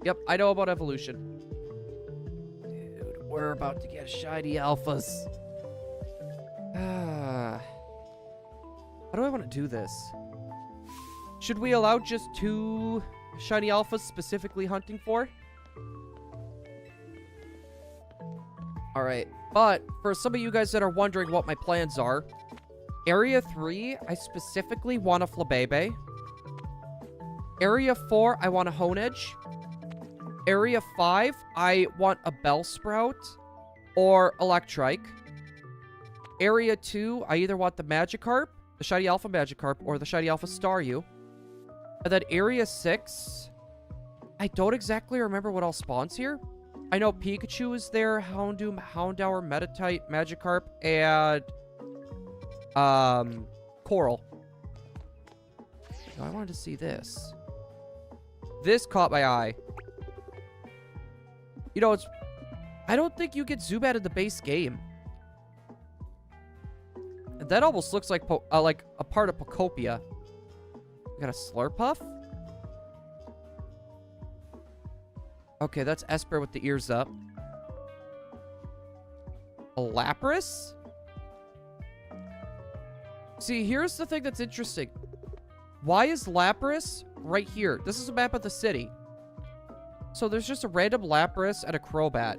Yep, I know about evolution. Dude, we're about to get shiny alphas. How do I want to do this? Should we allow just 2 shiny alphas specifically hunting for? Alright, but for some of you guys that are wondering what my plans are, Area 3, I specifically want a Flabébé. Area 4, I want a Honedge. Area 5, I want a Bellsprout or Electrike. Area 2, I either want the Magikarp, the Shiny Alpha Magikarp, or the Shiny Alpha Staryu. And then Area 6, I don't exactly remember what all spawns here. I know Pikachu is there, Houndoom, Houndour, Meditite, Magikarp, and Coral. Oh, I wanted to see this. This caught my eye. You know, it's... I don't think you get Zubat in the base game. That almost looks like a part of Pokopia. We got a Slurpuff? Okay, that's Esper with the ears up. A Lapras? See, here's the thing that's interesting. Why is Lapras right here? This is a map of the city. So there's just a random Lapras and a Crobat.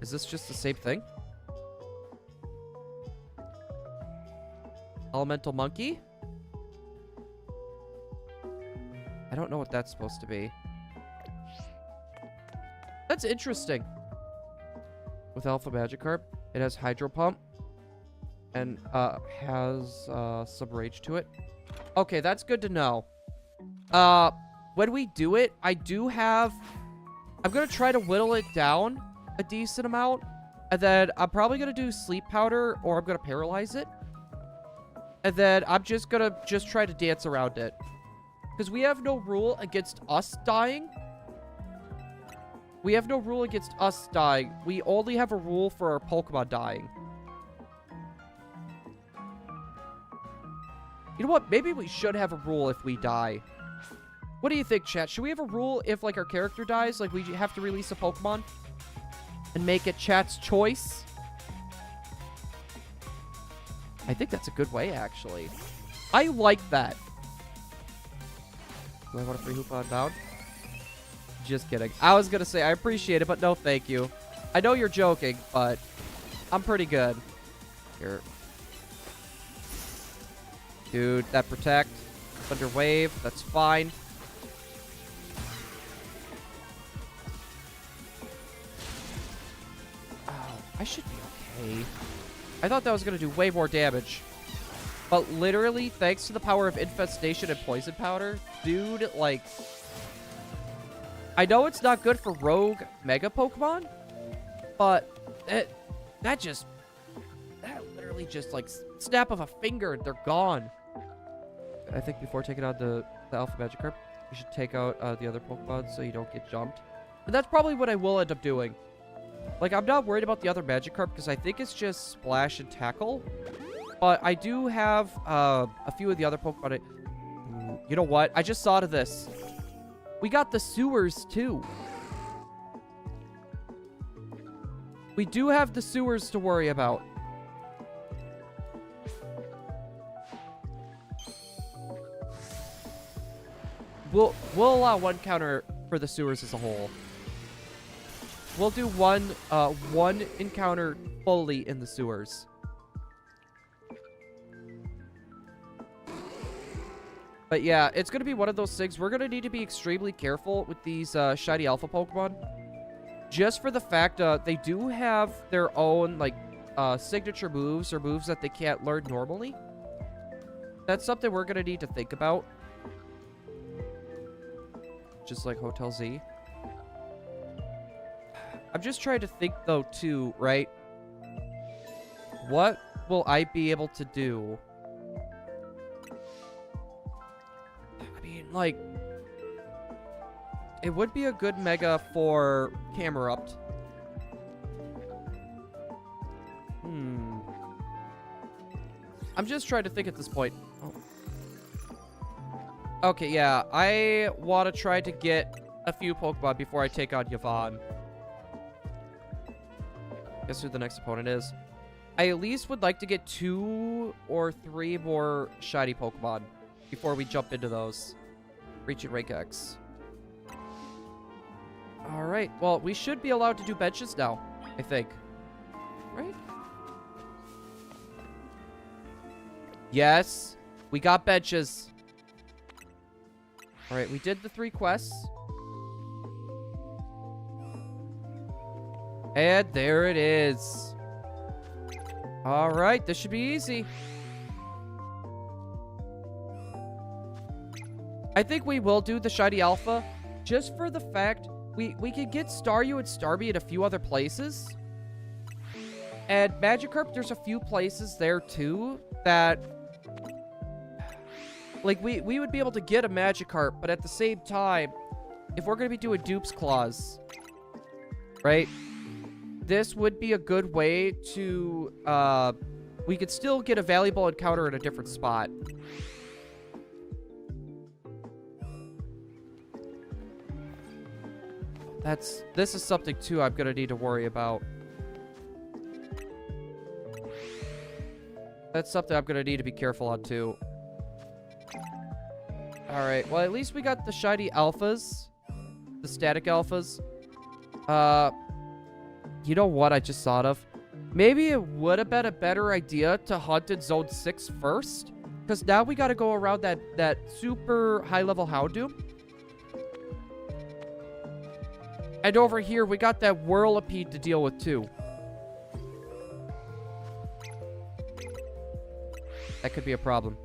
Is this just the same thing? Elemental Monkey? I don't know what that's supposed to be. That's interesting. With Alpha Magikarp, it has Hydro Pump. And has some rage to it. Okay, that's good to know. When we do it, I'm gonna try to whittle it down a decent amount. And then I'm probably gonna do sleep powder, or I'm gonna paralyze it. And then I'm just gonna try to dance around it. Because we have no rule against us dying. We have no rule against us dying. We only have a rule for our Pokemon dying. You know what? Maybe we should have a rule if we die. What do you think, chat? Should we have a rule if, like, our character dies? Like, we have to release a Pokemon? And make it chat's choice? I think that's a good way, actually. I like that. Do I want a free Hoopon down? Just kidding. I was gonna say, I appreciate it, but no thank you. I know you're joking, but I'm pretty good. Here. Dude, that protect. Thunder Wave, that's fine. Oh, I should be okay. I thought that was going to do way more damage. But literally, thanks to the power of Infestation and Poison Powder, dude, like... I know it's not good for rogue Mega Pokemon, but that literally just, like, snap of a finger, they're gone. I think before taking on the Alpha Magikarp, you should take out the other Pokemon so you don't get jumped. And that's probably what I will end up doing. Like, I'm not worried about the other Magikarp because I think it's just Splash and Tackle. But I do have a few of the other Pokemon. You know what? I just thought of this. We got the sewers, too. We do have the sewers to worry about. We'll allow one counter for the sewers as a whole. We'll do one encounter fully in the sewers. But yeah, it's going to be one of those things. We're going to need to be extremely careful with these shiny alpha Pokemon. Just for the fact they do have their own like signature moves or moves that they can't learn normally. That's something we're going to need to think about. Just like Hotel Z. I'm just trying to think, though, too, right? What will I be able to do? I mean, like... It would be a good Mega for Camerupt. I'm just trying to think at this point. Oh. Okay, yeah. I want to try to get a few Pokemon before I take on Yvonne. Guess who the next opponent is. I at least would like to get 2 or 3 more shiny Pokemon before we jump into those. Reaching rank X. Alright, well, we should be allowed to do benches now, I think. Right? Yes, we got benches. Alright, we did the 3 quests. And there it is. Alright, this should be easy. I think we will do the shiny alpha just for the fact we can get Staryu and Starmie in a few other places. And Magikarp, there's a few places there too that like we would be able to get a Magikarp, but at the same time, if we're going to be doing Dupe's Claws, right? This would be a good way to, we could still get a valuable encounter in a different spot. This is something, too, I'm going to need to worry about. That's something I'm going to need to be careful on, too. Alright, well, at least we got the shiny alphas. The static alphas. You know what I just thought of? Maybe it would have been a better idea to hunt in Zone 6 first. Because now we got to go around that super high-level Houndoom. And over here, we got that Whirlipede to deal with, too. That could be a problem.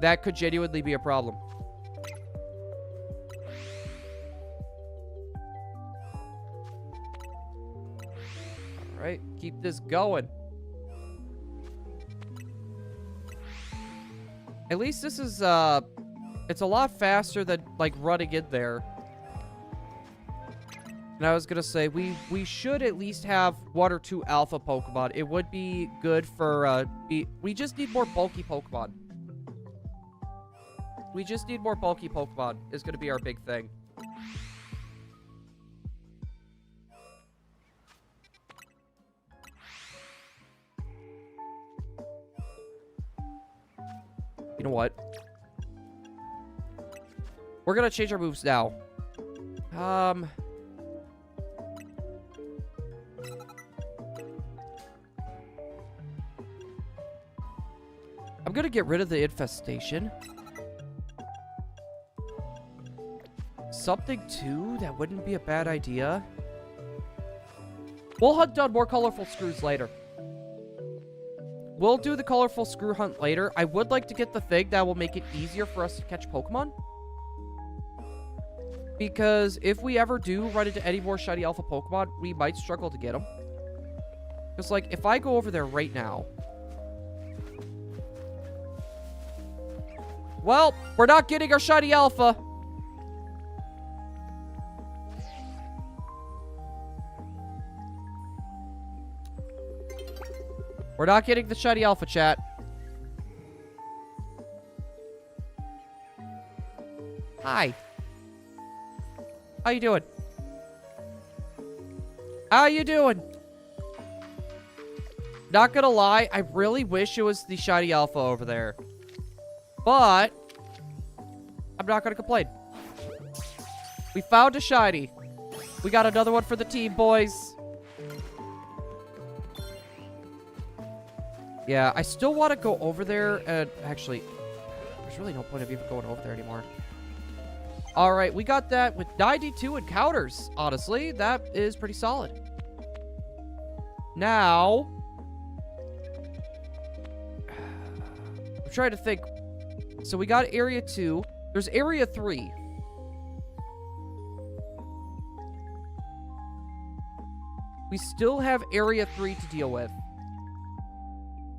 That could genuinely be a problem. Alright, keep this going. At least this is, it's a lot faster than, like, running in there. And I was gonna say, we should at least have 1 or 2 alpha Pokemon. It would be good for, we just need more bulky Pokemon. We just need more bulky Pokemon is gonna be our big thing. You know what? We're gonna change our moves now. I'm gonna get rid of the infestation. Something too, that wouldn't be a bad idea. We'll hunt down more colorful screws later. We'll do the colorful screw hunt later. I would like to get the thing that will make it easier for us to catch Pokemon. Because if we ever do run into any more shiny alpha Pokemon, we might struggle to get them. Because, like, if I go over there right now... Well, we're not getting our shiny alpha. We're not getting the shiny alpha, chat. Hi. How you doing? How you doing? Not gonna lie, I really wish it was the shiny alpha over there. But I'm not gonna complain. We found a shiny. We got another one for the team, boys. Yeah, I still want to go over there and actually, there's really no point of even going over there anymore. All right, we got that with 92 encounters. Honestly, that is pretty solid. Now, I'm trying to think. So we got area 2. There's area 3. We still have area 3 to deal with.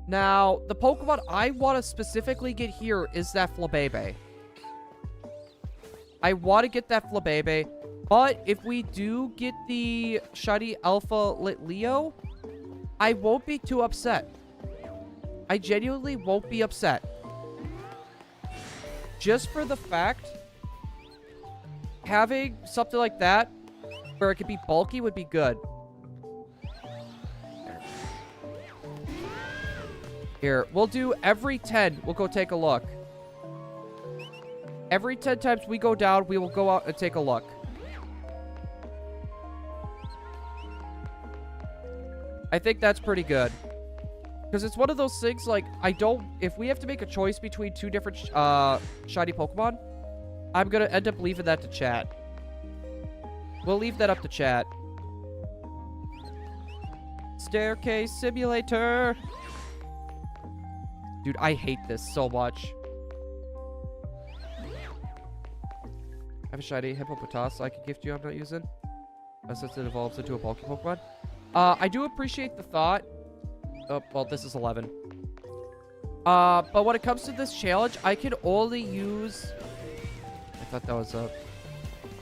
Now, the Pokemon I want to specifically get here is that Flabébé. I want to get that Flabébé, but if we do get the shiny Alpha Litleo, I won't be too upset. I genuinely won't be upset. Just for the fact, having something like that, where it could be bulky, would be good. Here, we'll do every 10. We'll go take a look. Every 10 times we go down, we will go out and take a look. I think that's pretty good. Because it's one of those things, like, if we have to make a choice between 2 different shiny Pokemon, I'm going to end up leaving that to chat. We'll leave that up to chat. Staircase Simulator. Dude, I hate this so much. I have a shiny Hippopotas I can gift you I'm not using. Since it evolves into a bulky Pokemon. I do appreciate the thought. Oh, well, this is 11. But when it comes to this challenge, I can only use... I thought that was a...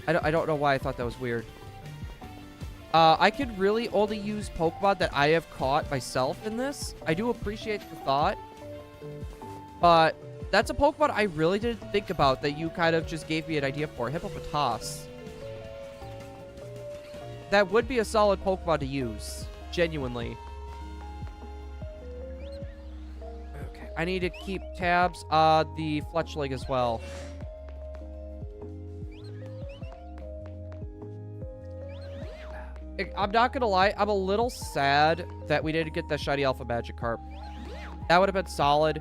I don't know why I thought that was weird. I can really only use Pokemon that I have caught myself in this. I do appreciate the thought. But that's a Pokemon I really didn't think about that you kind of just gave me an idea for. Hippopotas. That would be a solid Pokemon to use. Genuinely. Okay. I need to keep tabs on the Fletchling as well. I'm not gonna lie, I'm a little sad that we didn't get that shiny Alpha Magikarp. That would have been solid.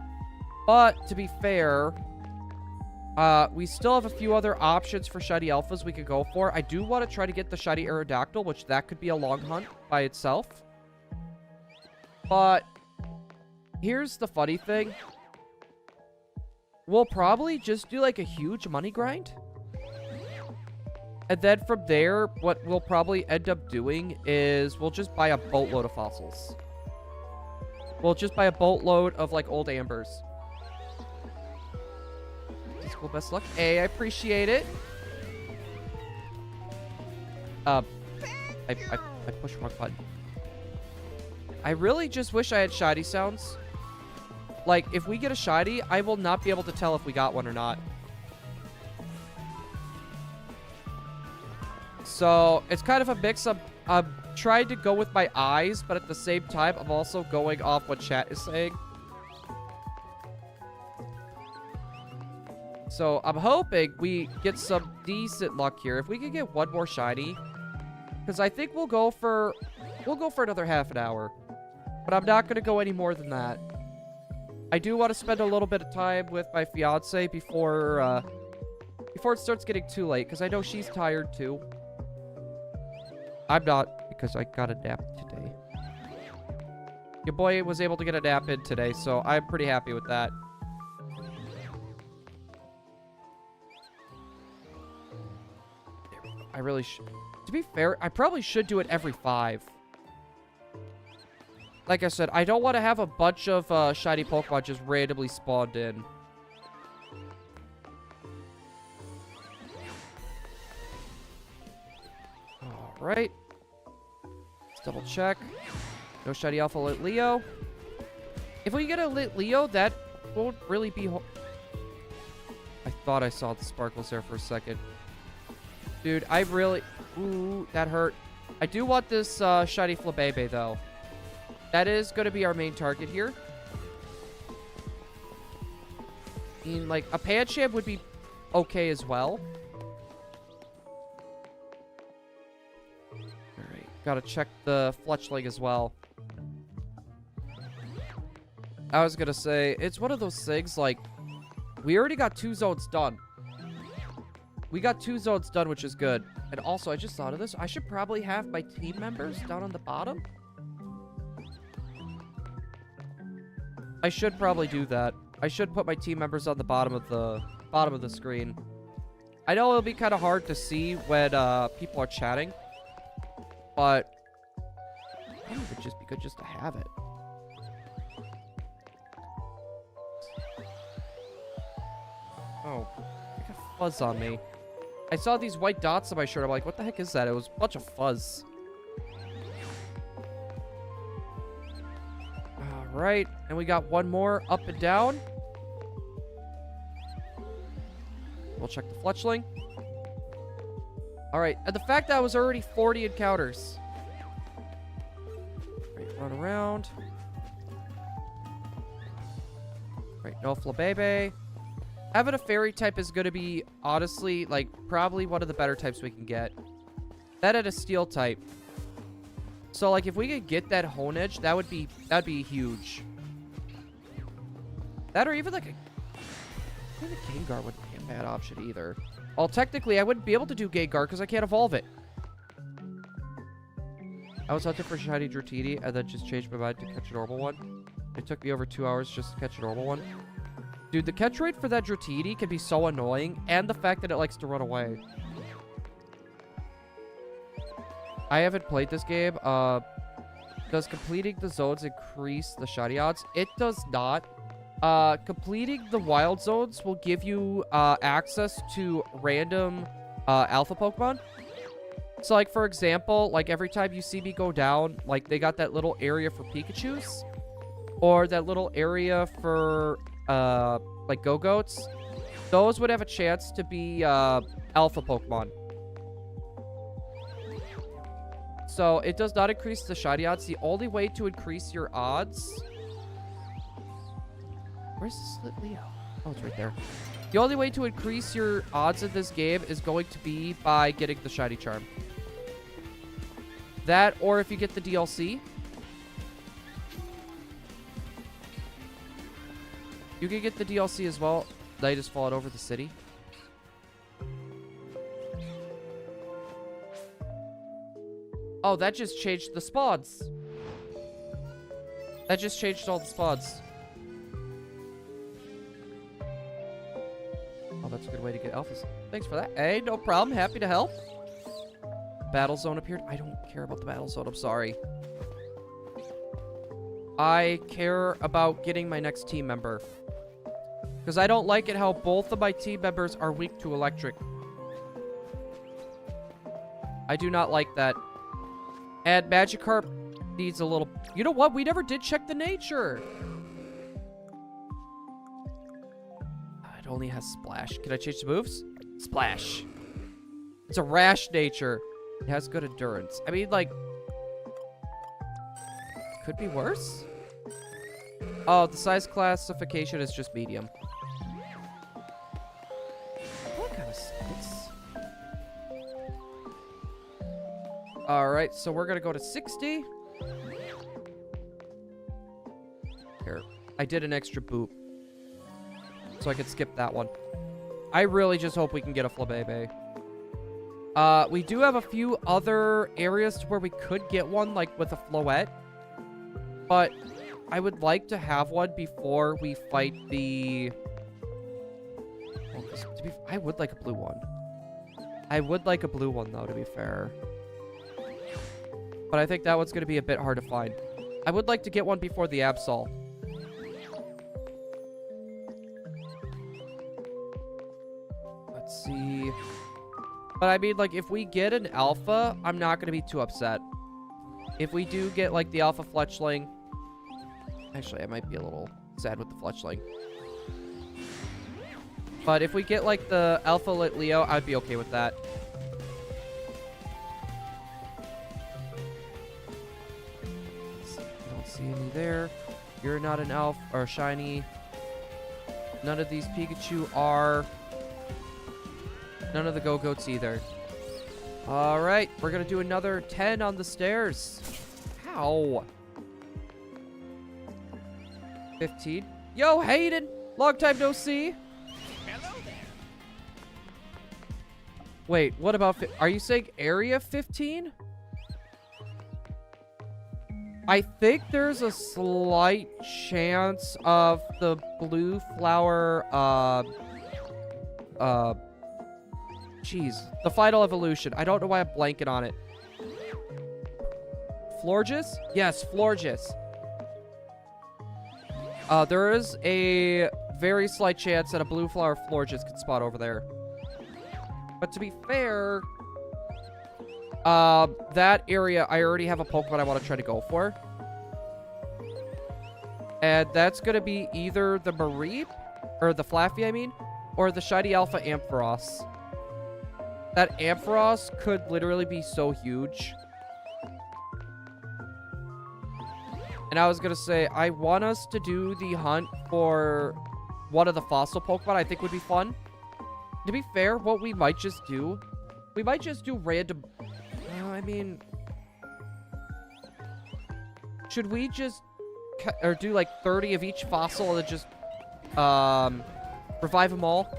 But, to be fair, We still have a few other options for shiny alphas we could go for. I do want to try to get the shiny Aerodactyl, which that could be a long hunt by itself. But here's the funny thing. We'll probably just do like a huge money grind. And then from there, what we'll probably end up doing is we'll just buy a boatload of fossils. We'll just buy a boatload of like old ambers. That's cool. Best luck. Hey, I appreciate it. I pushed wrong button. I really just wish I had shiny sounds. Like, if we get a shiny, I will not be able to tell if we got one or not. So, it's kind of a mix. I'm trying to go with my eyes, but at the same time, I'm also going off what chat is saying. So, I'm hoping we get some decent luck here. If we can get one more shiny, because I think we'll go for another half an hour. But I'm not going to go any more than that. I do want to spend a little bit of time with my fiance before it starts getting too late, because I know she's tired too. I'm not, because I got a nap today. Your boy was able to get a nap in today, so I'm pretty happy with that. I really should. To be fair, I probably should do it every 5. Like I said, I don't want to have a bunch of shiny Pokemon just randomly spawned in. Alright. Let's double check. No shiny Alpha Lit Leo. If we get a Lit Leo, that won't really be... I thought I saw the sparkles there for a second. Dude, I really... Ooh, that hurt. I do want this shiny Flabébé, though. That is going to be our main target here. I mean, like, a Pancham would be okay as well. Alright, gotta check the Fletchling as well. I was gonna say, it's one of those things, like, we already got 2 zones done. We got 2 zones done, which is good. And also, I just thought of this. I should probably have my team members down on the bottom. I should probably do that. I should put my team members on the bottom of the screen. I know it'll be kind of hard to see when people are chatting, but I think it would just be good just to have it. Oh, I got fuzz on me. I saw these white dots on my shirt. I'm like, what the heck is that? It was a bunch of fuzz. Alright, and we got one more up and down. We'll check the Fletchling. Alright, and the fact that I was already 40 encounters. Right, run around. Right, no Flabébé. Having a fairy type is going to be, honestly, like, probably one of the better types we can get. That and a steel type. So, like, if we could get that Honedge, that'd be huge. That or even, like, I think a Gengar wouldn't be a bad option either. Well, technically, I wouldn't be able to do Gengar because I can't evolve it. I was hunting for shiny Dratini and then just changed my mind to catch a normal one. It took me over 2 hours just to catch a normal one. Dude, the catch rate for that Dratini can be so annoying, and the fact that it likes to run away. I haven't played this game. Does completing the zones increase the shiny odds? It does not. Completing the wild zones will give you access to random alpha Pokemon. So, like, for example, like, every time you see me go down, like, they got that little area for Pikachus. Or that little area for, like, Go-Goats. Those would have a chance to be alpha Pokemon. So, it does not increase the shiny odds. The only way to increase your odds... Where's the Slit Leo? Oh, it's right there. The only way to increase your odds in this game is going to be by getting the shiny charm. That, or if you get the DLC. You can get the DLC as well. Night has fallen over the city. Oh, that just changed the spawns. That just changed all the spawns. Oh, that's a good way to get alphas. Thanks for that. Hey, no problem. Happy to help. Battle zone appeared. I don't care about the battle zone. I'm sorry. I care about getting my next team member. Because I don't like it how both of my team members are weak to electric. I do not like that. And Magikarp needs a little... You know what? We never did check the nature. It only has Splash. Can I change the moves? Splash. It's a rash nature. It has good endurance. I mean, like... Could be worse? Oh, the size classification is just medium. What kind of sticks? Alright, so we're gonna go to 60. Here. I did an extra boop. So I could skip that one. I really just hope we can get a Flabébé. We do have a few other areas where we could get one, like with a Floette. But I would like to have one before we fight the... Well, I would like a blue one. I would like a blue one, though, to be fair. But I think that one's going to be a bit hard to find. I would like to get one before the Absol. Let's see. But I mean, like, if we get an Alpha, I'm not going to be too upset. If we do get, like, the Alpha Fletchling... Actually, I might be a little sad with the Fletchling. But if we get, like, the Alpha Leo, I'd be okay with that. I don't see any there. You're not an Alpha or shiny. None of these Pikachu are. None of the Go-Goats either. Alright, we're gonna do another 10 on the stairs. Ow. 15. Yo, Hayden! Long time no see. Hello there. Wait, what about... Are you saying Area 15? I think there's a slight chance of the blue flower, jeez. The final evolution. I don't know why I'm blanking on it. Florges? Yes, Florges. There is a very slight chance that a blue flower Florges could spot over there. But to be fair, that area, I already have a Pokemon I want to try to go for. And that's going to be either the Mareep, or the Flaffy, I mean, or the Shiny Alpha Ampharos. That Ampharos could literally be so huge. And I was going to say, I want us to do the hunt for one of the fossil Pokemon I think would be fun. To be fair, what we might just do, we might just do random... I mean... Should we just... Or do like 30 of each fossil and just... revive them all?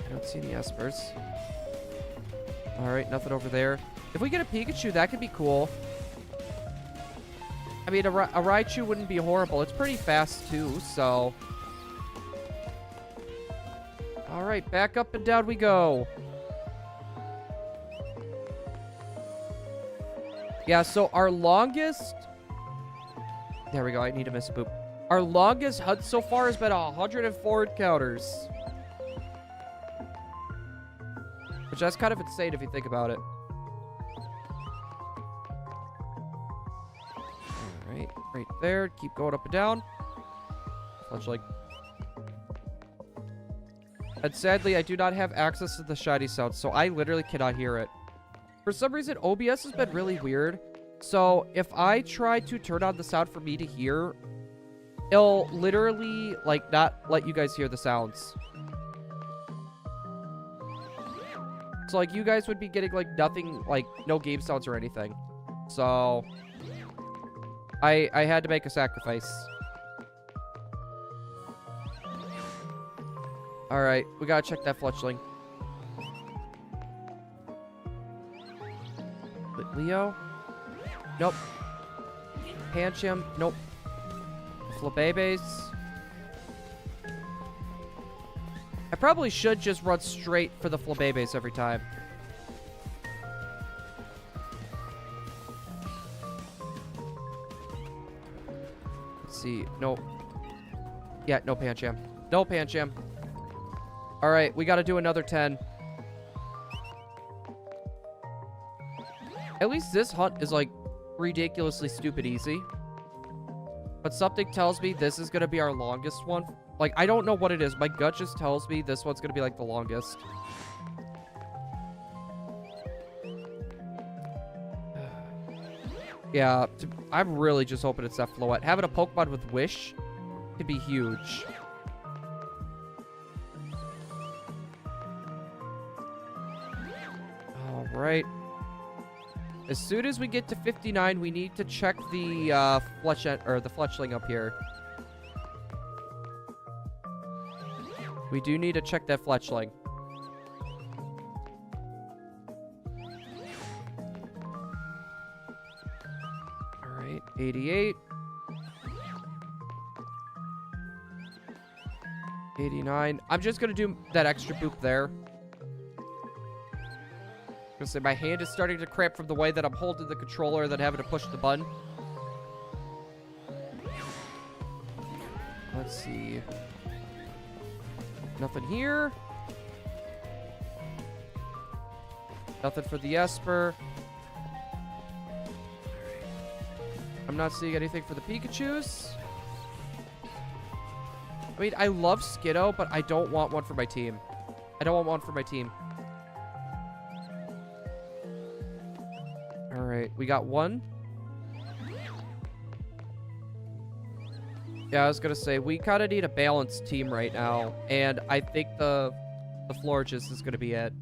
I don't see any Espers. Alright, nothing over there. If we get a Pikachu, that could be cool. I mean, a Raichu wouldn't be horrible. It's pretty fast, too, so... Alright, back up and down we go. Yeah, so our longest... There we go, I need to miss a boop. Our longest hunt so far has been 104 encounters. Which that's kind of insane if you think about it. Alright, right there. Keep going up and down. Fletchling. And sadly, I do not have access to the shiny sound, so I literally cannot hear it. For some reason, OBS has been really weird. So if I try to turn on the sound for me to hear, it'll literally, like, not let you guys hear the sounds. So, like, you guys would be getting, like, nothing, like, no game sounds or anything. So, I had to make a sacrifice. Alright, we gotta check that fletchling. Leo? Nope. Pancham? Nope. Flabébés? I probably should just run straight for the Flabébés every time. Let's see. Nope. Yeah, no Pancham. No Pancham. Alright, we gotta do another 10. At least this hunt is, like, ridiculously stupid easy. But something tells me this is gonna be our longest one. Like, I don't know what it is. My gut just tells me this one's gonna be, like, the longest. Yeah, I'm really just hoping it's that Floette. Having a Pokemon with Wish could be huge. Alright. As soon as we get to 59, we need to check the fletchling up here. We do need to check that fletchling. Alright, 88. 89. I'm just gonna do that extra boop there. Gonna say my hand is starting to cramp from the way that I'm holding the controller than having to push the button. Let's see. Nothing here. Nothing for the Esper. I'm not seeing anything for the Pikachus. I mean, I love Skiddo, but I don't want one for my team. I don't want one for my team. Alright, we got one. Yeah, I was gonna say, we kind of need a balanced team right now. And I think the Florges is gonna be it.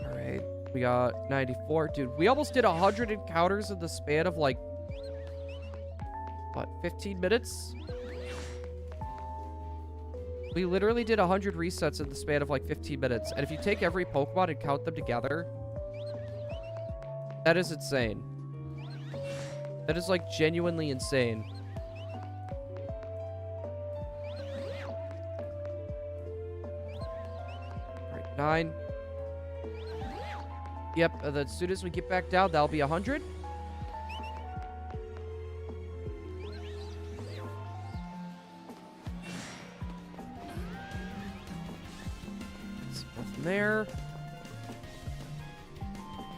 Alright, we got 94. Dude, we almost did 100 encounters in the span of, like, what, 15 minutes? We literally did 100 resets in the span of, like, 15 minutes. And if you take every Pokemon and count them together, that is insane. That is, like, genuinely insane. Alright, 9. Yep, and then as soon as we get back down, that'll be 100. Nothing there.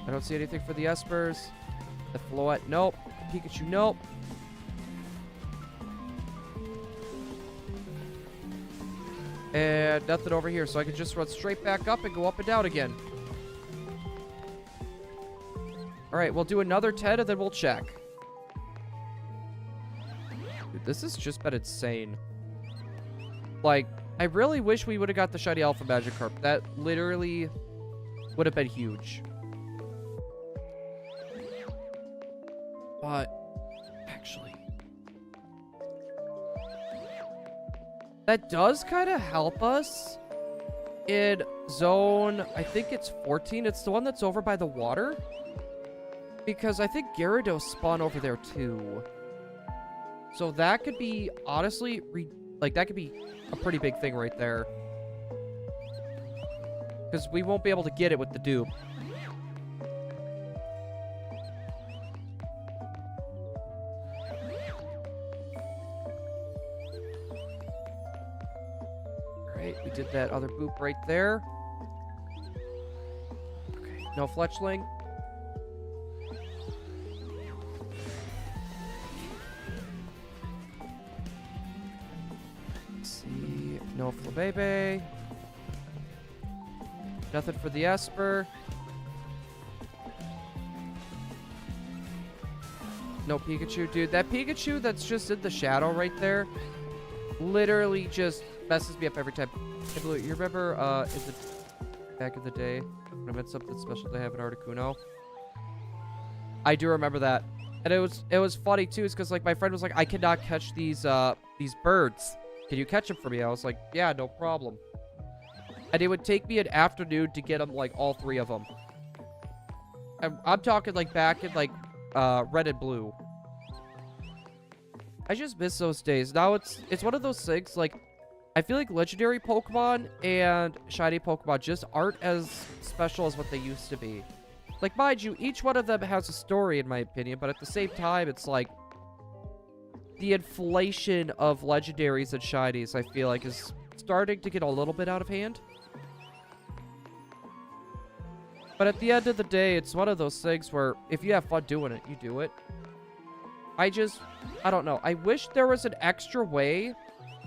I don't see anything for the Espers. The Floette, nope. Pikachu, nope. And nothing over here, so I can just run straight back up and go up and down again. Alright, we'll do another 10 and then we'll check. Dude, this has just been insane. Like, I really wish we would have got the shiny Alpha Magikarp. That literally would have been huge. But, actually, that does kind of help us in zone, I think it's 14. It's the one that's over by the water. Because I think Gyarados spawn over there too. So that could be, honestly, that could be a pretty big thing right there. Because we won't be able to get it with the dupe. Alright, we did that other boop right there. Okay, no Fletchling. No Flabébé. Nothing for the Esper. No Pikachu. Dude, that Pikachu that's just in the shadow right there literally just messes me up every time. Hey, Blue, you remember back in the day when I meant something special to have in Articuno? I do remember that. And it was funny too, is because like my friend was like, I cannot catch these birds. Can you catch them for me? I was like, yeah, no problem. And it would take me an afternoon to get them, like, all 3 of them. I'm talking like back in like red and blue. I just miss those days. Now it's one of those things, like, I feel like legendary Pokemon and shiny Pokemon just aren't as special as what they used to be. Like, mind you, each one of them has a story, in my opinion, but at the same time, it's like the inflation of legendaries and shinies, I feel like, is starting to get a little bit out of hand. But at the end of the day, it's one of those things where if you have fun doing it, you do it. I don't know. I wish there was an extra way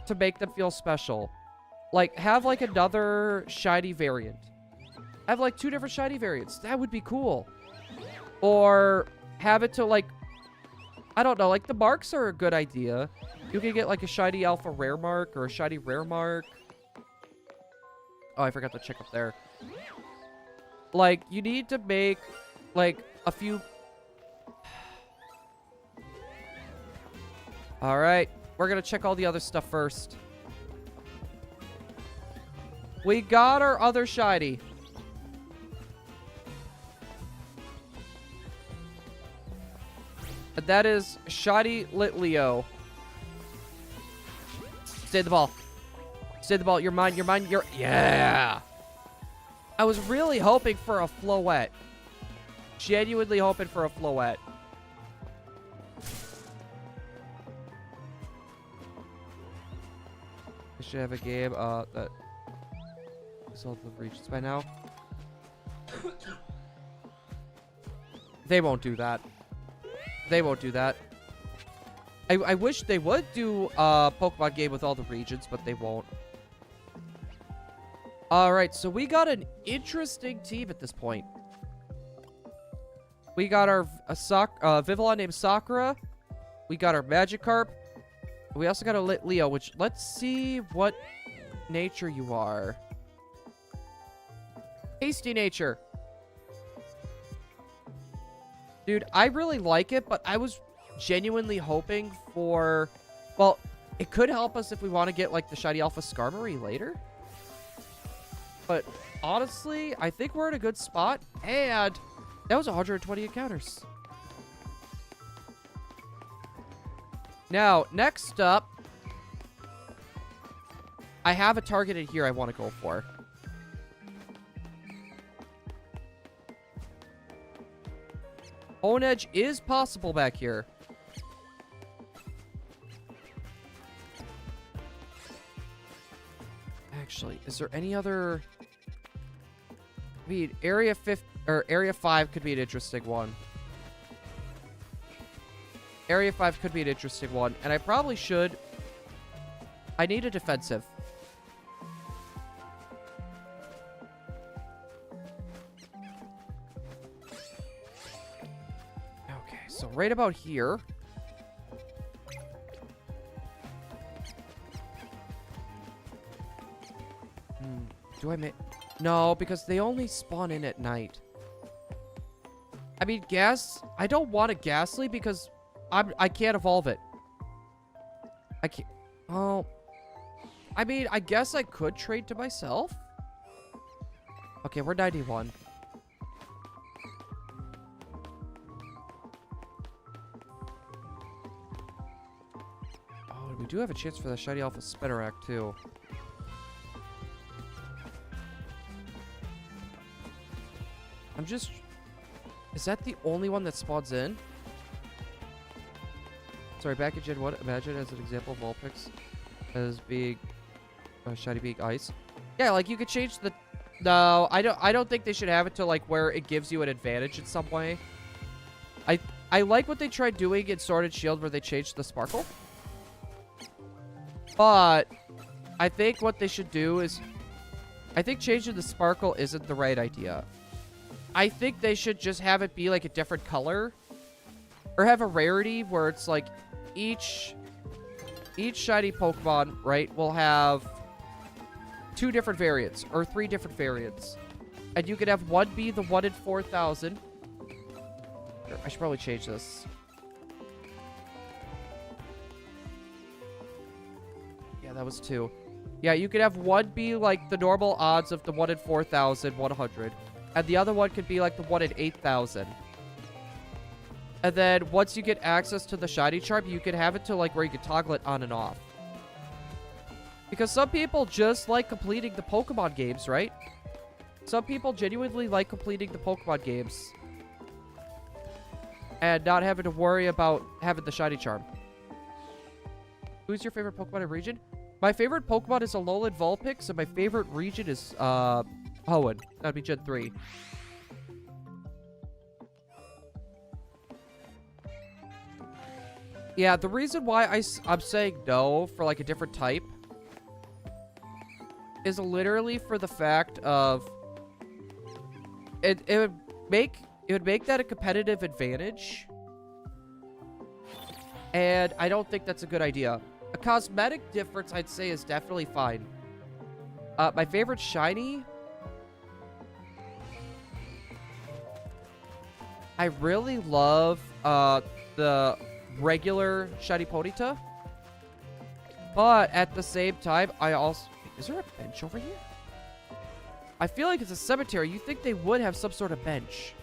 to make them feel special. Like, have, like, another shiny variant. Have, like, 2 different shiny variants. That would be cool. Or have it to, like, I don't know. Like, the marks are a good idea. You can get, like, a shiny alpha rare mark or a shiny rare mark. Oh, I forgot to check up there. Like, you need to make, like, a few... Alright. We're gonna check all the other stuff first. We got our other shiny. And that is Shiny Litleo. Stay the ball. Stay the ball. You're mine. You're mine. You're... Yeah! I was really hoping for a Floette. Genuinely hoping for a Floette. I should have a game that is all the regions by now. They won't do that. They won't do that. I wish they would do a Pokemon game with all the regions, but they won't. Alright, so we got an interesting team at this point. We got our Vivillon named Sakura. We got our Magikarp. We also got a Litleo, which, let's see what nature you are. Hasty nature. Dude, I really like it, but I was genuinely hoping for... Well, it could help us if we want to get, like, the Shiny Alpha Skarmory later. But, honestly, I think we're in a good spot. And that was 120 encounters. Now, next up, I have a targeted here I want to go for. Honedge is possible back here. Actually, is there any other... I mean, Area 5 could be an interesting one. Area 5 could be an interesting one. And I probably should... I need a defensive. Okay, so right about here... Do I make... No, because they only spawn in at night. I mean, gas... I don't want a Ghastly because I can't evolve it. I can't... Oh... I mean, I guess I could trade to myself. Okay, we're 91. Oh, we do have a chance for the Shiny Alpha Spinarak, too. I'm just... Is that the only one that spawns in? Sorry, back in Gen 1, imagine as an example of Vulpix as being... Shiny being ice. Yeah, like, you could change the... No, I don't think they should have it to, like, where it gives you an advantage in some way. I like what they tried doing in Sword and Shield where they changed the Sparkle. But I think what they should do is... I think changing the Sparkle isn't the right idea. I think they should just have it be, like, a different color. Or have a rarity where it's, like, each shiny Pokemon, right, will have 2 different variants. Or 3 different variants. And you could have one be the 1 in 4,000. I should probably change this. that was 2. Yeah, you could have one be like the normal odds of the 1 in 4,100. And the other one could be like the 1 in 8,000. And then once you get access to the shiny charm, you can have it to like where you can toggle it on and off. Because some people just like completing the Pokemon games, right? Some people genuinely like completing the Pokemon games. And not having to worry about having the shiny charm. Who's your favorite Pokemon in region? My favorite Pokemon is Alolan Vulpix, and my favorite region is Hoenn. That'd be Gen 3. Yeah, the reason why I'm saying no for like a different type is literally for the fact of it would make that a competitive advantage, and I don't think that's a good idea. A cosmetic difference, I'd say, is definitely fine. My favorite shiny, I really love the regular shiny Ponyta, but at the same time, I also... Is there a bench over here? I feel like it's a cemetery. You think they would have some sort of bench.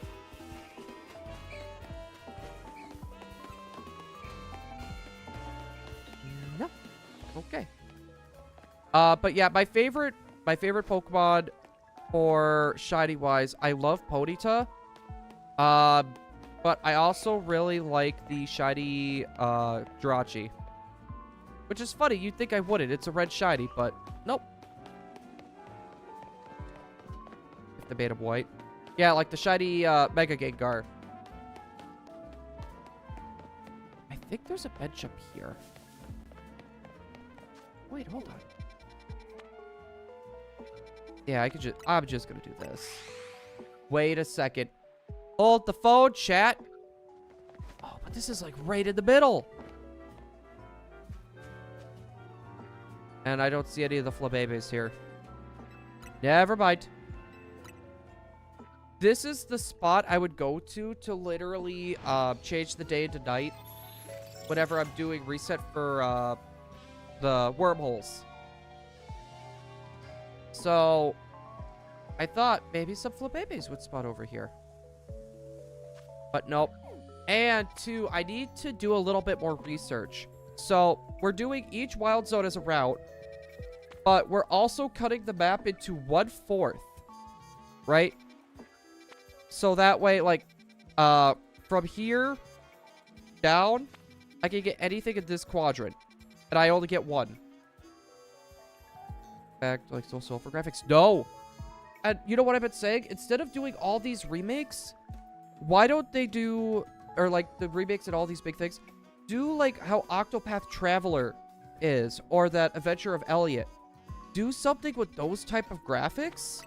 No. Okay. But yeah, my favorite Pokemon for shiny wise, I love Ponyta. But I also really like the shiny Jirachi. Which is funny, you'd think I wouldn't. It's a red shiny, but nope. If they made him white. Yeah, like the shiny Mega Gengar. I think there's a bench up here. Wait, hold on. Yeah, I'm just gonna do this. Wait a second. Hold the phone, chat. Oh, but this is like right in the middle. And I don't see any of the Flabébés here. Never mind. This is the spot I would go to literally change the day into night whenever I'm doing reset for the wormholes. So I thought maybe some Flabébés would spawn over here. But nope. And 2, I need to do a little bit more research. So we're doing each wild zone as a route, but we're also cutting the map into 1/4, right? So that way, like, from here down, I can get anything in this quadrant, and I only get 1. Back to, like, social graphics. No! And you know what I've been saying? Instead of doing all these remakes, why don't they do, or, like, the remakes and all these big things, do, like, how Octopath Traveler is, or that Adventure of Elliot. Do something with those type of graphics,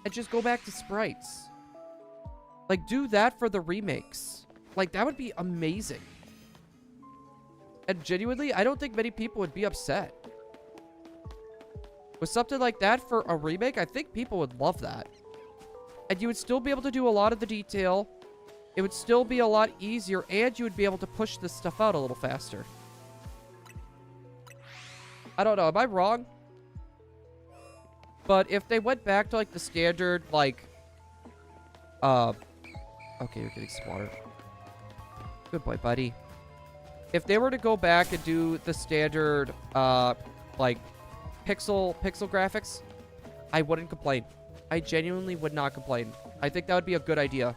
and just go back to sprites. Like, do that for the remakes. Like, that would be amazing. And genuinely, I don't think many people would be upset. With something like that for a remake, I think people would love that. And you would still be able to do a lot of the detail. It would still be a lot easier, and you would be able to push this stuff out a little faster. I don't know, am I wrong? But if they went back to, like, the standard, like, okay, you're getting slaughtered. Good boy, buddy. If they were to go back and do the standard, like, pixel graphics, I wouldn't complain. I genuinely would not complain. I think that would be a good idea.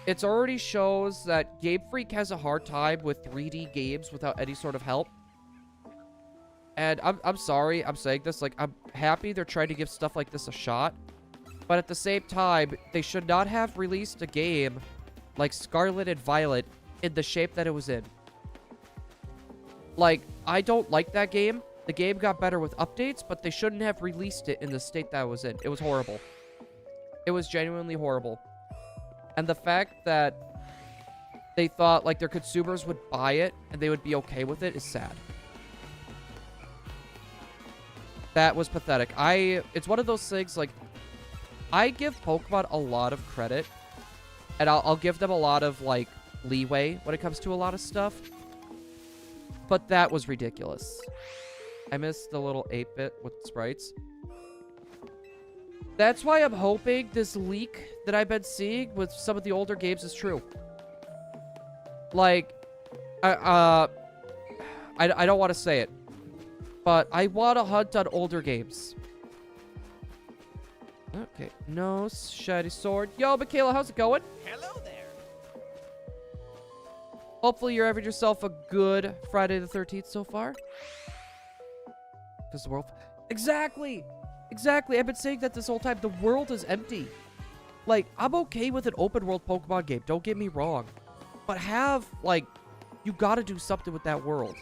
It already shows that Game Freak has a hard time with 3D games without any sort of help. And I'm sorry I'm saying this. Like, I'm happy they're trying to give stuff like this a shot. But at the same time, they should not have released a game like Scarlet and Violet in the shape that it was in. Like, I don't like that game. The game got better with updates, but they shouldn't have released it in the state that it was in. It was horrible. It was genuinely horrible. And the fact that they thought, like, their consumers would buy it and they would be okay with it is sad. That was pathetic. It's one of those things, like, I give Pokemon a lot of credit. And I'll give them a lot of, like, leeway when it comes to a lot of stuff. But that was ridiculous. I missed the little 8-bit with sprites. That's why I'm hoping this leak that I've been seeing with some of the older games is true. Like, I don't want to say it, but I want to hunt on older games. Okay, no shiny sword. Yo, Michaela, how's it going? Hello there. Hopefully you're having yourself a good Friday the 13th so far. Because the world... Exactly! Exactly! I've been saying that this whole time. The world is empty. Like, I'm okay with an open world Pokemon game. Don't get me wrong. But have, like... You gotta do something with that world.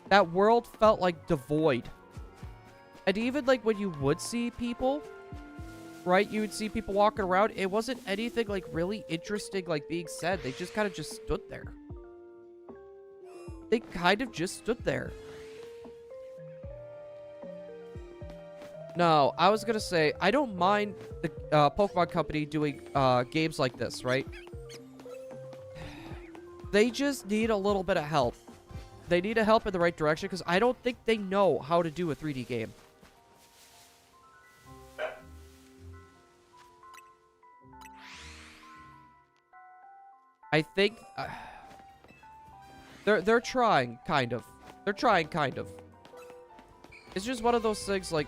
That world felt, like, devoid. And even, like, when you would see people... Right? You would see people walking around. It wasn't anything, like, really interesting, like, being said. They just kind of just stood there. They kind of just stood there. No, I was gonna say, I don't mind the Pokemon Company doing games like this, right? They just need a little bit of help. They need a help in the right direction, because I don't think they know how to do a 3D game. I think... They're trying, kind of. They're trying, kind of. It's just one of those things, like...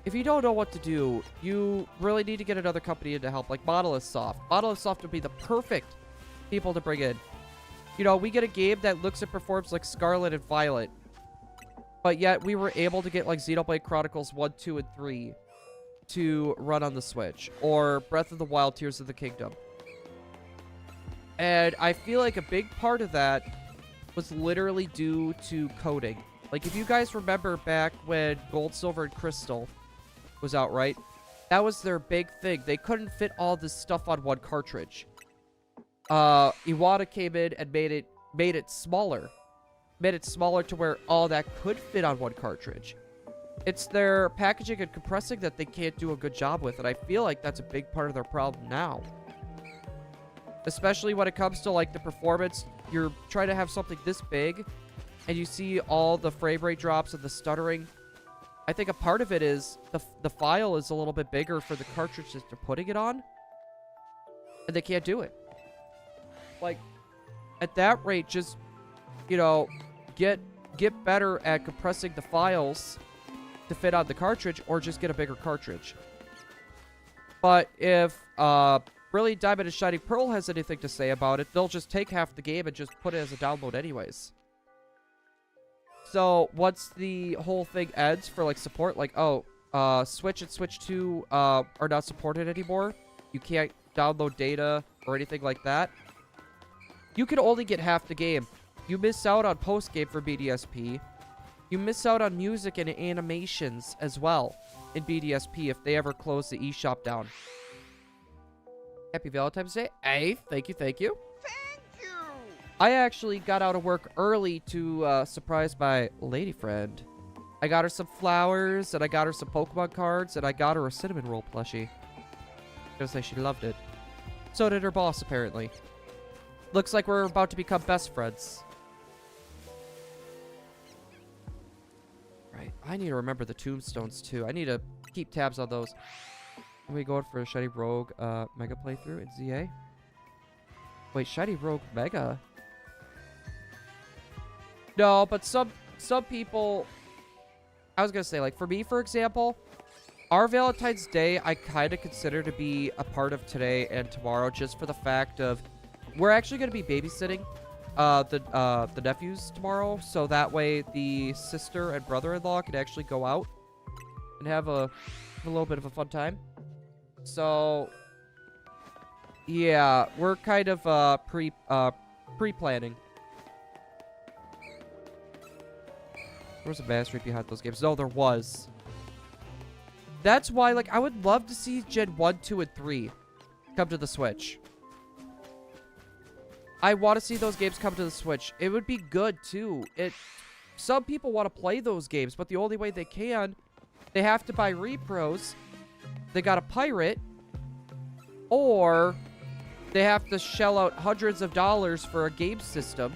If you don't know what to do, you really need to get another company in to help, like Monolith Soft. Monolith Soft would be the perfect people to bring in. You know, we get a game that looks and performs like Scarlet and Violet. But yet, we were able to get, like, Xenoblade Chronicles 1, 2, and 3 to run on the Switch. Or Breath of the Wild, Tears of the Kingdom. And I feel like a big part of that was literally due to coding. Like, if you guys remember back when Gold, Silver, and Crystal was out, right? That was their big thing. They couldn't fit all this stuff on one cartridge. Iwata came in and made it smaller. Made it smaller to where all that could fit on one cartridge. It's their packaging and compressing that they can't do a good job with, and I feel like that's a big part of their problem now. Especially when it comes to, like, the performance. You're trying to have something this big, and you see all the frame rate drops and the stuttering. I think a part of it is the file is a little bit bigger for the cartridge that they're putting it on, and they can't do it. Like, at that rate, just, you know, get better at compressing the files to fit on the cartridge, or just get a bigger cartridge. But if really Diamond and Shining Pearl has anything to say about it, they'll just take half the game and just put it as a download anyways. So once the whole thing ends for, like, support, like, oh, Switch and Switch 2 are not supported anymore, you can't download data or anything like that, you can only get half the game. You miss out on post-game for BDSP. You miss out on music and animations as well in BDSP if they ever close the eShop down. Happy Valentine's Day. Hey, thank you, thank you. Thank you. I actually got out of work early to surprise my lady friend. I got her some flowers, and I got her some Pokemon cards, and I got her a cinnamon roll plushie. I'm gonna say she loved it. So did her boss, apparently. Looks like we're about to become best friends. Right, I need to remember the tombstones, too. I need to keep tabs on those. Are we going for a Shiny Rogue Mega playthrough in ZA? Wait, Shiny Rogue Mega? No, but some people... I was gonna say, like, for me, for example, our Valentine's Day, I kind of consider to be a part of today and tomorrow, just for the fact of... We're actually going to be babysitting the nephews tomorrow, so that way the sister and brother-in-law can actually go out and have a little bit of a fun time. So, yeah, we're kind of pre-planning. There was a mastery behind those games. No, there was. That's why, like, I would love to see Gen 1, 2, and 3 come to the Switch. I want to see those games come to the Switch. It would be good, too. Some people want to play those games, but the only way they can, they have to buy repros, they gotta pirate, or they have to shell out hundreds of dollars for a game system.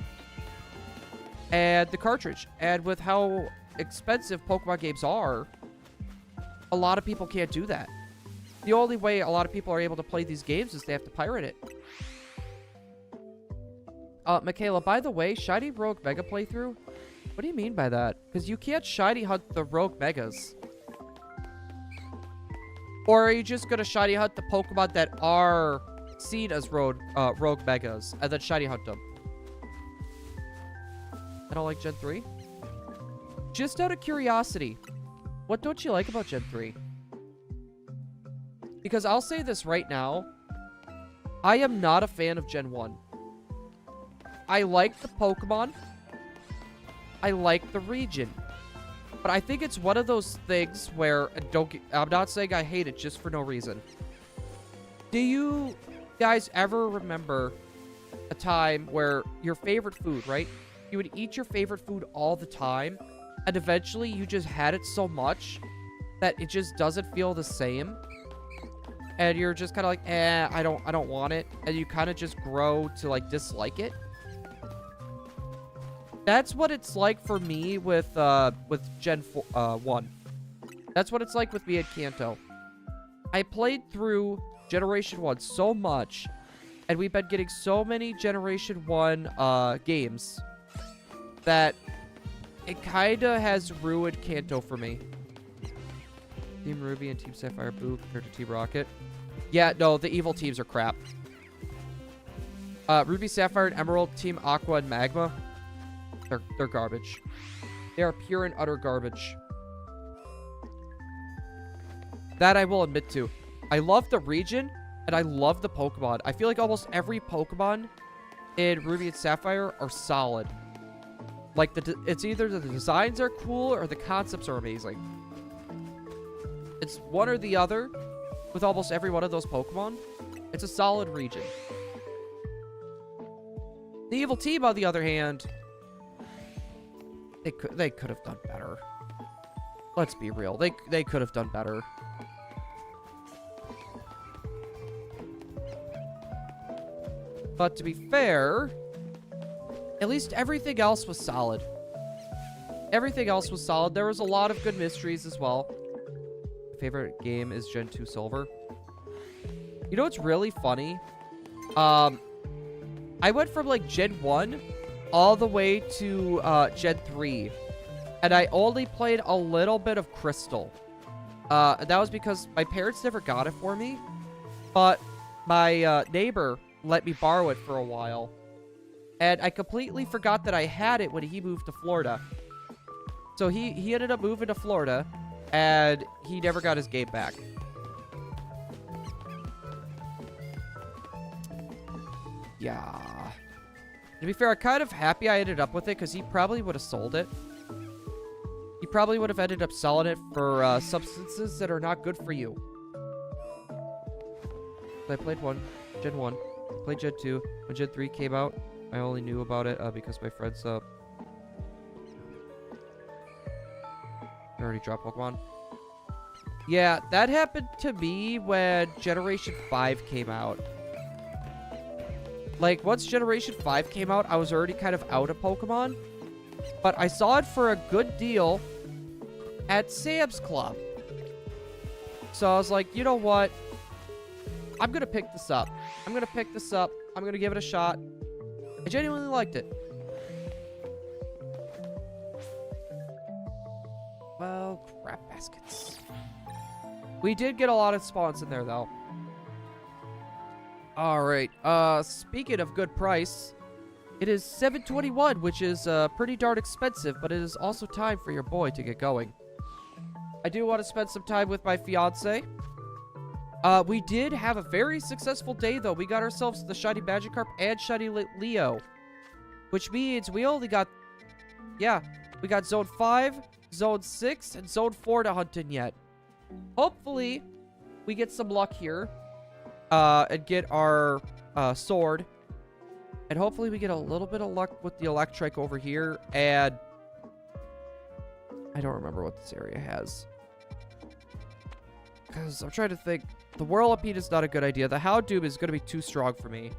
and the cartridge. And with how expensive Pokemon games are, a lot of people can't do that. The only way a lot of people are able to play these games is they have to pirate it. Michaela, by the way, Shiny Rogue Mega playthrough? What do you mean by that? Because you can't Shiny Hunt the Rogue Megas. Or are you just going to Shiny Hunt the Pokemon that are seen as Rogue Megas and then Shiny Hunt them? I don't like Gen 3. Just out of curiosity, what don't you like about Gen 3? Because I'll say this right now. I am not a fan of Gen 1. I like the Pokemon. I like the region. But I think it's one of those things where, I'm not saying I hate it just for no reason. Do you guys ever remember a time where your favorite food, right? You would eat your favorite food all the time, and eventually you just had it so much that it just doesn't feel the same. And you're just kind of like, I don't want it. And you kind of just grow to like dislike it. That's what it's like for me with Gen 1. That's what it's like with me at Kanto. I played through Generation 1 so much, and we've been getting so many Generation 1 games that it kind of has ruined Kanto for me. Team Ruby and Team Sapphire boo compared to Team Rocket. Yeah, no, the evil teams are crap. Ruby, Sapphire, and Emerald, Team Aqua, and Magma. They're garbage. They are pure and utter garbage. That I will admit to. I love the region, and I love the Pokemon. I feel like almost every Pokemon in Ruby and Sapphire are solid. Like, it's either the designs are cool or the concepts are amazing. It's one or the other with almost every one of those Pokemon. It's a solid region. The evil team, on the other hand, they could have done better. Let's be real. They could have done better. But to be fair, at least everything else was solid. Everything else was solid. There was a lot of good mysteries as well. My favorite game is Gen 2 Silver. You know what's really funny? I went from like Gen 1 all the way to Gen 3. And I only played a little bit of Crystal. And that was because my parents never got it for me. But my neighbor let me borrow it for a while. And I completely forgot that I had it when he moved to Florida. So he ended up moving to Florida, and he never got his game back. Yeah. To be fair, I'm kind of happy I ended up with it, because he probably would have sold it. He probably would have ended up selling it for substances that are not good for you. So I played Gen 1. I played Gen 2. When Gen 3 came out, I only knew about it because my friends already dropped Pokemon. Yeah, that happened to me when Generation 5 came out. Like, once Generation 5 came out, I was already kind of out of Pokemon. But I saw it for a good deal at Sam's Club. So I was like, you know what? I'm going to pick this up. I'm going to give it a shot. I genuinely liked it. Well, crap baskets. We did get a lot of spawns in there, though. Alright, speaking of good price, it is $7.21, which is pretty darn expensive, but it is also time for your boy to get going. I do want to spend some time with my fiance. We did have a very successful day, though. We got ourselves the Shiny Magikarp and Shiny Leo, which means we only got, yeah, we got Zone 5, Zone 6, and Zone 4 to hunt in yet. Hopefully, we get some luck here, and get our sword, and hopefully we get a little bit of luck with the Electric over here, and I don't remember what this area has. Because I'm trying to think. The Whirlipede is not a good idea. The Houndoom is going to be too strong for me.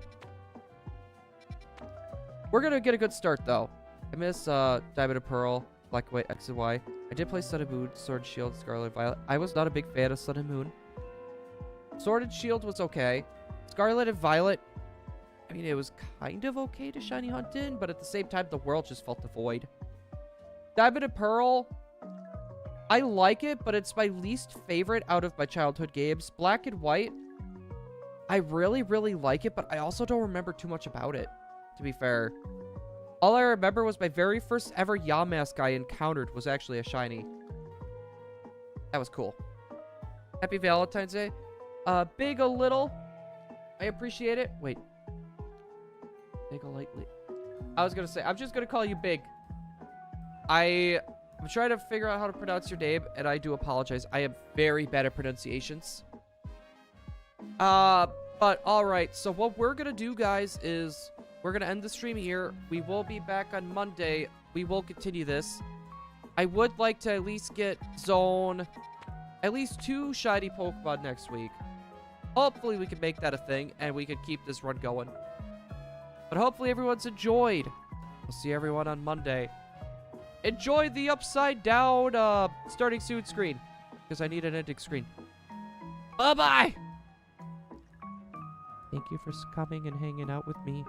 We're going to get a good start, though. I miss Diamond and Pearl, Black and White, X and Y. I did play Sun and Moon, Sword and Shield, Scarlet and Violet. I was not a big fan of Sun and Moon. Sword and Shield was okay. Scarlet and Violet, I mean, it was kind of okay to shiny hunt in, but at the same time, the world just felt the void. Diamond and Pearl, I like it, but it's my least favorite out of my childhood games. Black and White, I really, really like it, but I also don't remember too much about it, to be fair. All I remember was my very first ever Yamask I encountered was actually a shiny. That was cool. Happy Valentine's Day. Big a little. I appreciate it. Wait. Big a lightly. I was gonna say, I'm just gonna call you Big. I'm trying to figure out how to pronounce your name, and I do apologize. I am very bad at pronunciations. But alright, so what we're gonna do, guys, is we're gonna end the stream here. We will be back on Monday. We will continue this. I would like to at least get Zone at least 2 shiny Pokemon next week. Hopefully we can make that a thing, and we can keep this run going. But hopefully everyone's enjoyed. We'll see everyone on Monday. Enjoy the upside down starting soon screen, because I need an ending screen. Bye-bye! Thank you for coming and hanging out with me.